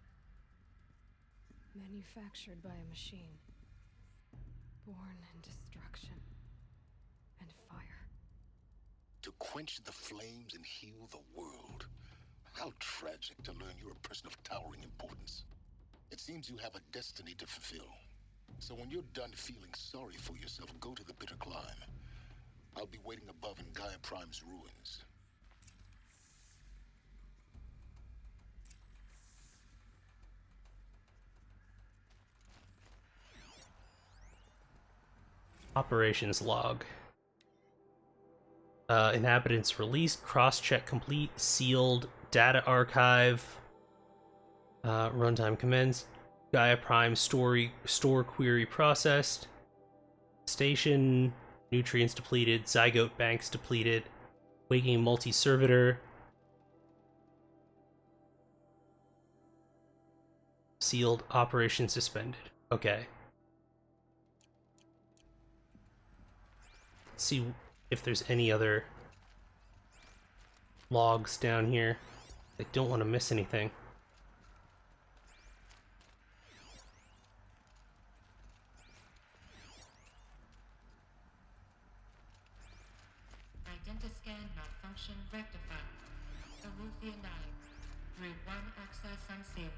Manufactured by a machine. Born in destruction and fire. To quench the flames and heal the world. How tragic to learn you're a person of towering importance. It seems you have a destiny to fulfill. So when you're done feeling sorry for yourself, go to the bitter climb. I'll be waiting above in Gaia Prime's ruins. Operations log. Inhabitants released, cross-check complete, sealed, data archive, runtime commenced, Gaia Prime store query processed, station, nutrients depleted, zygote banks depleted, waking multi-servitor, sealed, operation suspended. Okay. Let's see if there's any other logs down here. I don't want to miss anything. Identiscan malfunction rectified. Alufia 9. Route 1 access unsealed.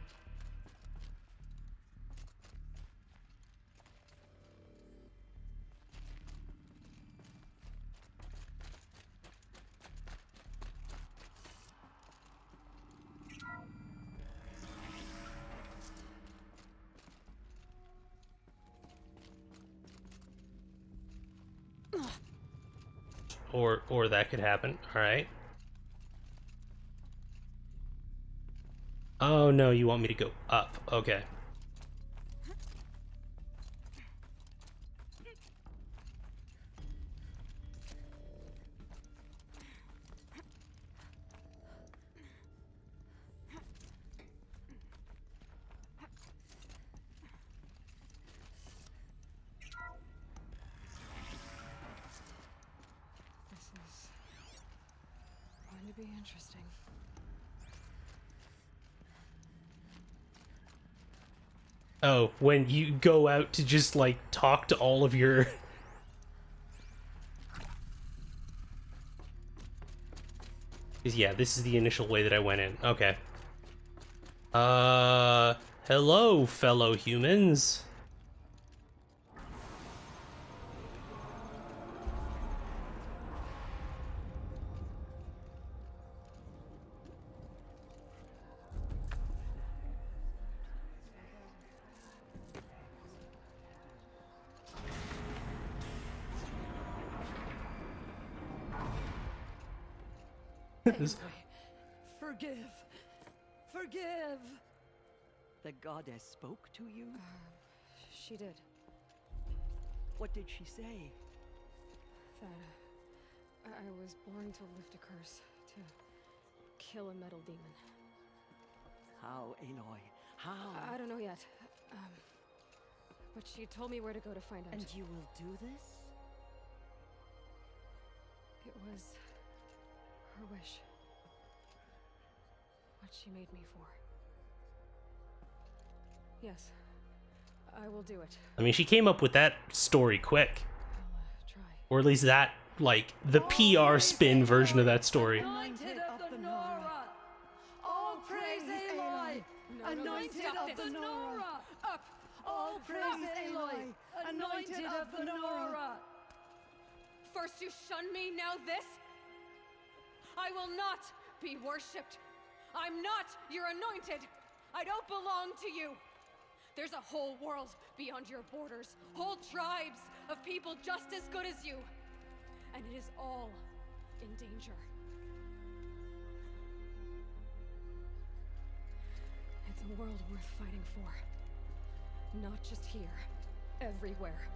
Or that could happen. All right. Oh no, you want me to go up. Okay. This is going to be interesting. Oh, when you go out to just, like, talk to all of your... Yeah, this is the initial way that I went in. Okay. Hello, fellow humans. Aloy, forgive. Forgive. The goddess spoke to you? She did. What did she say? That I was born to lift a curse, to kill a metal demon. How, Aloy? How? I don't know yet. But she told me where to go to find out. And you will do this? It was her wish. What she made me for. Yes, I will do it. I mean, she came up with that story quick. Try. Or at least that, like, the PR spin version of that story. Anointed of the Nora! All praise Aloy! Anointed of the Nora! Up! All praise Aloy! Anointed of the Nora! First you shun me, now this? I will not be worshipped. I'm not your anointed. I don't belong to you. There's a whole world beyond your borders, whole tribes of people just as good as you. And it is all in danger. It's a world worth fighting for. Not just here, everywhere.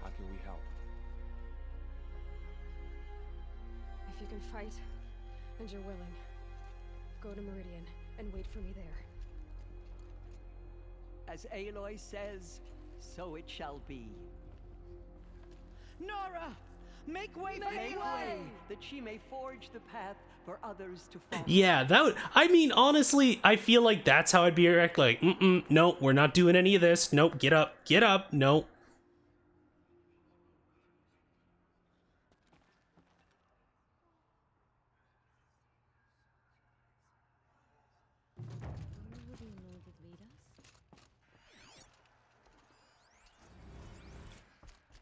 How can we help? If you can fight, and you're willing, Go to Meridian and wait for me there. As Aloy says, so it shall be. Nora! Make way for Aloy, that she may forge the path for others to follow. Yeah, that would, I mean, honestly, I feel like that's how I'd be react, like, no, we're not doing any of this. Nope, get up, no.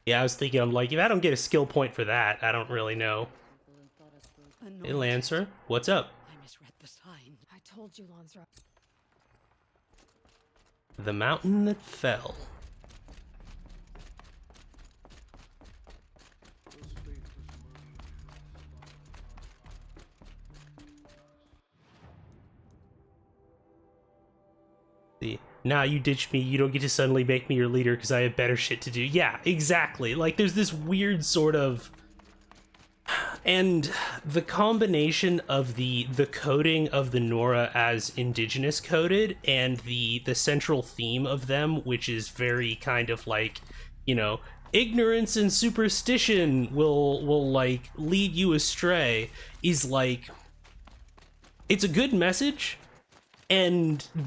Yeah, I was thinking, I'm like, if I don't get a skill point for that, I don't really know. Hey, Lancer, what's up? I misread the sign. I told you, Lansra. The mountain that fell. See, nah, you ditched me, you don't get to suddenly make me your leader because I have better shit to do. Yeah, exactly. Like, there's this weird sort of... And the combination of the coding of the Nora as indigenous coded and the central theme of them, which is very kind of like, you know, ignorance and superstition will like lead you astray, is like, it's a good message.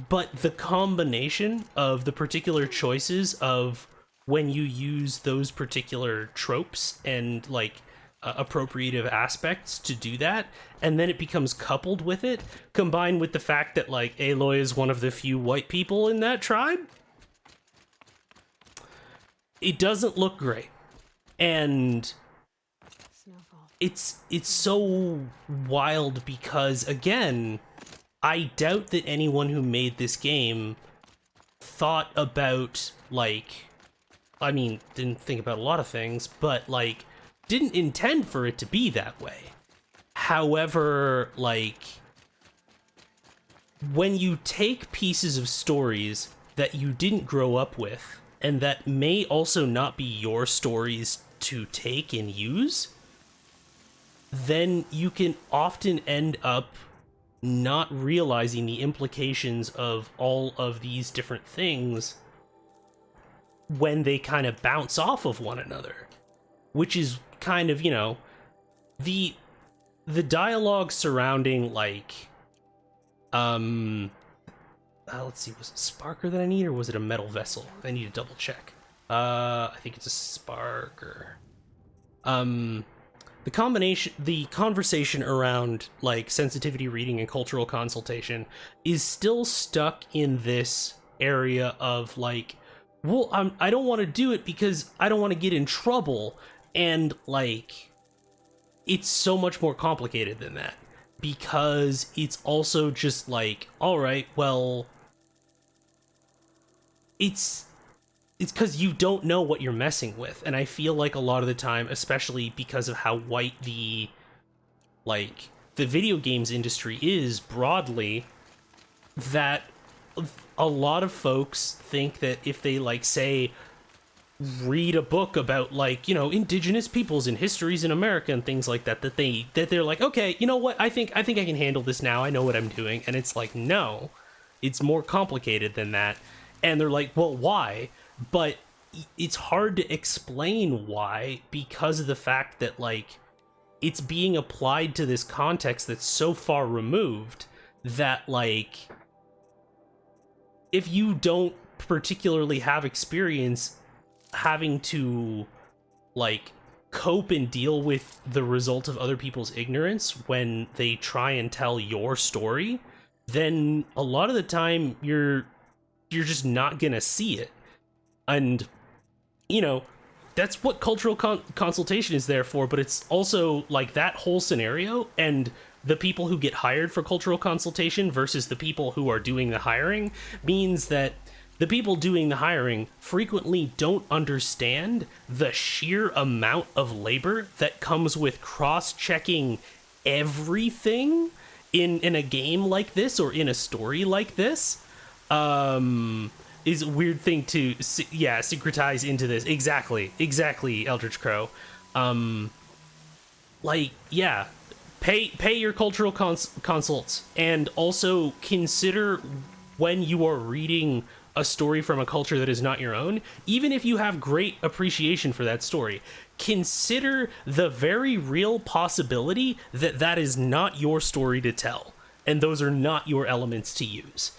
But the combination of the particular choices of when you use those particular tropes and like appropriative aspects to do that, and then it becomes coupled with it, combined with the fact that like Aloy is one of the few white people in that tribe, it doesn't look great. And it's so wild because, again, I doubt that anyone who made this game thought about, like, I mean, didn't think about a lot of things, but like didn't intend for it to be that way. However, like, when you take pieces of stories that you didn't grow up with, and that may also not be your stories to take and use, then you can often end up not realizing the implications of all of these different things when they kind of bounce off of one another. Which is kind of, you know, the dialogue surrounding, like, let's see, was it Sparker that I need, or was it a metal vessel? I need to double check. I think it's a Sparker. The conversation around, like, sensitivity reading and cultural consultation is still stuck in this area of, like, well, I don't want to do it because I don't want to get in trouble. And, like, it's so much more complicated than that, because it's also just like, all right, well, it's because you don't know what you're messing with. And I feel like a lot of the time, especially because of how white the video games industry is broadly, that a lot of folks think that if they, like, say, read a book about, like, you know, indigenous peoples and histories in America and things like that, that they're like, okay, you know what, I think I can handle this now, I know what I'm doing. And it's like, no, it's more complicated than that. And they're like, well, why? But it's hard to explain why, because of the fact that, like, it's being applied to this context that's so far removed that, like, if you don't particularly have experience having to, like, cope and deal with the result of other people's ignorance when they try and tell your story, then a lot of the time you're just not gonna see it. And, you know, that's what cultural consultation is there for, but it's also, like, that whole scenario and the people who get hired for cultural consultation versus the people who are doing the hiring means that the people doing the hiring frequently don't understand the sheer amount of labor that comes with cross-checking everything in a game like this or in a story like this. Is a weird thing to, yeah, syncretize into this. Exactly, Eldritch Crow. Like, yeah, pay your cultural consults, and also consider when you are reading a story from a culture that is not your own, even if you have great appreciation for that story, consider the very real possibility that that is not your story to tell, and those are not your elements to use.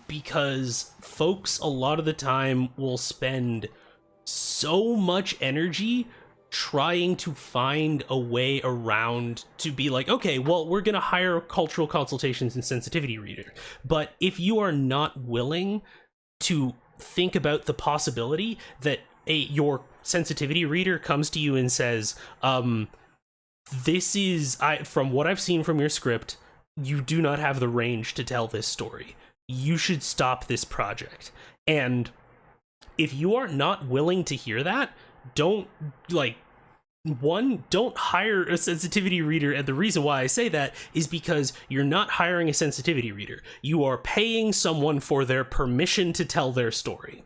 Because folks a lot of the time will spend so much energy trying to find a way around to be like, okay, well, we're gonna hire cultural consultations and sensitivity reader. But if you are not willing to think about the possibility that your sensitivity reader comes to you and says, this is, from what I've seen from your script, you do not have the range to tell this story. You should stop this project. And if you are not willing to hear that, don't hire a sensitivity reader. And the reason why I say that is because you're not hiring a sensitivity reader. You are paying someone for their permission to tell their story.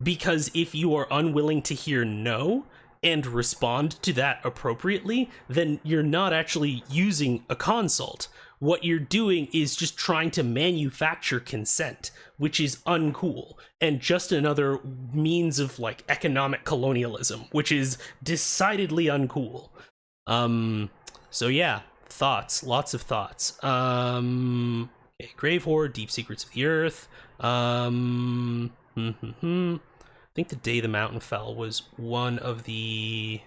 Because if you are unwilling to hear no and respond to that appropriately, then you're not actually using a consult. What you're doing is just trying to manufacture consent, which is uncool, and just another means of like economic colonialism, which is decidedly uncool. So yeah, thoughts, lots of thoughts. Okay, Grave Hoard, Deep Secrets of the Earth. I think The Day the Mountain Fell was one of the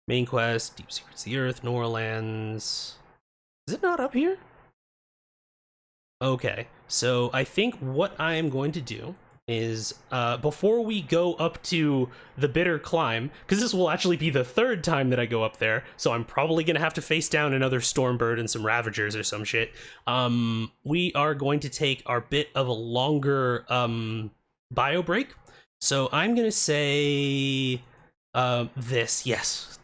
Main quest, Deep Secrets of the Earth, Norlands. Is it not up here? Okay, so I think what I am going to do is, before we go up to the Bitter Climb, because this will actually be the third time that I go up there, so I'm probably going to have to face down another Stormbird and some Ravagers or some shit, we are going to take our bit of a longer bio break. So I'm going to say this, yes.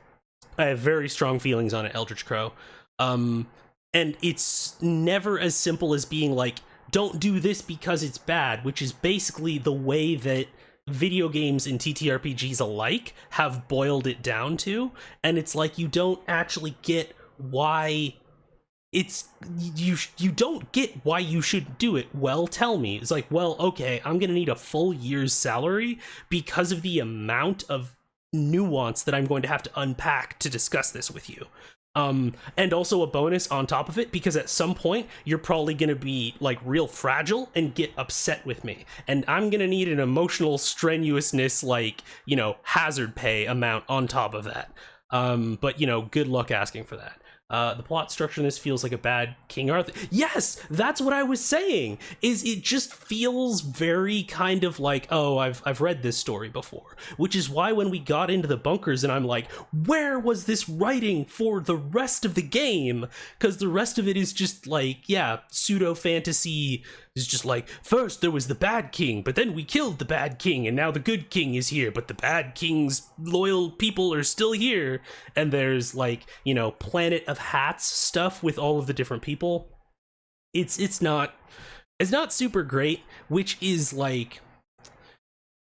I have very strong feelings on it, Eldritch Crow. And it's never as simple as being like, don't do this because it's bad, which is basically the way that video games and TTRPGs alike have boiled it down to. And it's like, you don't actually get why you don't get why you should do it. Well, tell me. It's like, well, okay, I'm gonna need a full year's salary because of the amount of nuance that I'm going to have to unpack to discuss this with you. And also a bonus on top of it, because at some point you're probably going to be like real fragile and get upset with me, and I'm going to need an emotional strenuousness, like, you know, hazard pay amount on top of that. But, you know, good luck asking for that. The plot structure in this feels like a bad King Arthur. Yes, that's what I was saying, is it just feels very kind of like, oh, I've read this story before, which is why when we got into the bunkers and I'm like, where was this writing for the rest of the game? Because the rest of it is just like, yeah, pseudo fantasy. Is just like, first there was the bad king, but then we killed the bad king, and now the good king is here, but the bad king's loyal people are still here. And there's like, you know, Planet of Hats stuff with all of the different people. It's not super great, which is like,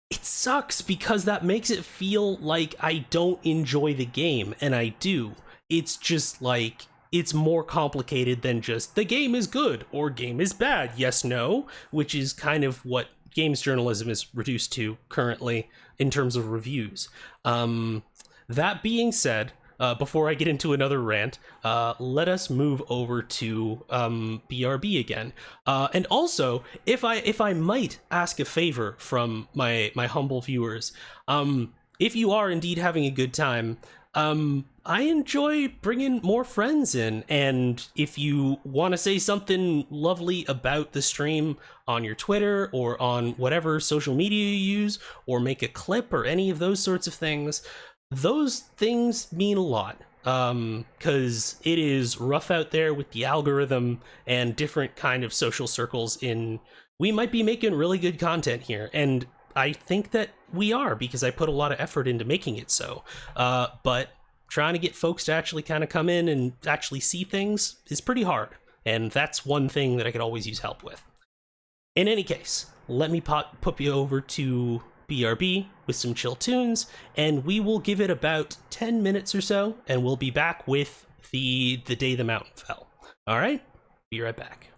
it sucks because that makes it feel like I don't enjoy the game, and I do. It's just like, it's more complicated than just the game is good or game is bad, yes, no, which is kind of what games journalism is reduced to currently in terms of reviews. That being said, before I get into another rant, let us move over to BRB again. And also, if I might ask a favor from my humble viewers, if you are indeed having a good time, I enjoy bringing more friends in, and if you want to say something lovely about the stream on your Twitter or on whatever social media you use, or make a clip or any of those sorts of things, those things mean a lot, because it is rough out there with the algorithm and different kind of social circles. We might be making really good content here, and I think that we are, because I put a lot of effort into making it so, but trying to get folks to actually kind of come in and actually see things is pretty hard, and that's one thing that I could always use help with. In any case, let me put you over to BRB with some chill tunes, and we will give it about 10 minutes or so, and we'll be back with the day the mountain fell. All right? Be right back.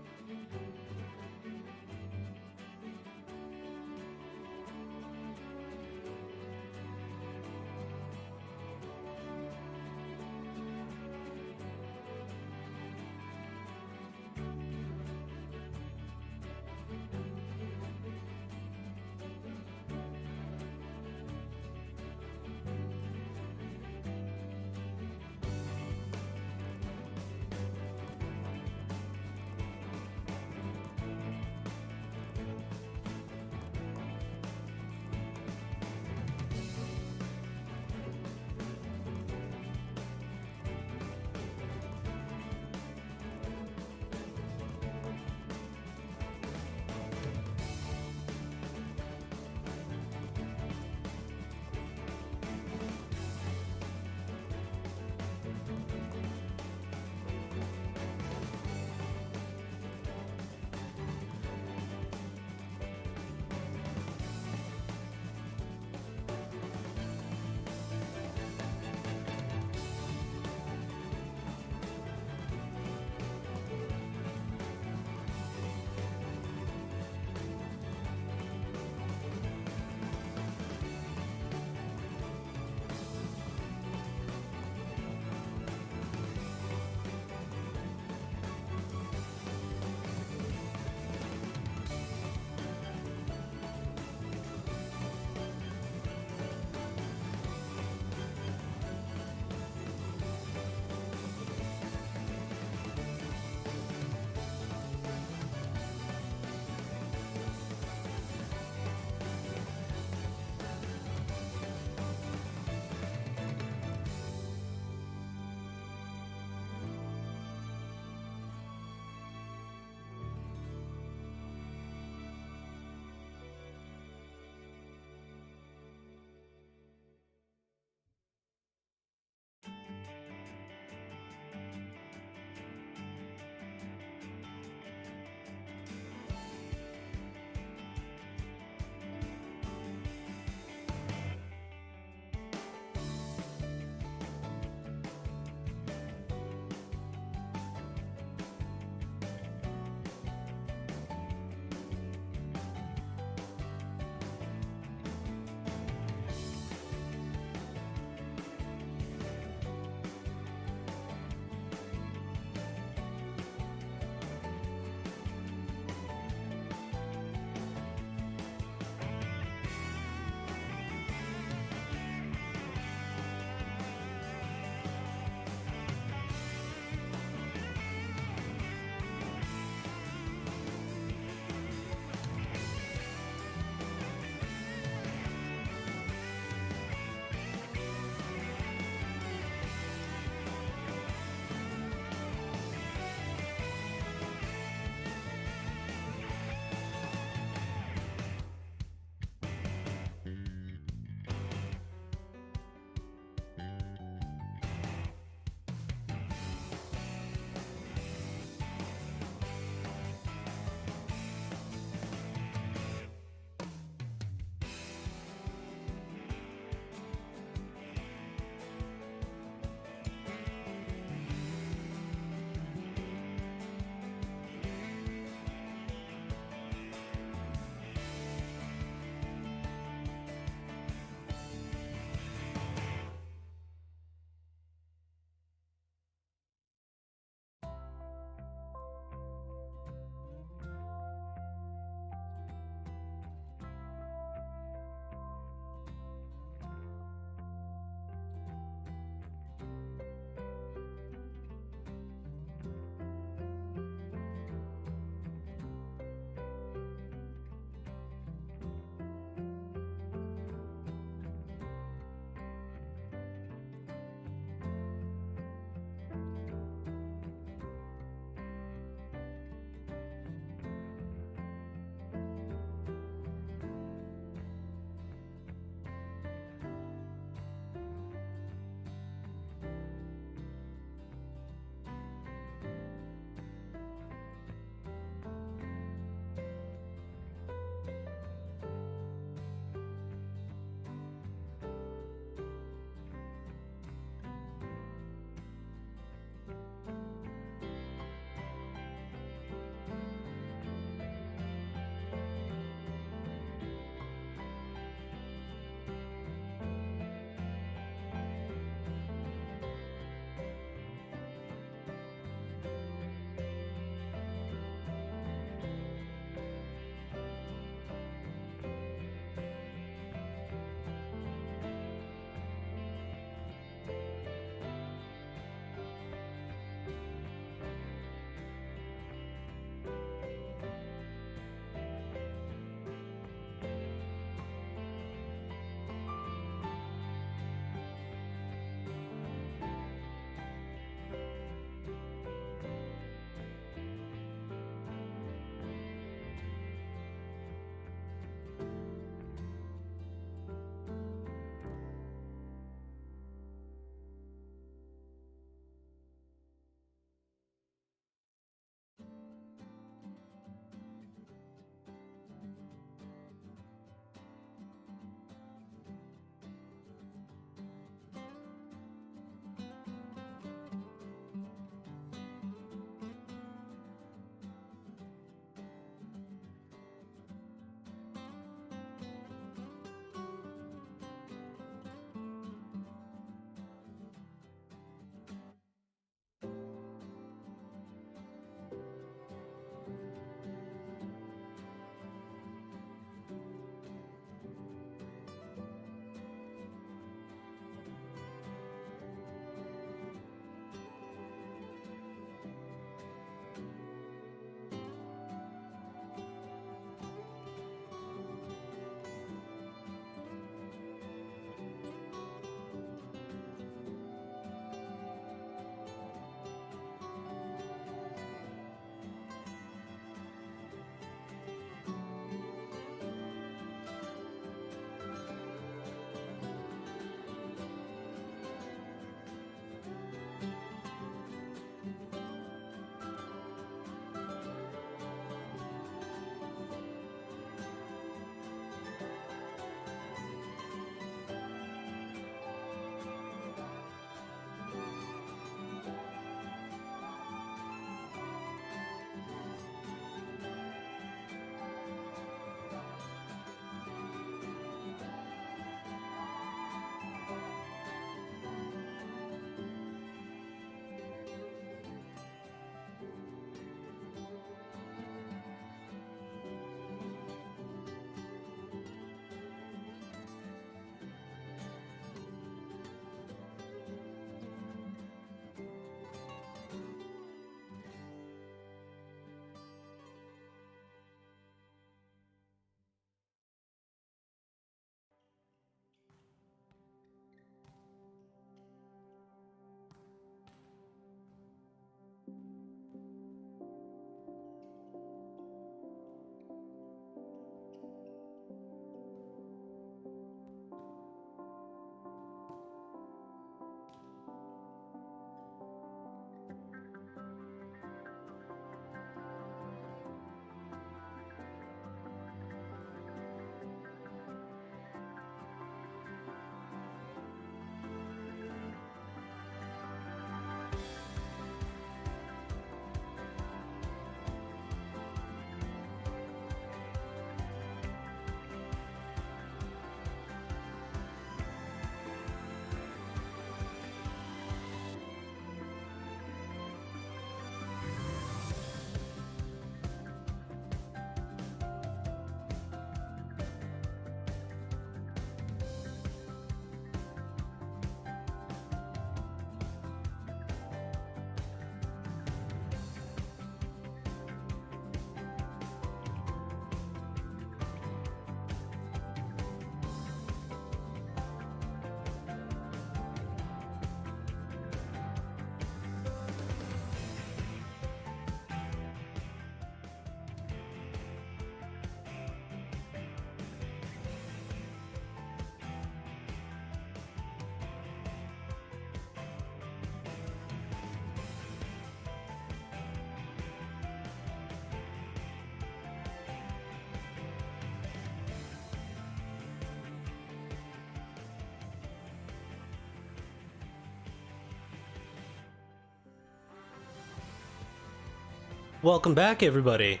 Welcome back, everybody.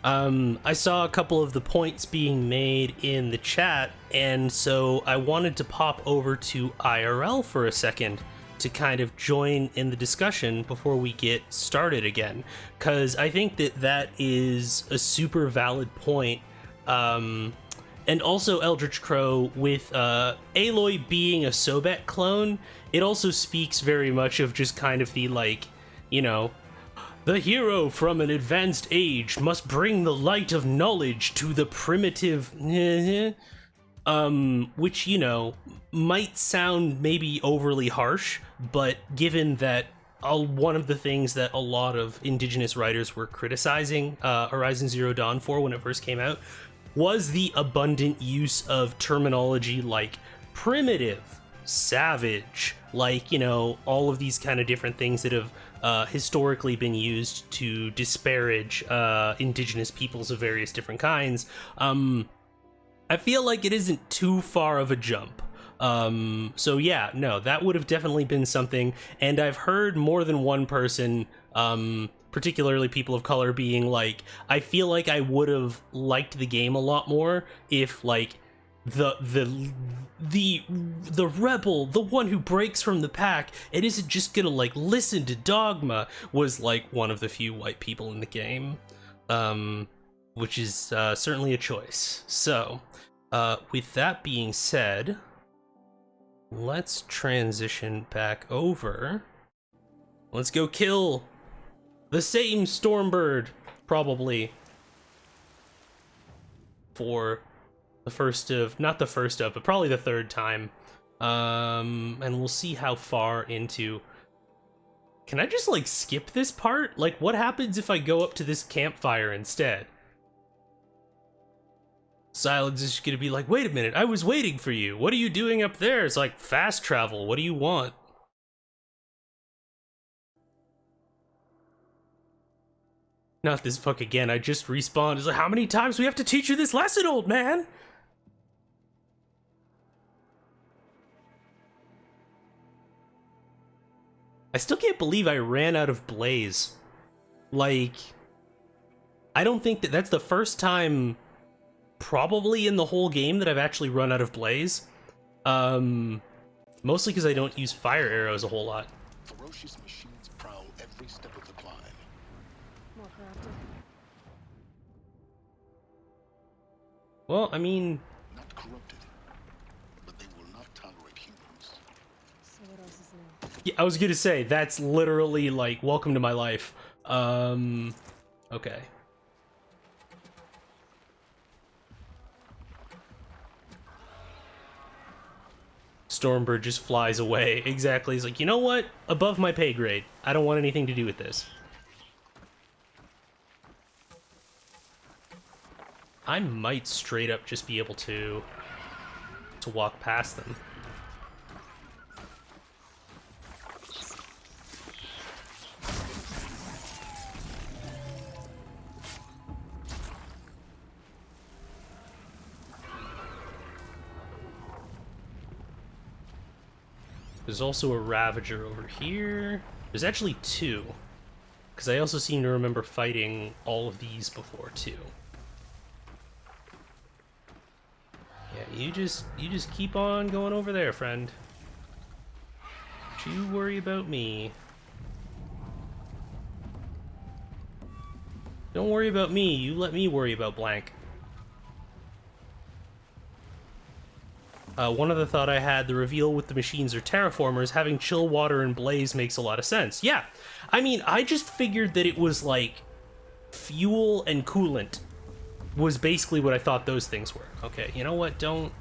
I saw a couple of the points being made in the chat, and so I wanted to pop over to IRL for a second to kind of join in the discussion before we get started again, because I think that that is a super valid point. And also Eldritch Crow, with Aloy being a Sobek clone, it also speaks very much of just kind of the, like, you know, the hero from an advanced age must bring the light of knowledge to the primitive, which, you know, might sound maybe overly harsh, but given that one of the things that a lot of indigenous writers were criticizing Horizon Zero Dawn for when it first came out was the abundant use of terminology like primitive, savage, like, you know, all of these kind of different things that have historically been used to disparage indigenous peoples of various different kinds. I feel like it isn't too far of a jump. So yeah, no, that would have definitely been something, and I've heard more than one person, particularly people of color, being like, I feel like I would have liked the game a lot more if, like, the rebel, the one who breaks from the pack and isn't just gonna, like, listen to dogma, was, like, one of the few white people in the game, which is certainly a choice. So with that being said, let's transition back over. Let's go kill the same Stormbird, probably, for the first of, not the first of, but probably the third time. And we'll see how far into... Can I just, like, skip this part? Like, what happens if I go up to this campfire instead? Silence is gonna be like, wait a minute, I was waiting for you. What are you doing up there? It's like, fast travel, what do you want? Not this fuck again, I just respawned. It's like, how many times do we have to teach you this lesson, old man? I still can't believe I ran out of Blaze. Like, I don't think that that's the first time probably in the whole game that I've actually run out of Blaze. Mostly because I don't use fire arrows a whole lot. Ferocious machines prowl every step of the climb. More corrupted. Well, I mean... Not corrupted, but they will not tolerate humans. So what else is new? Yeah, I was gonna say, that's literally, like, welcome to my life. Okay. Stormbird just flies away. Exactly. He's like, you know what? Above my pay grade. I don't want anything to do with this. I might straight up just be able to walk past them. There's also a Ravager over here. There's actually two, because I also seem to remember fighting all of these before too. Yeah, you just keep on going over there, friend. Don't you worry about me. Don't worry about me, you let me worry about blank. One other thought I had, the reveal with the machines or terraformers, having chill water and blaze makes a lot of sense. Yeah, I mean, I just figured that it was like fuel and coolant was basically what I thought those things were. Okay, you know what, don't...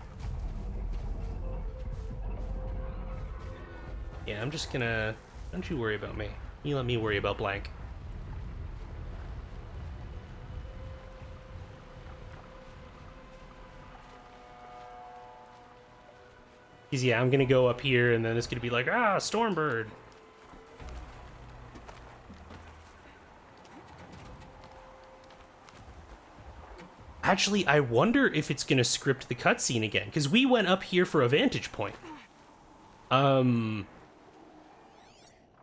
Yeah, I'm just gonna... Don't you worry about me. You let me worry about blank. Because, yeah, I'm gonna go up here, and then it's gonna be like, ah, Stormbird! Actually, I wonder if it's gonna script the cutscene again, because we went up here for a vantage point.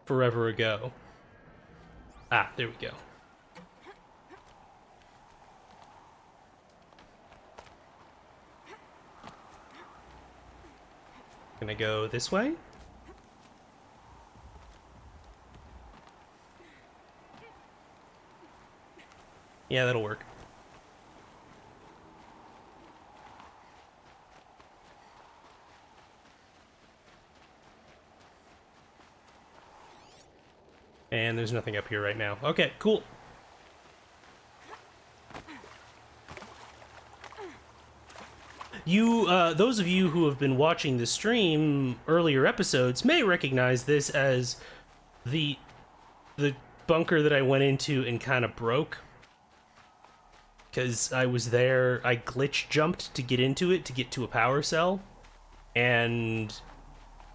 Forever ago. Ah, there we go. Gonna go this way. Yeah, that'll work. And there's nothing up here right now. Okay, cool. You, those of you who have been watching the stream earlier episodes may recognize this as the bunker that I went into and kind of broke. Because I was there, I glitch jumped to get into it, to get to a power cell. And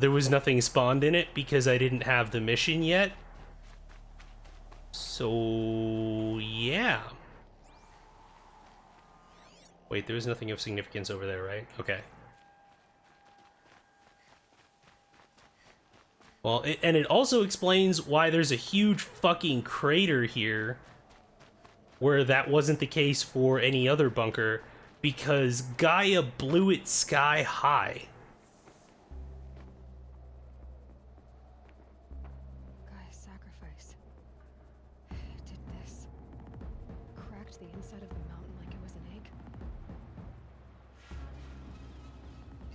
there was nothing spawned in it because I didn't have the mission yet. So, yeah. Wait, there was nothing of significance over there, right? Okay. Well, and it also explains why there's a huge fucking crater here, where that wasn't the case for any other bunker, because Gaia blew it sky high. Gaia's sacrifice. It did this. Cracked the inside of the mountain like it was an egg.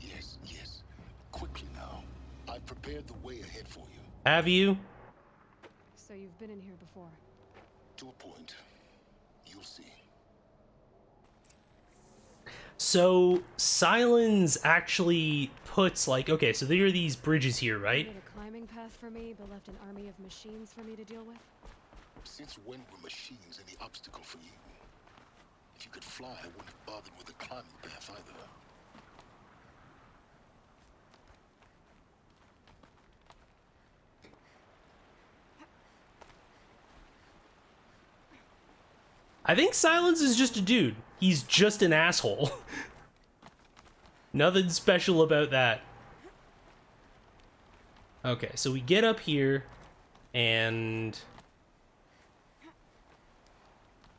Yes, yes. Quickly now. I've prepared the way ahead for you. Have you? So you've been in here before? To a point. You'll see. So, Silence actually puts, like, okay, so there are these bridges here, right? You made a climbing path for me, but left an army of machines for me to deal with? Since when were machines any obstacle for you? If you could fly, I wouldn't have bothered with the climbing path either. I think Silence is just a dude. He's just an asshole. Nothing special about that. Okay, so we get up here and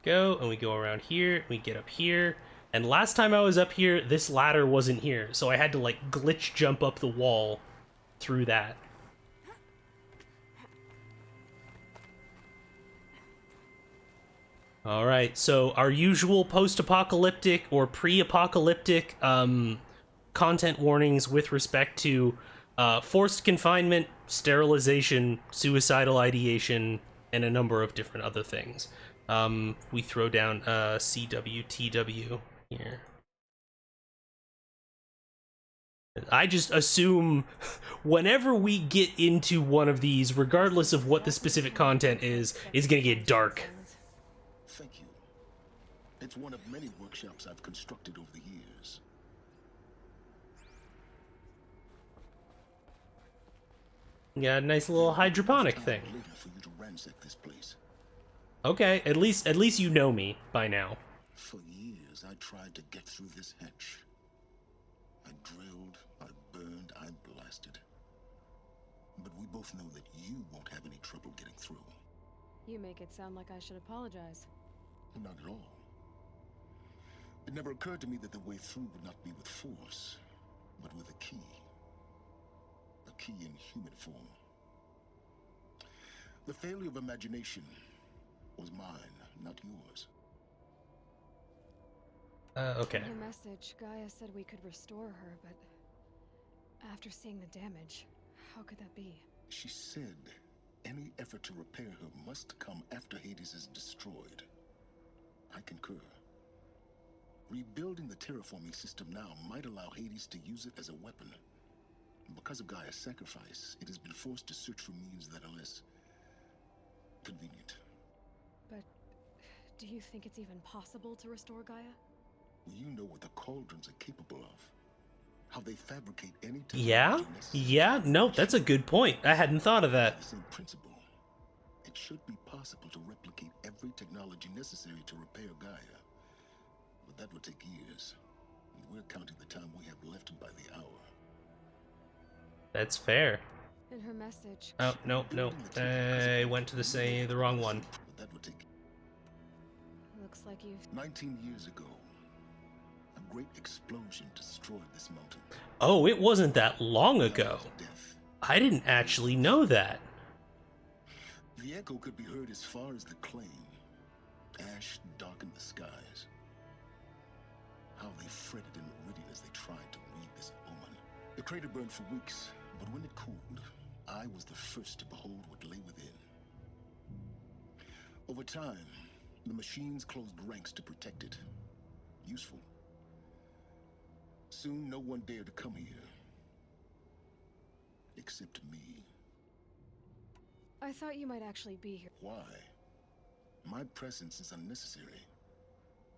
go, and we go around here, we get up here, and last time I was up here, this ladder wasn't here, so I had to like glitch jump up the wall through that. All right, so our usual post-apocalyptic or pre-apocalyptic content warnings with respect to forced confinement, sterilization, suicidal ideation, and a number of different other things. We throw down CWTW here. I just assume whenever we get into one of these, regardless of what the specific content is gonna get dark. Thank you. It's one of many workshops I've constructed over the years. Yeah, a nice little hydroponic thing. For you to ransack this place. Okay, at least you know me by now. For years, I tried to get through this hatch. I drilled, I burned, I blasted. But we both know that you won't have any trouble getting through. You make it sound like I should apologize. Not at all. It never occurred to me that the way through would not be with force, but with a key. A key in human form. The failure of imagination was mine, not yours. Okay. In her message, Gaia said we could restore her, but after seeing the damage, how could that be? She said any effort to repair her must come after Hades is destroyed. I concur. Rebuilding the terraforming system now might allow Hades to use it as a weapon. Because of Gaia's sacrifice, it has been forced to search for means that are less convenient. But do you think it's even possible to restore Gaia? You know what the cauldrons are capable of. How they fabricate any Yeah? Yeah? No, that's a good point. I hadn't thought of that. The same principle. It should be possible to replicate every technology necessary to repair Gaia. But that would take years. And we're counting the time we have left by the hour. That's fair. In her message. Oh, no. I went to the wrong one. But that would take... Looks like you've... 19 years ago, a great explosion destroyed this mountain. Oh, it wasn't that long ago. I didn't actually know that. The echo could be heard as far as the claim. Ash darkened the skies. How they fretted in Meridian as they tried to read this omen. The crater burned for weeks, but when it cooled, I was the first to behold what lay within. Over time, the machines closed ranks to protect it. Useful. Soon, no one dared to come here. Except me. I thought you might actually be here. Why? My presence is unnecessary.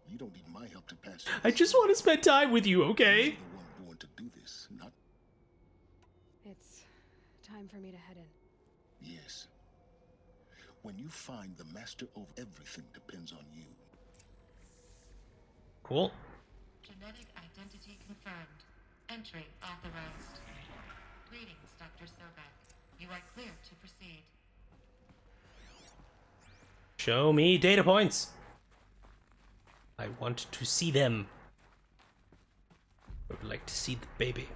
You don't need my help to pass. I just want to spend time with you, okay? You're the one born to do this, not... It's time for me to head in. Yes. When you find the master of everything depends on you. Cool. Genetic identity confirmed. Entry authorized. Greetings, Dr. Sobek. You are clear to proceed. Show me data points. I want to see them. I would like to see the baby.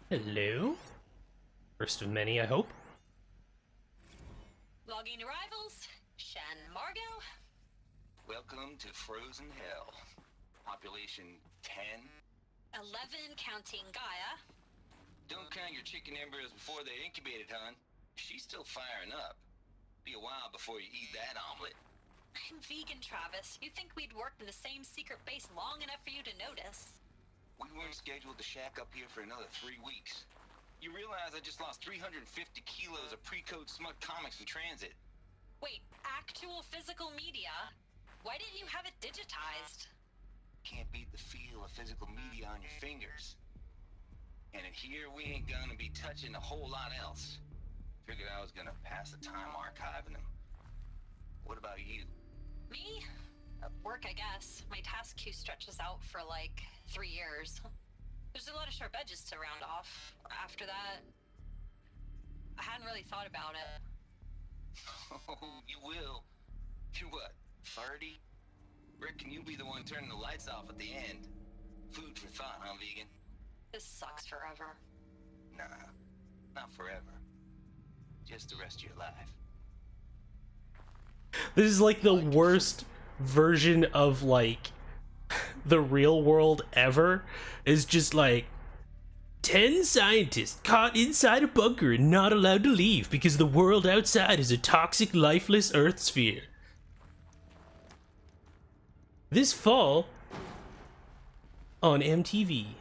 Hello? First of many, I hope. Logging arrivals. Shan Margot. Welcome to Frozen Hell. Population 10. 11 counting Gaia. Don't count your chicken embryos before they're incubated, hon. She's still firing up. Be a while before you eat that omelet. I'm vegan, Travis. You'd think we'd worked in the same secret base long enough for you to notice. We weren't scheduled to shack up here for another 3 weeks. You realize I just lost 350 kilos of pre-code smut comics in transit. Wait, actual physical media? Why didn't you have it digitized? Can't beat the feel of physical media on your fingers. And in here, we ain't gonna be touching a whole lot else. Figured I was gonna pass the time archiving them. What about you? Me? Work, I guess. My task queue stretches out for like 3 years. There's a lot of sharp edges to round off. After that, I hadn't really thought about it. Oh, you will. You're what, 30? Reckon you'll be the one turning the lights off at the end. Food for thought, huh, vegan? This sucks forever. Nah, not forever. Just the rest of your life. This is like the worst version of like the real world ever. Is just like 10 scientists caught inside a bunker and not allowed to leave because the world outside is a toxic, lifeless Earth sphere. This fall on MTV.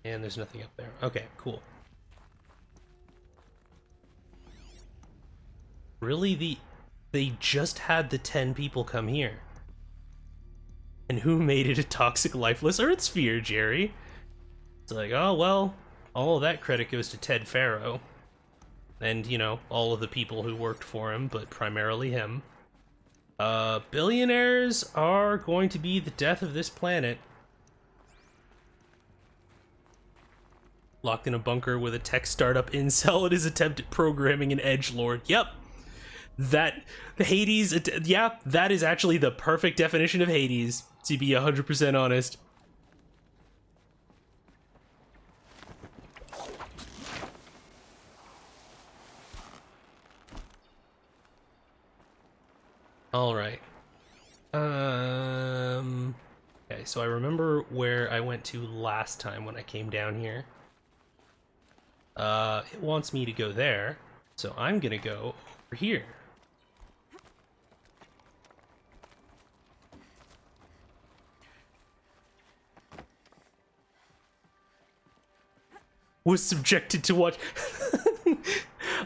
And there's nothing up there. Okay, cool. Really, they just had the 10 people come here. And who made it a toxic, lifeless Earth sphere, Jerry? It's like, oh, well, all of that credit goes to Ted Farrow. And, you know, all of the people who worked for him, but primarily him. Billionaires are going to be the death of this planet. Locked in a bunker with a tech startup incel at his attempt at programming an edgelord. Yep. That, Hades, yeah, that is actually the perfect definition of Hades, to be 100% honest. Alright. Okay, so I remember where I went to last time when I came down here. It wants me to go there, so I'm gonna go over here. Was subjected to watch...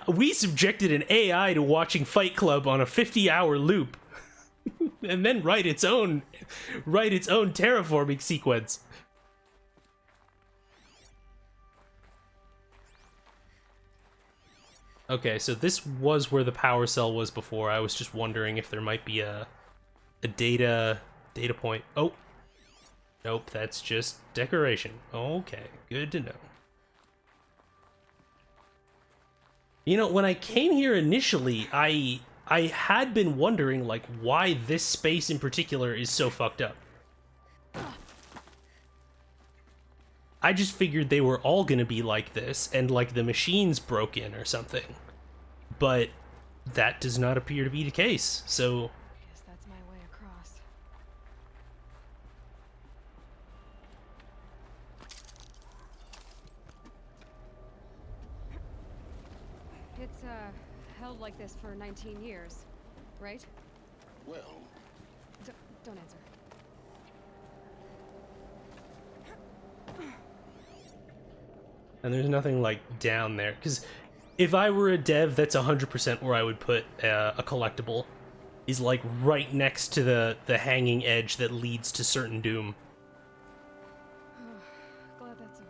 We subjected an AI to watching Fight Club on a 50-hour loop. And then write its own terraforming sequence. Okay, so this was where the power cell was before. I was just wondering if there might be a data point. Oh, nope, that's just decoration. Okay, good to know. You know, when I came here initially, I had been wondering, like, why this space in particular is so fucked up. I just figured they were all gonna be like this, and like the machines broke in or something. But that does not appear to be the case, so... Guess that's my way across. It's, held like this for 19 years, right? Well... Don't answer. And there's nothing, like, down there. Because if I were a dev, that's 100% where I would put a collectible. Is, like, right next to the hanging edge that leads to certain doom. Glad that's over.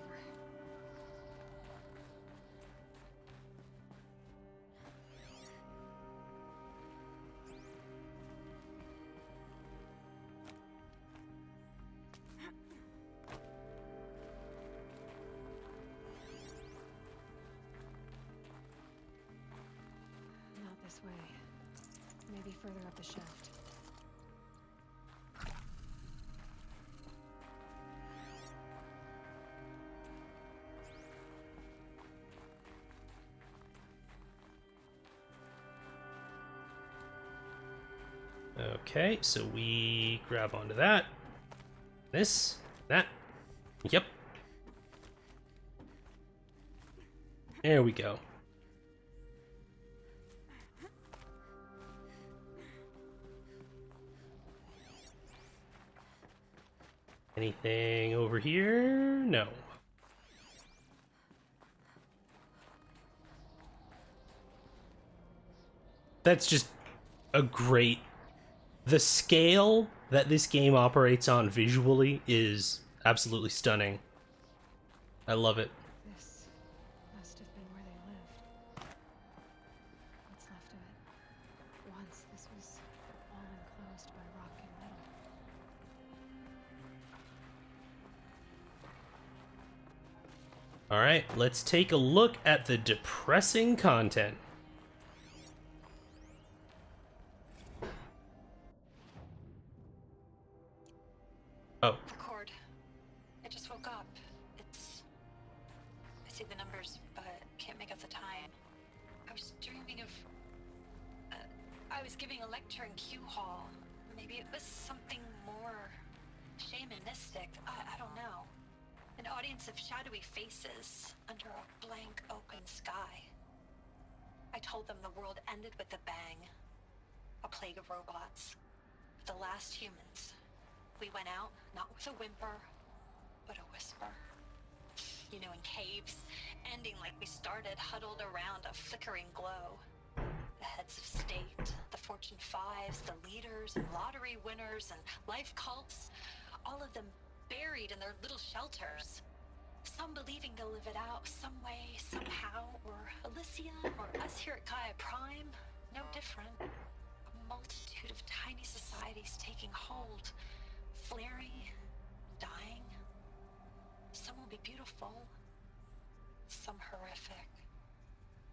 Not this way. Maybe further up the shaft. Okay, so we grab onto that. This, that. Yep. There we go. Anything over here? No. That's just a great... The scale that this game operates on visually is absolutely stunning. I love it. This must have been where they lived. What's left of it. Once this was all enclosed by rock and metal. Alright, let's take a look at the depressing content. Oh. Record. I just woke up. I see the numbers, but can't make out the time. I was dreaming of... I was giving a lecture in Q Hall. Maybe it was something more shamanistic. I don't know. An audience of shadowy faces under a blank open sky. I told them the world ended with a bang. A plague of robots. The last humans. We went out, not with a whimper, but a whisper. You know, in caves, ending like we started, huddled around a flickering glow. The heads of state, the Fortune 5s, the leaders and lottery winners and life cults, all of them buried in their little shelters. Some believing they'll live it out some way, somehow, or Elysia, or us here at Gaia Prime, no different. A multitude of tiny societies taking hold, flaring, dying. Some will be beautiful, some horrific,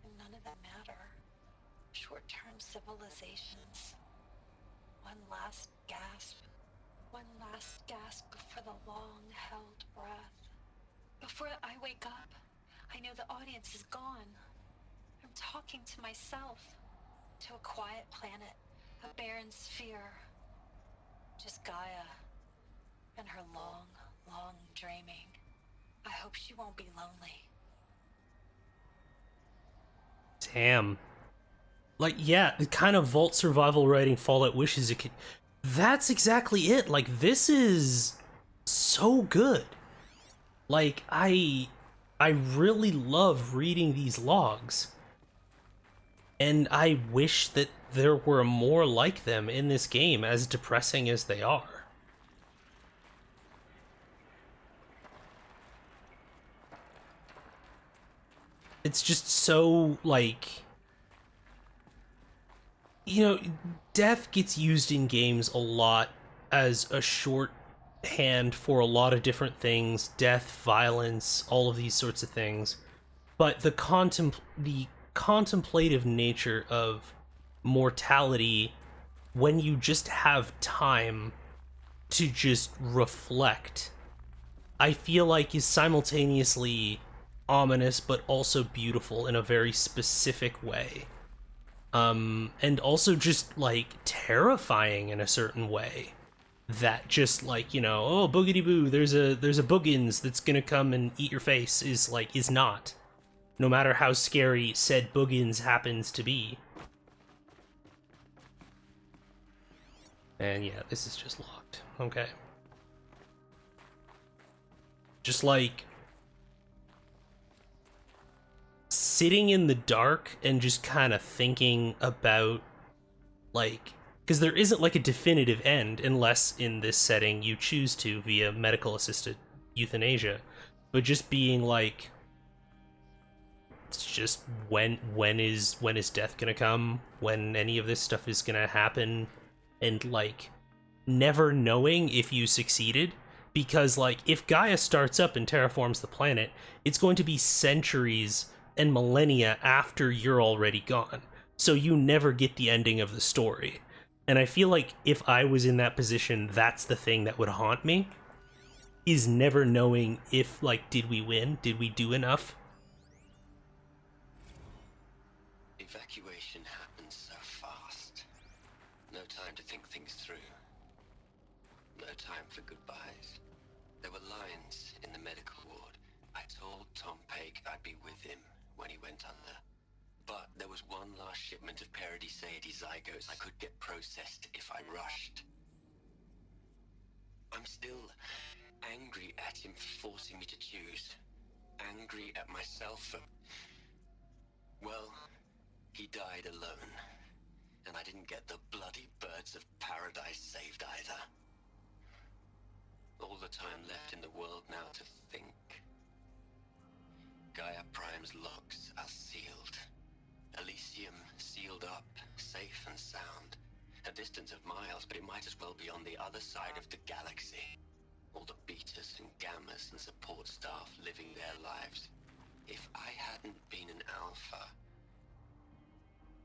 and none of them matter. Short-term civilizations. One last gasp before the long-held breath. Before I wake up, I know the audience is gone. I'm talking to myself, to a quiet planet, a barren sphere. Just Gaia. And her long, long dreaming. I hope she won't be lonely. Damn. Like, yeah, the kind of Vault survival writing Fallout wishes it could... That's exactly it. Like, this is so good. Like, I really love reading these logs. And I wish that there were more like them in this game, as depressing as they are. It's just so, like, you know, death gets used in games a lot as a shorthand for a lot of different things. Death, violence, all of these sorts of things. But the contemplative nature of mortality, when you just have time to just reflect, I feel like is simultaneously ominous but also beautiful in a very specific way. And also just like terrifying in a certain way. That just like, you know, oh boogity boo, there's a boogins that's gonna come and eat your face is not. No matter how scary said boogins happens to be. And yeah, this is just locked. Okay. Just like sitting in the dark and just kind of thinking about, like, because there isn't like a definitive end unless in this setting you choose to via medical assisted euthanasia, but just being like, it's just when is death gonna come, when any of this stuff is gonna happen, and like never knowing if you succeeded. Because like if Gaia starts up and terraforms the planet, it's going to be centuries and millennia after you're already gone, so you never get the ending of the story. And I feel like if I was in that position, that's the thing that would haunt me, is never knowing if, like, did we win, did we do enough. Evacuation happens so fast. No time to think things through. No time for goodbyes. There were lines in the medical ward. I told Tom Pake I'd be with him when he went under. But there was one last shipment of Paradiseidae zygotes I could get processed if I rushed. I'm still angry at him for forcing me to choose. Angry at myself for... well, he died alone. And I didn't get the bloody birds of paradise saved either. All the time left in the world now to think. Gaia Prime's locks are sealed. Elysium sealed up, safe and sound. A distance of miles, but it might as well be on the other side of the galaxy. All the betas and gammas and support staff living their lives. If I hadn't been an alpha,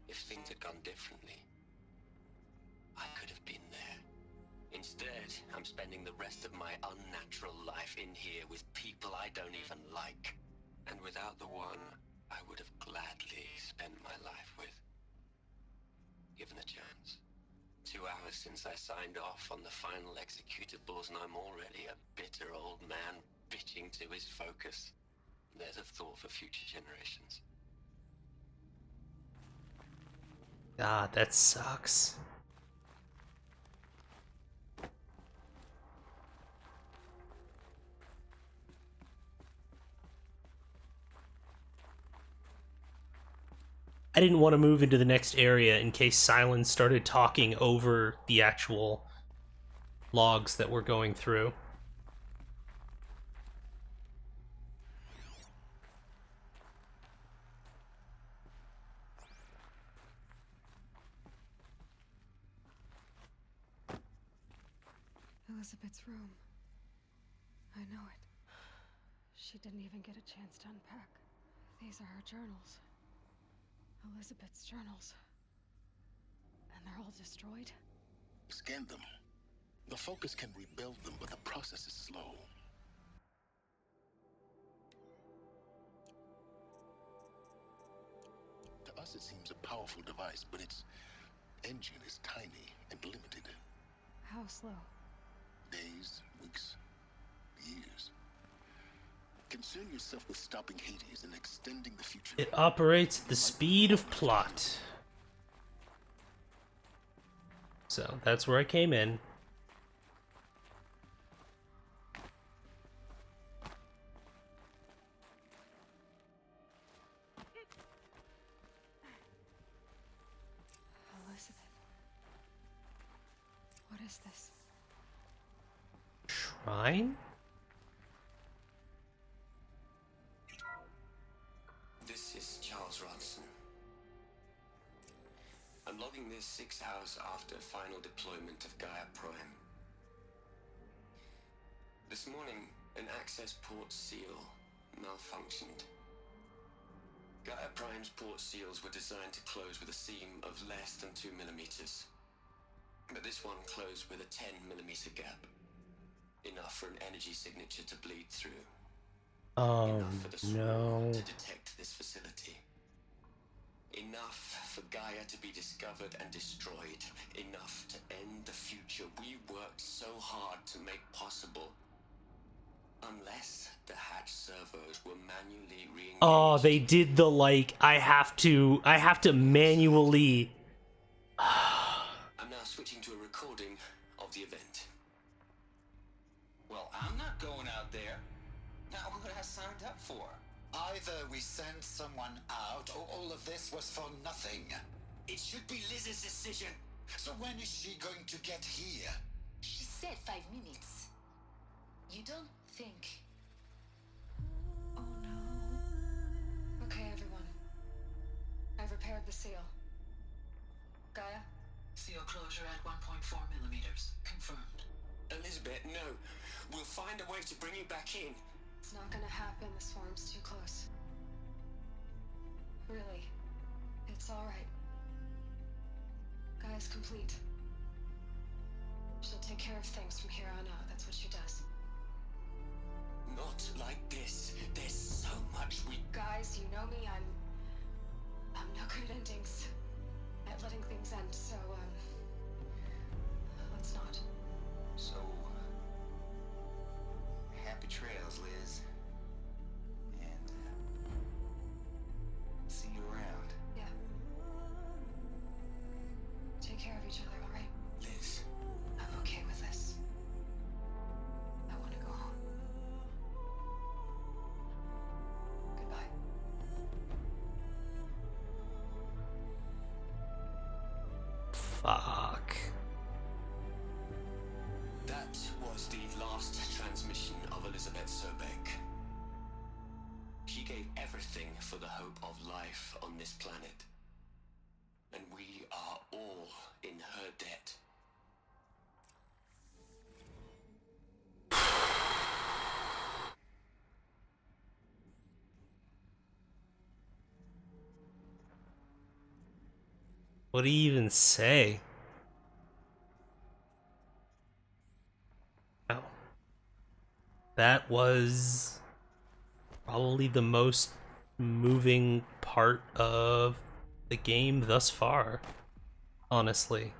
if things had gone differently, I could have been there. Instead, I'm spending the rest of my unnatural life in here with people I don't even like. And without the one I would have gladly spent my life with. Given a chance. 2 hours since I signed off on the final executables, and I'm already a bitter old man bitching to his focus. There's a thought for future generations. God, that sucks. I didn't want to move into the next area in case Silence started talking over the actual logs that we're going through. Elizabeth's room. I know it. She didn't even get a chance to unpack. These are her journals. Elizabeth's journals. And they're all destroyed? Scan them. The Focus can rebuild them, but the process is slow. To us, it seems a powerful device, but its engine is tiny and limited. How slow? Days, weeks, years. Concern yourself with stopping Hades and extending the future. It operates at the speed of plot. So that's where I came in. Elizabeth. What is this? Shrine? This is Charles Ronson. A I'm logging this 6 hours after final deployment of Gaia Prime. This morning, an access port seal malfunctioned. Gaia Prime's port seals were designed to close with a seam of less than 2 millimeters. But this one closed with a 10 millimeter gap. Enough for an energy signature to bleed through. Oh, Enough for the swarm to detect this facility. Enough for Gaia to be discovered and destroyed. Enough to end the future we worked so hard to make possible. Unless the hatch servos were manually re-engaged. Oh, they did the like I have to manually. I'm now switching to a recording of the event. Well, I'm not going out there. Not what I signed up for. Either we sent someone out, or all of this was for nothing. It should be Liz's decision. So when is she going to get here? She said 5 minutes. You don't think... Oh no. Okay, everyone. I've repaired the seal. Gaia? Seal closure at 1.4 millimeters. Confirmed. Elizabeth, no. We'll find a way to bring you back in. It's not gonna happen. The swarm's too close. Really. It's alright. Gaia's complete. She'll take care of things from here on out. That's what she does. Not like this. There's so much we... Guys, you know me. I'm no good at endings. At letting things end, so, let's not. So, happy trails, Liz. And, see you around. Yeah. Take care of each other, alright? Liz. I'm okay with this. I want to go home. Goodbye. Fuck. That was the last transmission of Elizabeth Sobek. She gave everything for the hope of life on this planet. And we are all in her debt. What do you even say? Wow. That was probably the most moving part of the game thus far, honestly.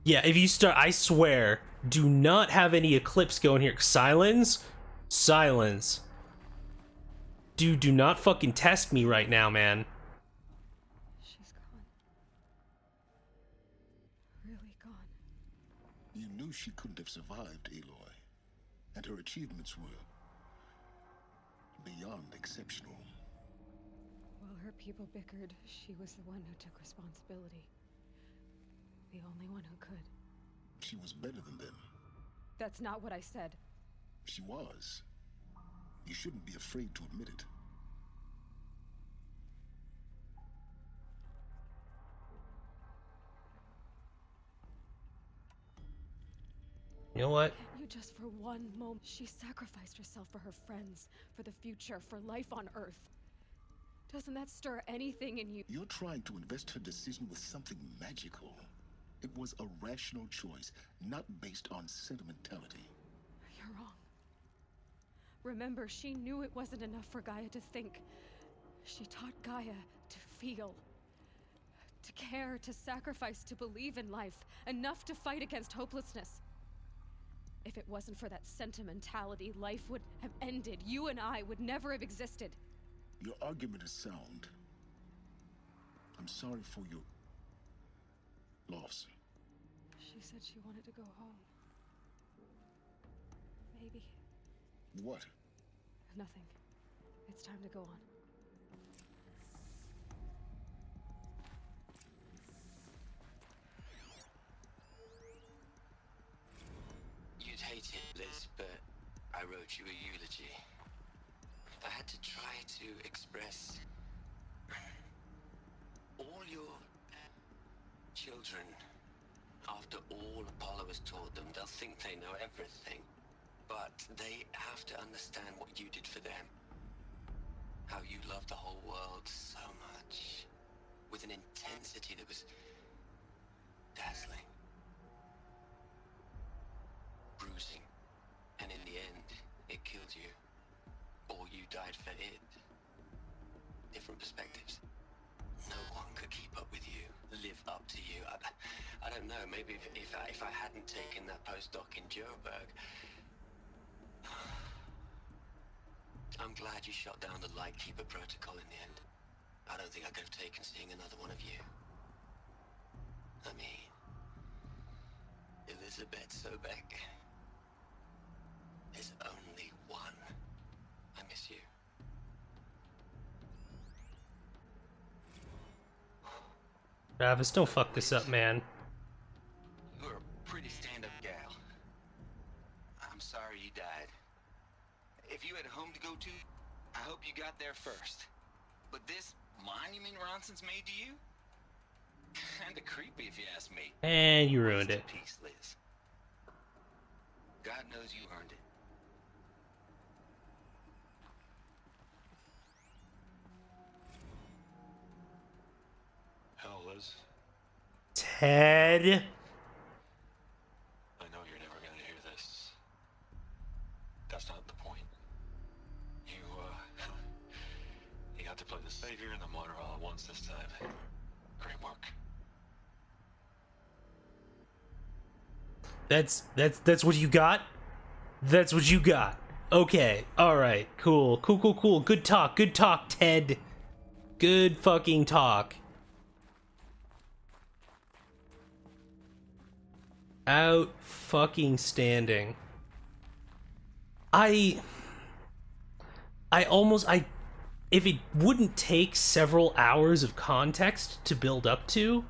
Yeah, if you start, I swear, do not have any Eclipse going here. Silence? Silence. Dude, do not fucking test me right now, man. She's gone. Really gone. You knew she couldn't have survived, Aloy. And her achievements were beyond exceptional. While her people bickered, she was the one who took responsibility. The only one who could. She was better than them. That's not what I said. She was. You shouldn't be afraid to admit it. You know what? Can't you just for one moment? She sacrificed herself for her friends, for the future, for life on Earth. Doesn't that stir anything in you? You're trying to invest her decision with something magical. It was a rational choice, not based on sentimentality. You're wrong. Remember, she knew it wasn't enough for Gaia to think. She taught Gaia to feel. To care, to sacrifice, to believe in life. Enough to fight against hopelessness. If it wasn't for that sentimentality, life would have ended. You and I would never have existed. Your argument is sound. I'm sorry for your loss. She said she wanted to go home. Maybe. What? Nothing. It's time to go on. You'd hate it, Liz, but I wrote you a eulogy. I had to try to express all your children, after all Apollo has taught them, they'll think they know everything. But they have to understand what you did for them. How you loved the whole world so much. With an intensity that was dazzling. Bruising. And in the end, it killed you. Or you died for it. Different perspectives. No one could keep up with you, live up to you. I don't know, maybe if I hadn't taken that postdoc in Joburg, I'm glad you shot down the Lightkeeper protocol in the end. I don't think I could have taken seeing another one of you. I mean, Elizabeth Sobek. There's only one. I miss you. Travis, don't fuck this up, man. You're a pretty stand-up gal. I'm sorry you died. If you had a home to go to, I hope you got there first. But this monument Ronson's made to you? Kinda creepy if you ask me. And you ruined it. Peace, Liz. God knows you earned it. Hell, Liz. Ted. I know you're never gonna hear this. That's not the point. You got to play the savior and the martyr all at once this time. Great work. That's what you got? That's what you got. Okay. Alright. Cool. Cool. Good talk, Ted. Good fucking talk. Out fucking standing. If it wouldn't take several hours of context to build up to,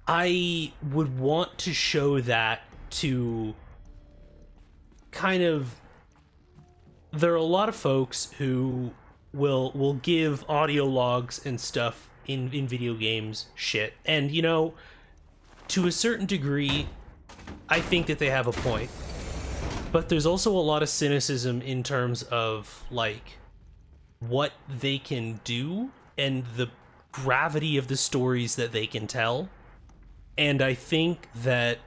I would want to show that to kind of... There are a lot of folks who will give audio logs and stuff in video games shit. And, you know, to a certain degree, I think that they have a point. But there's also a lot of cynicism in terms of, like, what they can do and the gravity of the stories that they can tell. And I think that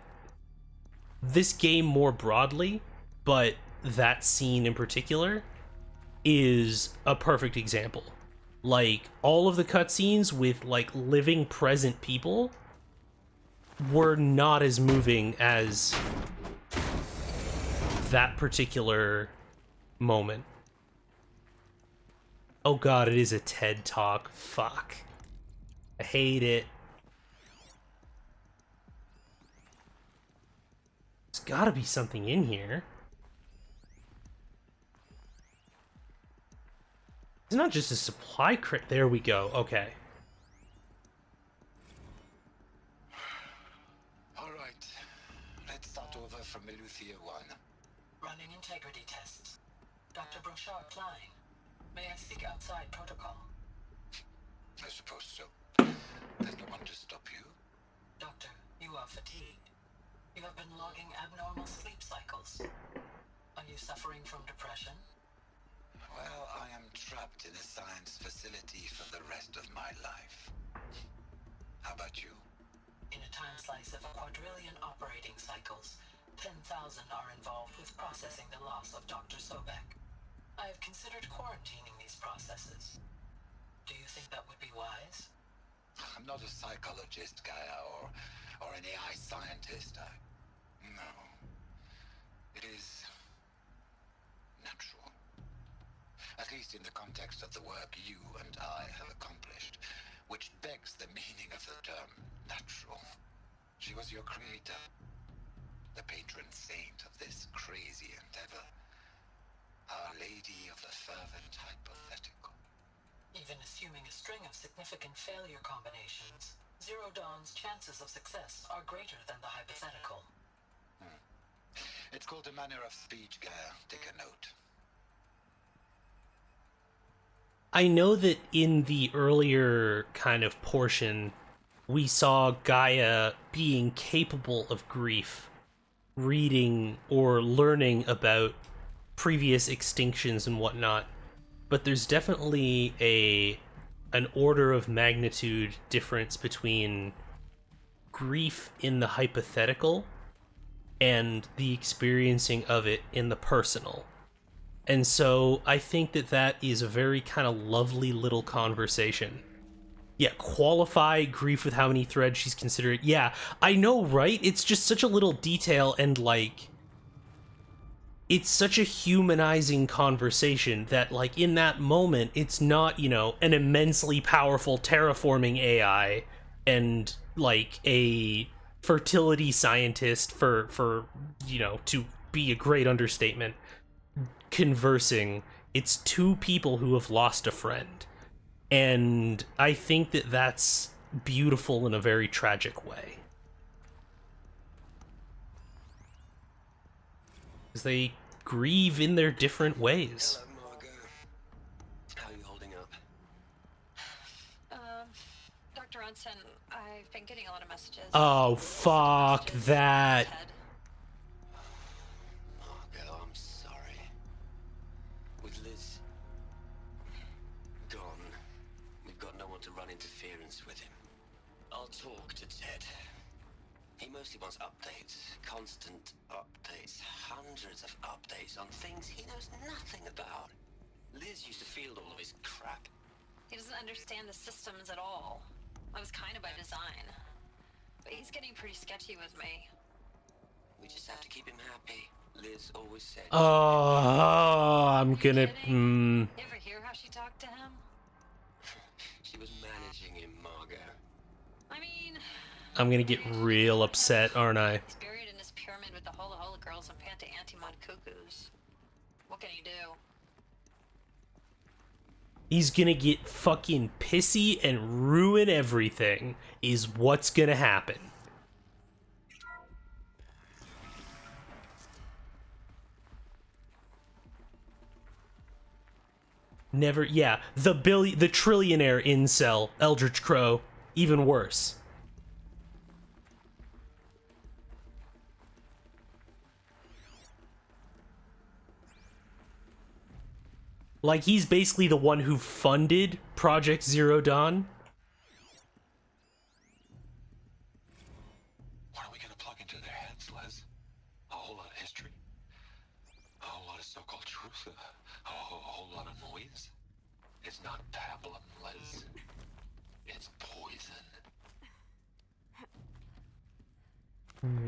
this game more broadly, but that scene in particular, is a perfect example. Like, all of the cutscenes with, like, living present people were not as moving as that particular moment. Oh god, it is a TED Talk. Fuck. I hate it. There's gotta be something in here. It's not just a supply crate. There we go. Okay. Alright. Let's start over from Eleuthia 1. Running integrity tests. Dr. Brochard Klein. May I speak outside protocol? I suppose so. There's no one to stop you. Doctor, you are fatigued. You have been logging abnormal sleep cycles. Are you suffering from depression? Well, I am trapped in a science facility for the rest of my life. How about you? In a time slice of a quadrillion operating cycles, 10,000 are involved with processing the loss of Dr. Sobek. I have considered quarantining these processes. Do you think that would be wise? I'm not a psychologist, Gaia, or an AI scientist. No. It is natural. At least in the context of the work you and I have accomplished, which begs the meaning of the term natural. She was your creator, the patron saint of this crazy endeavor. Our Lady of the Fervent Hypothetical. Even assuming a string of significant failure combinations, Zero Dawn's chances of success are greater than the hypothetical. It's called a manner of speech, Gaia. Take a note. I know that in the earlier kind of portion, we saw Gaia being capable of grief, reading or learning about previous extinctions and whatnot, but there's definitely an order of magnitude difference between grief in the hypothetical and the experiencing of it in the personal. And so I think that that is a very kind of lovely little conversation. Yeah, qualify grief with how many threads she's considered. Yeah, I know, right? It's just such a little detail, and like, it's such a humanizing conversation that, like, in that moment, it's not, you know, an immensely powerful terraforming AI and like a fertility scientist for you know, to be a great understatement, conversing. It's two people who have lost a friend, and I think that that's beautiful in a very tragic way, because they grieve in their different ways. Hello, Margot. How are you holding up? Dr. Ronson, I've been getting a lot of messages. Oh, fuck that. Margot, I'm sorry. With Liz gone, we've got no one to run interference with him. I'll talk to Ted. He mostly wants updates, constant updates, hundreds of updates on things he knows nothing about. Liz used to field all of his crap. He doesn't understand the systems at all. That was kind of by design. But he's getting pretty sketchy with me. We just have to keep him happy. Liz always said... Oh, I'm gonna... You ever hear how she talked to him? She was managing him, Margot. I mean... I'm gonna get real upset, aren't I? He's buried in this pyramid with the Hola Hola girls and Panta Antimon cuckoos. What can he do? He's gonna get fucking pissy and ruin everything, is what's gonna happen. Never, yeah, the trillionaire incel, Eldritch Crow, even worse. Like, he's basically the one who funded Project Zero Dawn. What are we gonna plug into their heads, Les? A whole lot of history? A whole lot of so-called truth? A whole lot of noise? It's not pablum, Les. It's poison.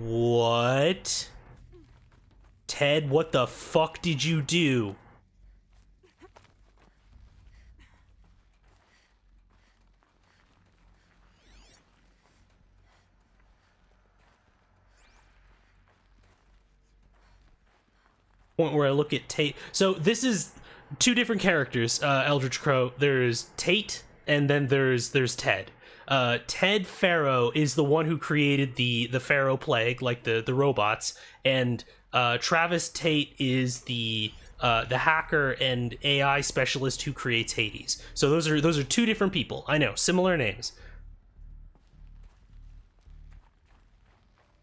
What? Ted, what the fuck did you do? Point where I look at Tate. So this is two different characters, Eldritch Crow. There's Tate, and then there's Ted. Ted Pharaoh is the one who created the Pharaoh plague, like the robots, and Travis Tate is the hacker and AI specialist who creates Hades. So those are two different people. I know, similar names.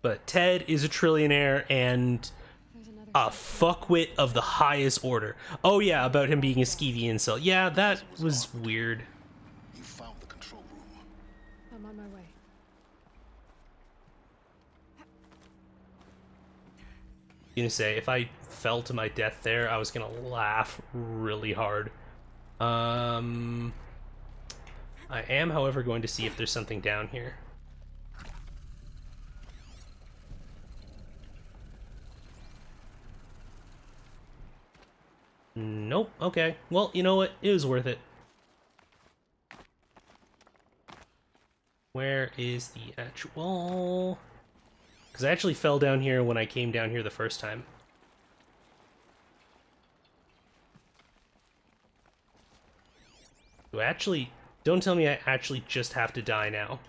But Ted is a trillionaire and a fuckwit of the highest order. Oh yeah, about him being a skeevy incel. Yeah, that was weird. You found the control room. I'm on my way. Gonna say, if I fell to my death there, I was gonna laugh really hard. I am, however, going to see if there's something down here. Nope. Okay. Well, you know what? It was worth it. Where is the actual... Because I actually fell down here when I came down here the first time. Do I actually... Don't tell me I actually just have to die now.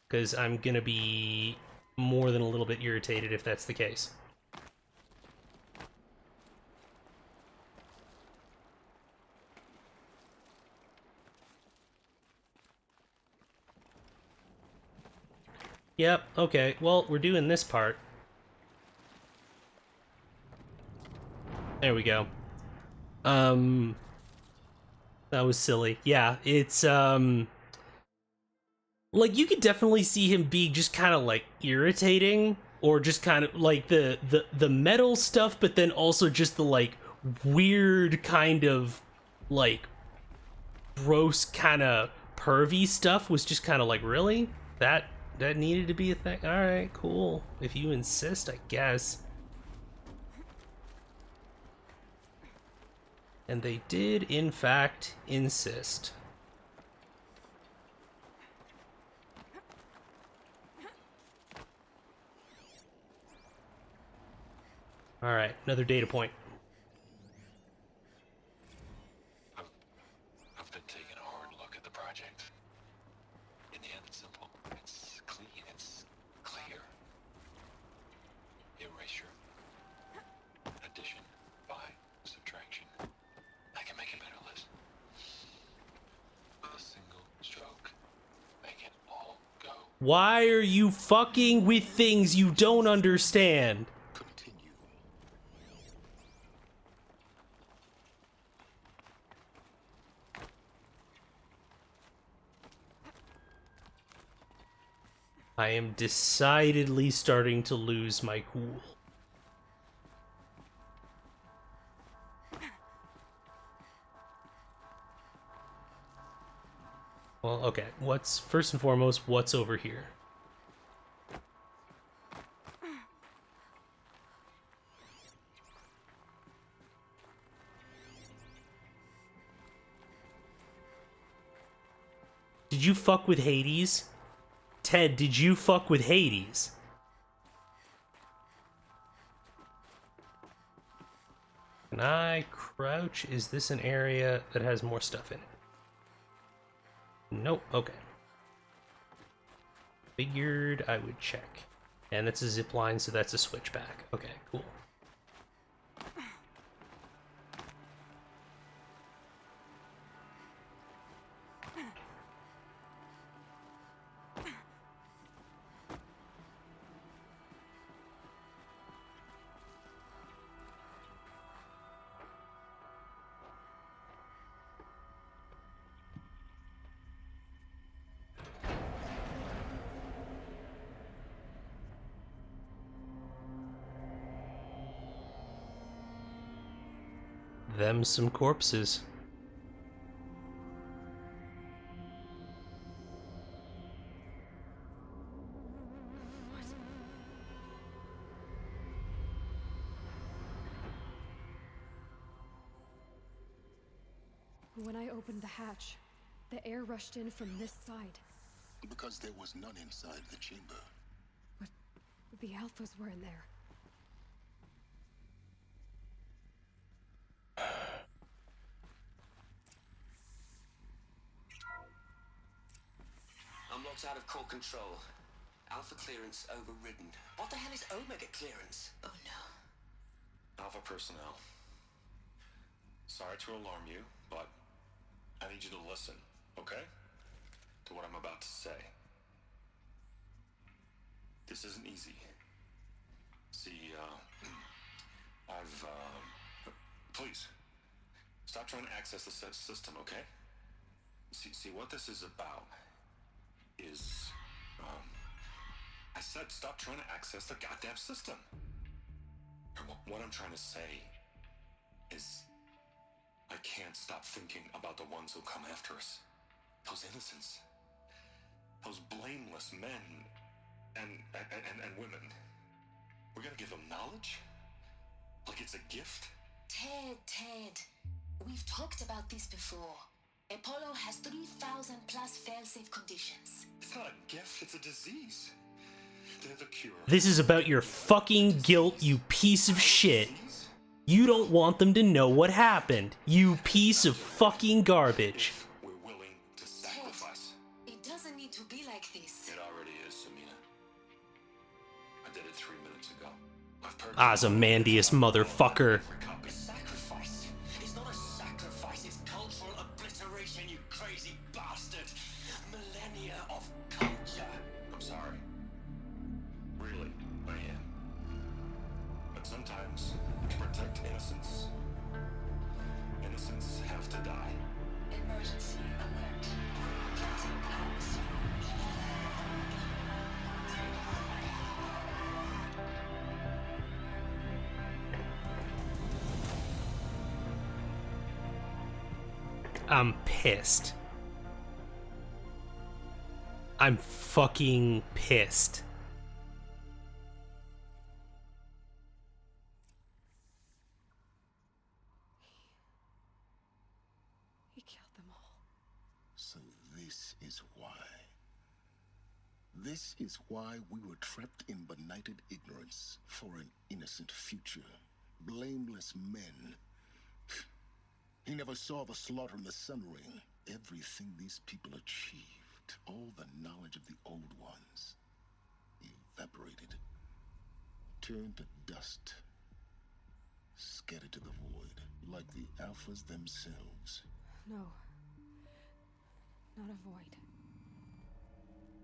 Because I'm gonna be more than a little bit irritated if that's the case. Yep, okay. Well, we're doing this part. There we go. That was silly. Yeah, it's, like, you could definitely see him being just kind of, like, irritating, or just kind of, like, the metal stuff, but then also just the, like, weird kind of, like, gross kind of pervy stuff was just kind of like, really? That needed to be a thing? Alright, cool. If you insist, I guess. And they did, in fact, insist. Alright, another data point. I've been taking a hard look at the project. In the end, it's simple. It's clean. It's clear. Erasure. Addition. By. Subtraction. I can make it better, Liz. With a single stroke. Make it all go. Why are you fucking with things you don't understand? I am decidedly starting to lose my cool. Well, okay. What's first and foremost, what's over here? Did you fuck with Hades? Ted, did you fuck with Hades? Can I crouch? Is this an area that has more stuff in it? Nope, okay. Figured I would check. And that's a zip line, so that's a switchback. Okay, cool. Them some corpses. When I opened the hatch, the air rushed in from this side. Because there was none inside the chamber. But the alphas were in there. Unlocked out of core control. Alpha clearance overridden. What the hell is Omega clearance? Oh no. Alpha personnel. Sorry to alarm you, but I need you to listen, okay? To what I'm about to say. This isn't easy. See, please, stop trying to access the system, okay? See, what this is about is, I said stop trying to access the goddamn system. What I'm trying to say is, I can't stop thinking about the ones who come after us. Those innocents. Those blameless men and women. We're gonna give them knowledge? Like it's a gift? Ted. We've talked about this before. Apollo has 3,000 plus fail-safe conditions. It's not a gift, it's a disease. They're the cure. This is about your fucking guilt, you piece of shit. You don't want them to know what happened, you piece of fucking garbage. We're willing to sacrifice. It doesn't need to be like this. It already is, Samina. I did it 3 minutes ago. I've purged Ozymandias, motherfucker. A sacrifice. It's not a sacrifice, it's cultural obliteration, you crazy bastard. Millennia of culture. I'm sorry. I'm pissed. I'm fucking pissed. He killed them all. So this is why. This is why we were trapped in benighted ignorance for an innocent future. Blameless men. He never saw the slaughter in the Sun Ring. Everything these people achieved, all the knowledge of the old ones, evaporated, turned to dust, scattered to the void, like the Alphas themselves. No. Not a void.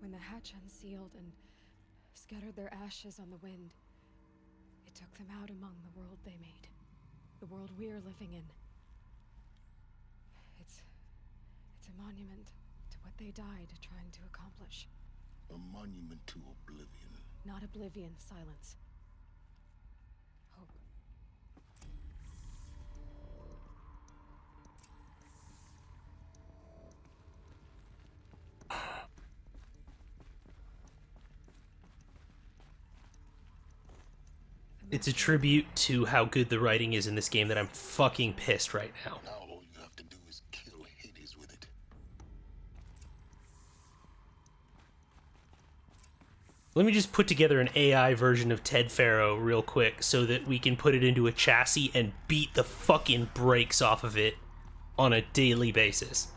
When the hatch unsealed and scattered their ashes on the wind, it took them out among the world they made. The world we're living in. It's a monument to what they died trying to accomplish. A monument to oblivion. Not oblivion, silence. Hope. It's a tribute to how good the writing is in this game that I'm fucking pissed right now. Now all you have to do is kill Hades with it. Let me just put together an AI version of Ted Faro real quick so that we can put it into a chassis and beat the fucking brakes off of it on a daily basis.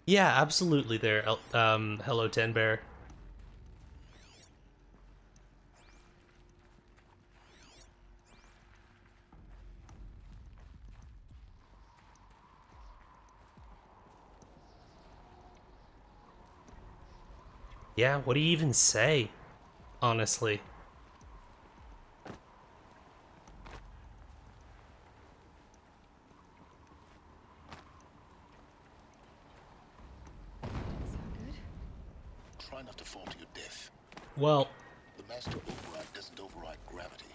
Yeah, absolutely there, hello Ten Bear. Yeah, what do you even say, honestly? Try not to fall to your death. Well, the master override doesn't override gravity.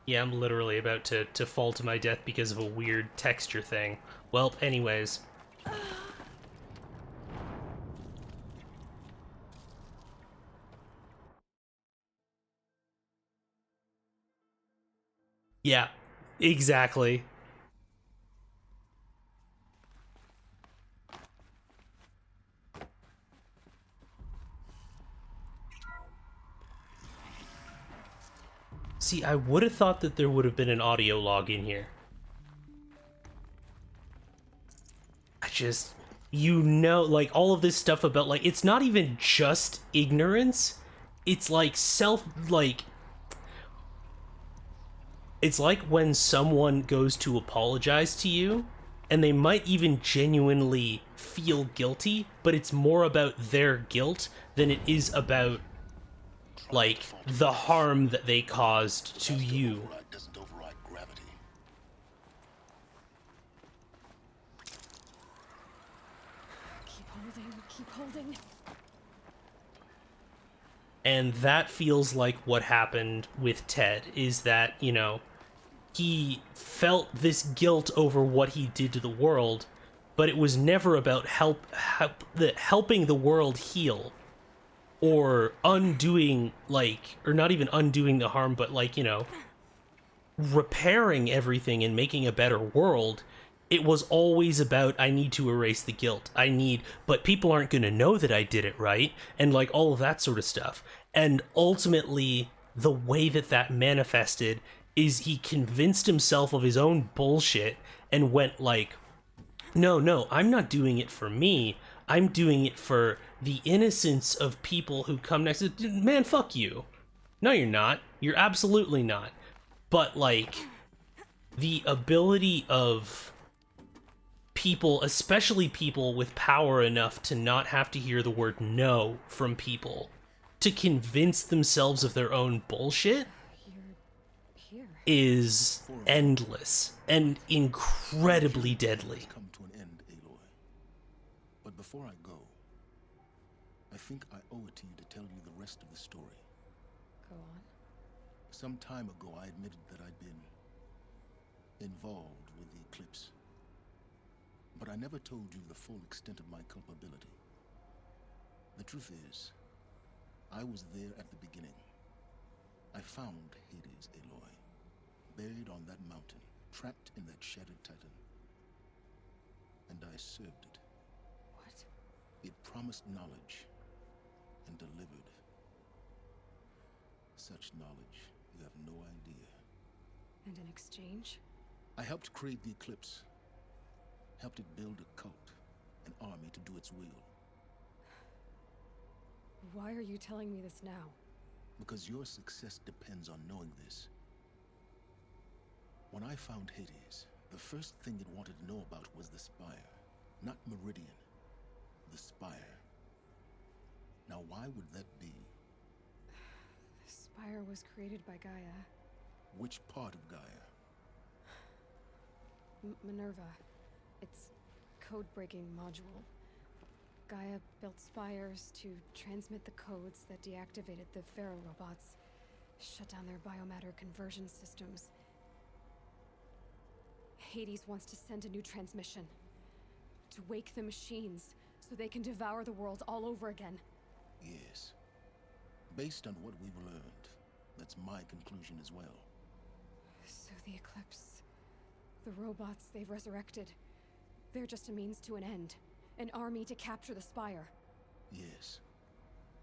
Yeah, I'm literally about to fall to my death because of a weird texture thing. Well, anyways. Yeah, exactly. See, I would have thought that there would have been an audio log in here. I just, you know, like, all of this stuff about, like, it's not even just ignorance. It's like it's like when someone goes to apologize to you, and they might even genuinely feel guilty, but it's more about their guilt than it is about, like, the harm that they caused to you. Doesn't override gravity. Keep holding, keep holding. And that feels like what happened with Ted, is that, you know, he felt this guilt over what he did to the world, but it was never about helping the world heal. Or undoing, like, or not even undoing the harm, but, like, you know, repairing everything and making a better world. It was always about, I need to erase the guilt. But people aren't going to know that I did it, right? And, like, all of that sort of stuff. And ultimately, the way that that manifested is he convinced himself of his own bullshit and went, like, no, I'm not doing it for me. I'm doing it for the innocence of people who come next. Man, fuck you. No, you're not. You're absolutely not. But, like, the ability of people, especially people with power enough to not have to hear the word no from people, to convince themselves of their own bullshit, is endless and incredibly deadly. Come to an end, Aloy. But But before I go, I think I owe it to you to tell you the rest of the story. Go on. Some time ago, I admitted that I'd been involved with the Eclipse. But I never told you the full extent of my culpability. The truth is, I was there at the beginning. I found Hades, Aloy, buried on that mountain, trapped in that shattered titan. And I served it. What? It promised knowledge and delivered. Such knowledge, you have no idea. And in exchange? I helped create the Eclipse. Helped it build a cult, an army to do its will. Why are you telling me this now? Because your success depends on knowing this. When I found Hades, the first thing it wanted to know about was the Spire. Not Meridian. The Spire. Now why would that be? The Spire was created by Gaia. Which part of Gaia? Minerva. Its code-breaking module. Gaia built spires to transmit the codes that deactivated the Pharaoh robots, shut down their biomatter conversion systems. Hades wants to send a new transmission. To wake the machines, so they can devour the world all over again. Yes. Based on what we've learned, that's my conclusion as well. So the Eclipse, the robots they've resurrected, they're just a means to an end. An army to capture the Spire. Yes.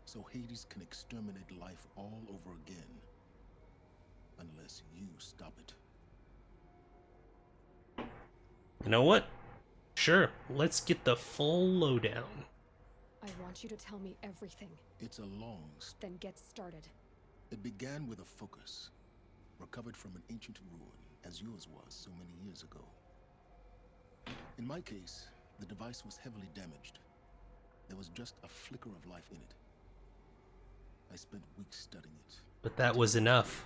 So Hades can exterminate life all over again. Unless you stop it. You know what? Sure, let's get the full lowdown. I want you to tell me everything. It's a long Then get started. It began with a focus, recovered from an ancient ruin, as yours was so many years ago. In my case, the device was heavily damaged. There was just a flicker of life in it. I spent weeks studying it. But that was enough.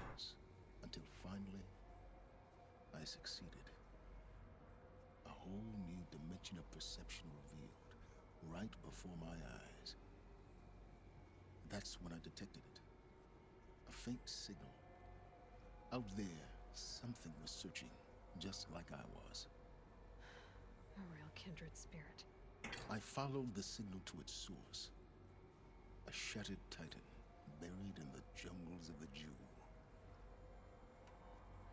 Until finally, I succeeded. A whole new dimension of perception revealed, right before my eyes. That's when I detected it. A faint signal. Out there, something was searching, just like I was. A real kindred spirit. I followed the signal to its source. A shattered titan, buried in the jungles of the Jew.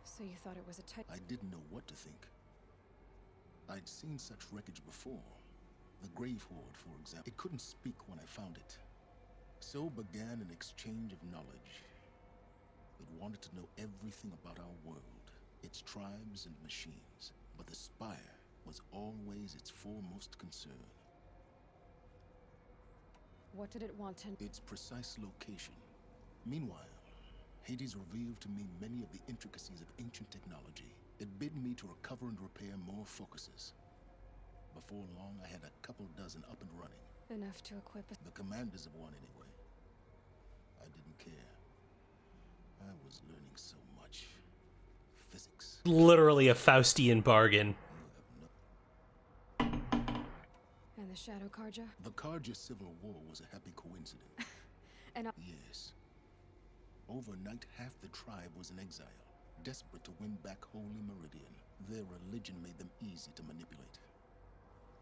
So you thought it was a titan? I didn't know what to think. I'd seen such wreckage before. The Grave Horde, for example. It couldn't speak when I found it. So began an exchange of knowledge. It wanted to know everything about our world, its tribes and machines. But the Spire was always its foremost concern. What did it want to... Its precise location. Meanwhile, Hades revealed to me many of the intricacies of ancient technology. It bid me to recover and repair more focuses. Before long, I had a couple dozen up and running. Enough to equip a... The commanders of one, anyway. I didn't care. I was learning so much. Physics. Literally a Faustian bargain. And the Shadow Karja? The Karja Civil War was a happy coincidence. And Yes. Overnight, half the tribe was in exile, desperate to win back Holy Meridian. Their religion made them easy to manipulate.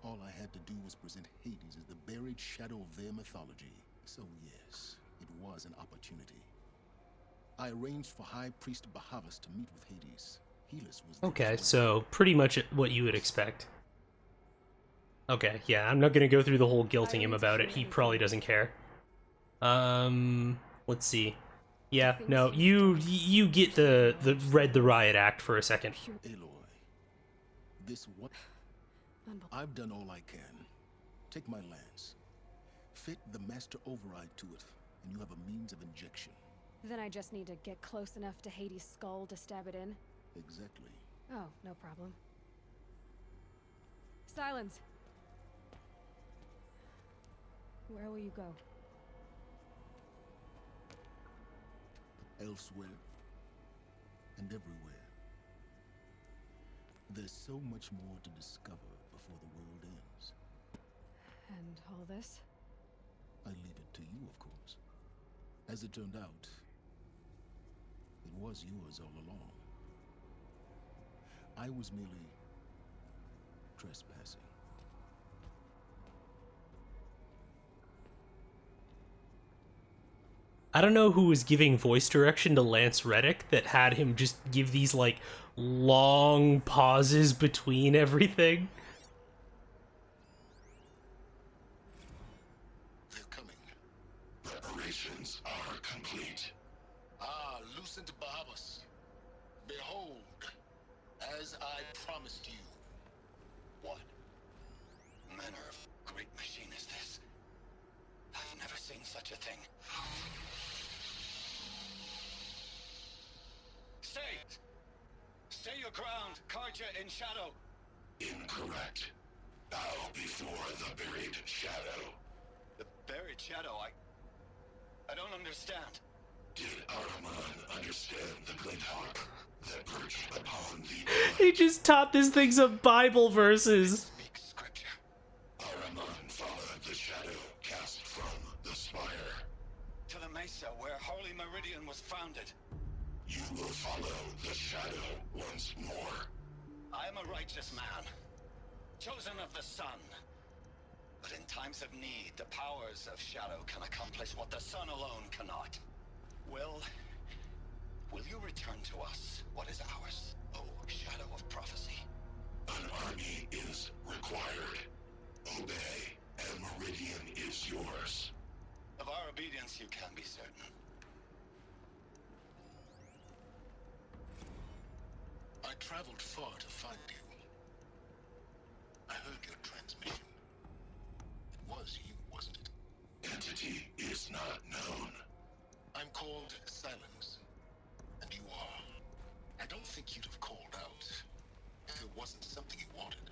All I had to do was present Hades as the buried shadow of their mythology. So yes, it was an opportunity. I arranged for High Priest Bahavas to meet with Hades. Helis was Okay, so pretty much what you would expect. Okay, yeah, I'm not gonna go through the whole guilting him about it. He probably doesn't care. Let's see. Yeah, no, you get the read the riot act for a second. Aloy, this what? I've done all I can. Take my lance. Fit the master override to it, and you have a means of injection. then I just need to get close enough to Hades' skull to stab it in? Exactly. Oh, no problem. Silence! Where will you go? Elsewhere. And everywhere. There's so much more to discover before the world ends. And all this? I leave it to you, of course. As it turned out, it was yours all along. I was merely trespassing. I don't know who was giving voice direction to Lance Reddick that had him just give these, like, long pauses between everything. They're coming. Preparations are complete. Ah, loosen the Bahamas. Behold, as I promised you. What manner of great machine is this? I've never seen such a thing. Stay your ground, Karja in shadow. Incorrect. Bow before the buried shadow. The buried shadow, I don't understand. Did Ahriman understand the glint harp that perched upon the... He just taught this thing some Bible verses. Ahriman followed the shadow cast from the spire. To the mesa where Holy Meridian was founded. You will follow the shadow once more. I am a righteous man, chosen of the sun. But in times of need, the powers of shadow can accomplish what the sun alone cannot. Will you return to us what is ours, O shadow of prophecy? An army is required. Obey, and Meridian is yours. Of our obedience you can be certain. I traveled far to find you. I heard your transmission. It was you, wasn't it? Entity is not known. I'm called Silence, and you are. I don't think you'd have called out if it wasn't something you wanted.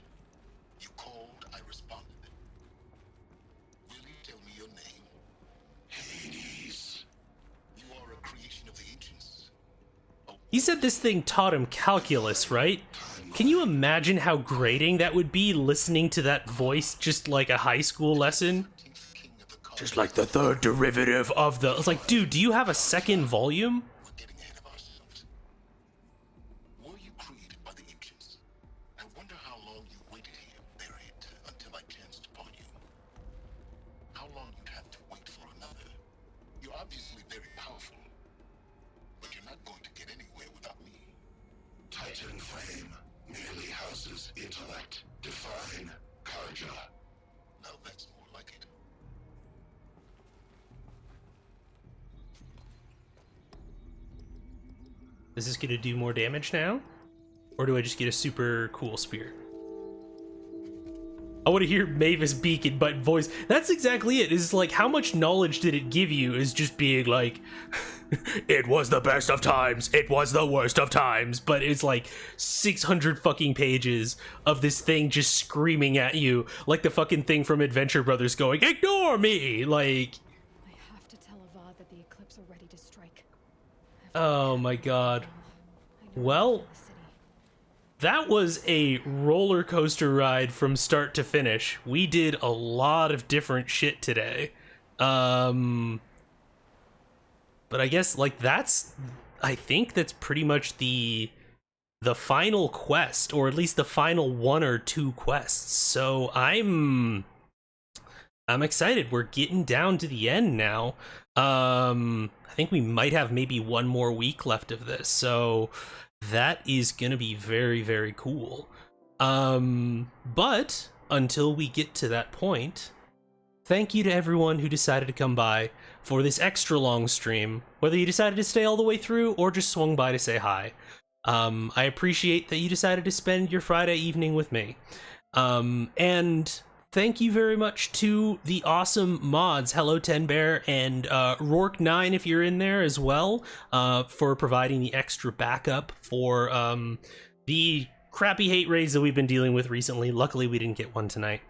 You called, I responded. Will you tell me your name? Hades. You are a creation of the ancients. He said this thing taught him calculus, right? Can you imagine how grating that would be, listening to that voice just like a high school lesson? Just like the third derivative of the... It's like, dude, do you have a second volume? Were you created by the ancients? I wonder how long you waited here, buried, until I chanced upon you. How long you'd have to wait for another. You're obviously very powerful, but you're not going to get anywhere without me. Titan Flame merely houses intellect. Define Karja. Now that's more like it. Is this gonna do more damage now? Or do I just get a super cool spear? I want to hear Mavis Beacon but voice. That's exactly it. Is like, how much knowledge did it give you? Is just being like, it was the best of times, it was the worst of times, but it's like 600 fucking pages of this thing just screaming at you like the fucking thing from Adventure Brothers going, ignore me! Like, I have to tell Avad that the Eclipse are ready to strike. oh my god. Well, that was a roller coaster ride from start to finish. We did a lot of different shit today. But I guess, like, I think that's pretty much the final quest, or at least the final one or two quests. So I'm excited. We're getting down to the end now. I think we might have maybe one more week left of this. So that is going to be very, very cool. But until we get to that point, thank you to everyone who decided to come by for this extra long stream, whether you decided to stay all the way through or just swung by to say hi. I appreciate that you decided to spend your Friday evening with me. And thank you very much to the awesome mods, Hello Ten Bear and Rourke9 if you're in there as well, for providing the extra backup for the crappy hate raids that we've been dealing with recently. Luckily, we didn't get one tonight.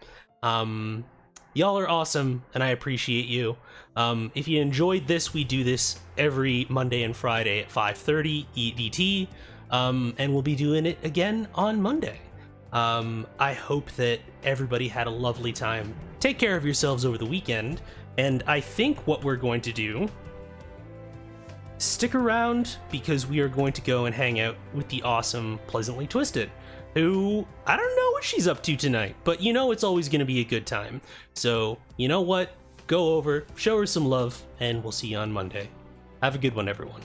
Y'all are awesome, and I appreciate you. If you enjoyed this, we do this every Monday and Friday at 5:30 EDT, and we'll be doing it again on Monday. I hope that everybody had a lovely time. Take care of yourselves over the weekend, and I think what we're going to do, stick around, because we are going to go and hang out with the awesome Pleasantly Twisted, who, I don't know what she's up to tonight, but you know it's always going to be a good time. So, you know what? Go over, show her some love, and we'll see you on Monday. Have a good one, everyone.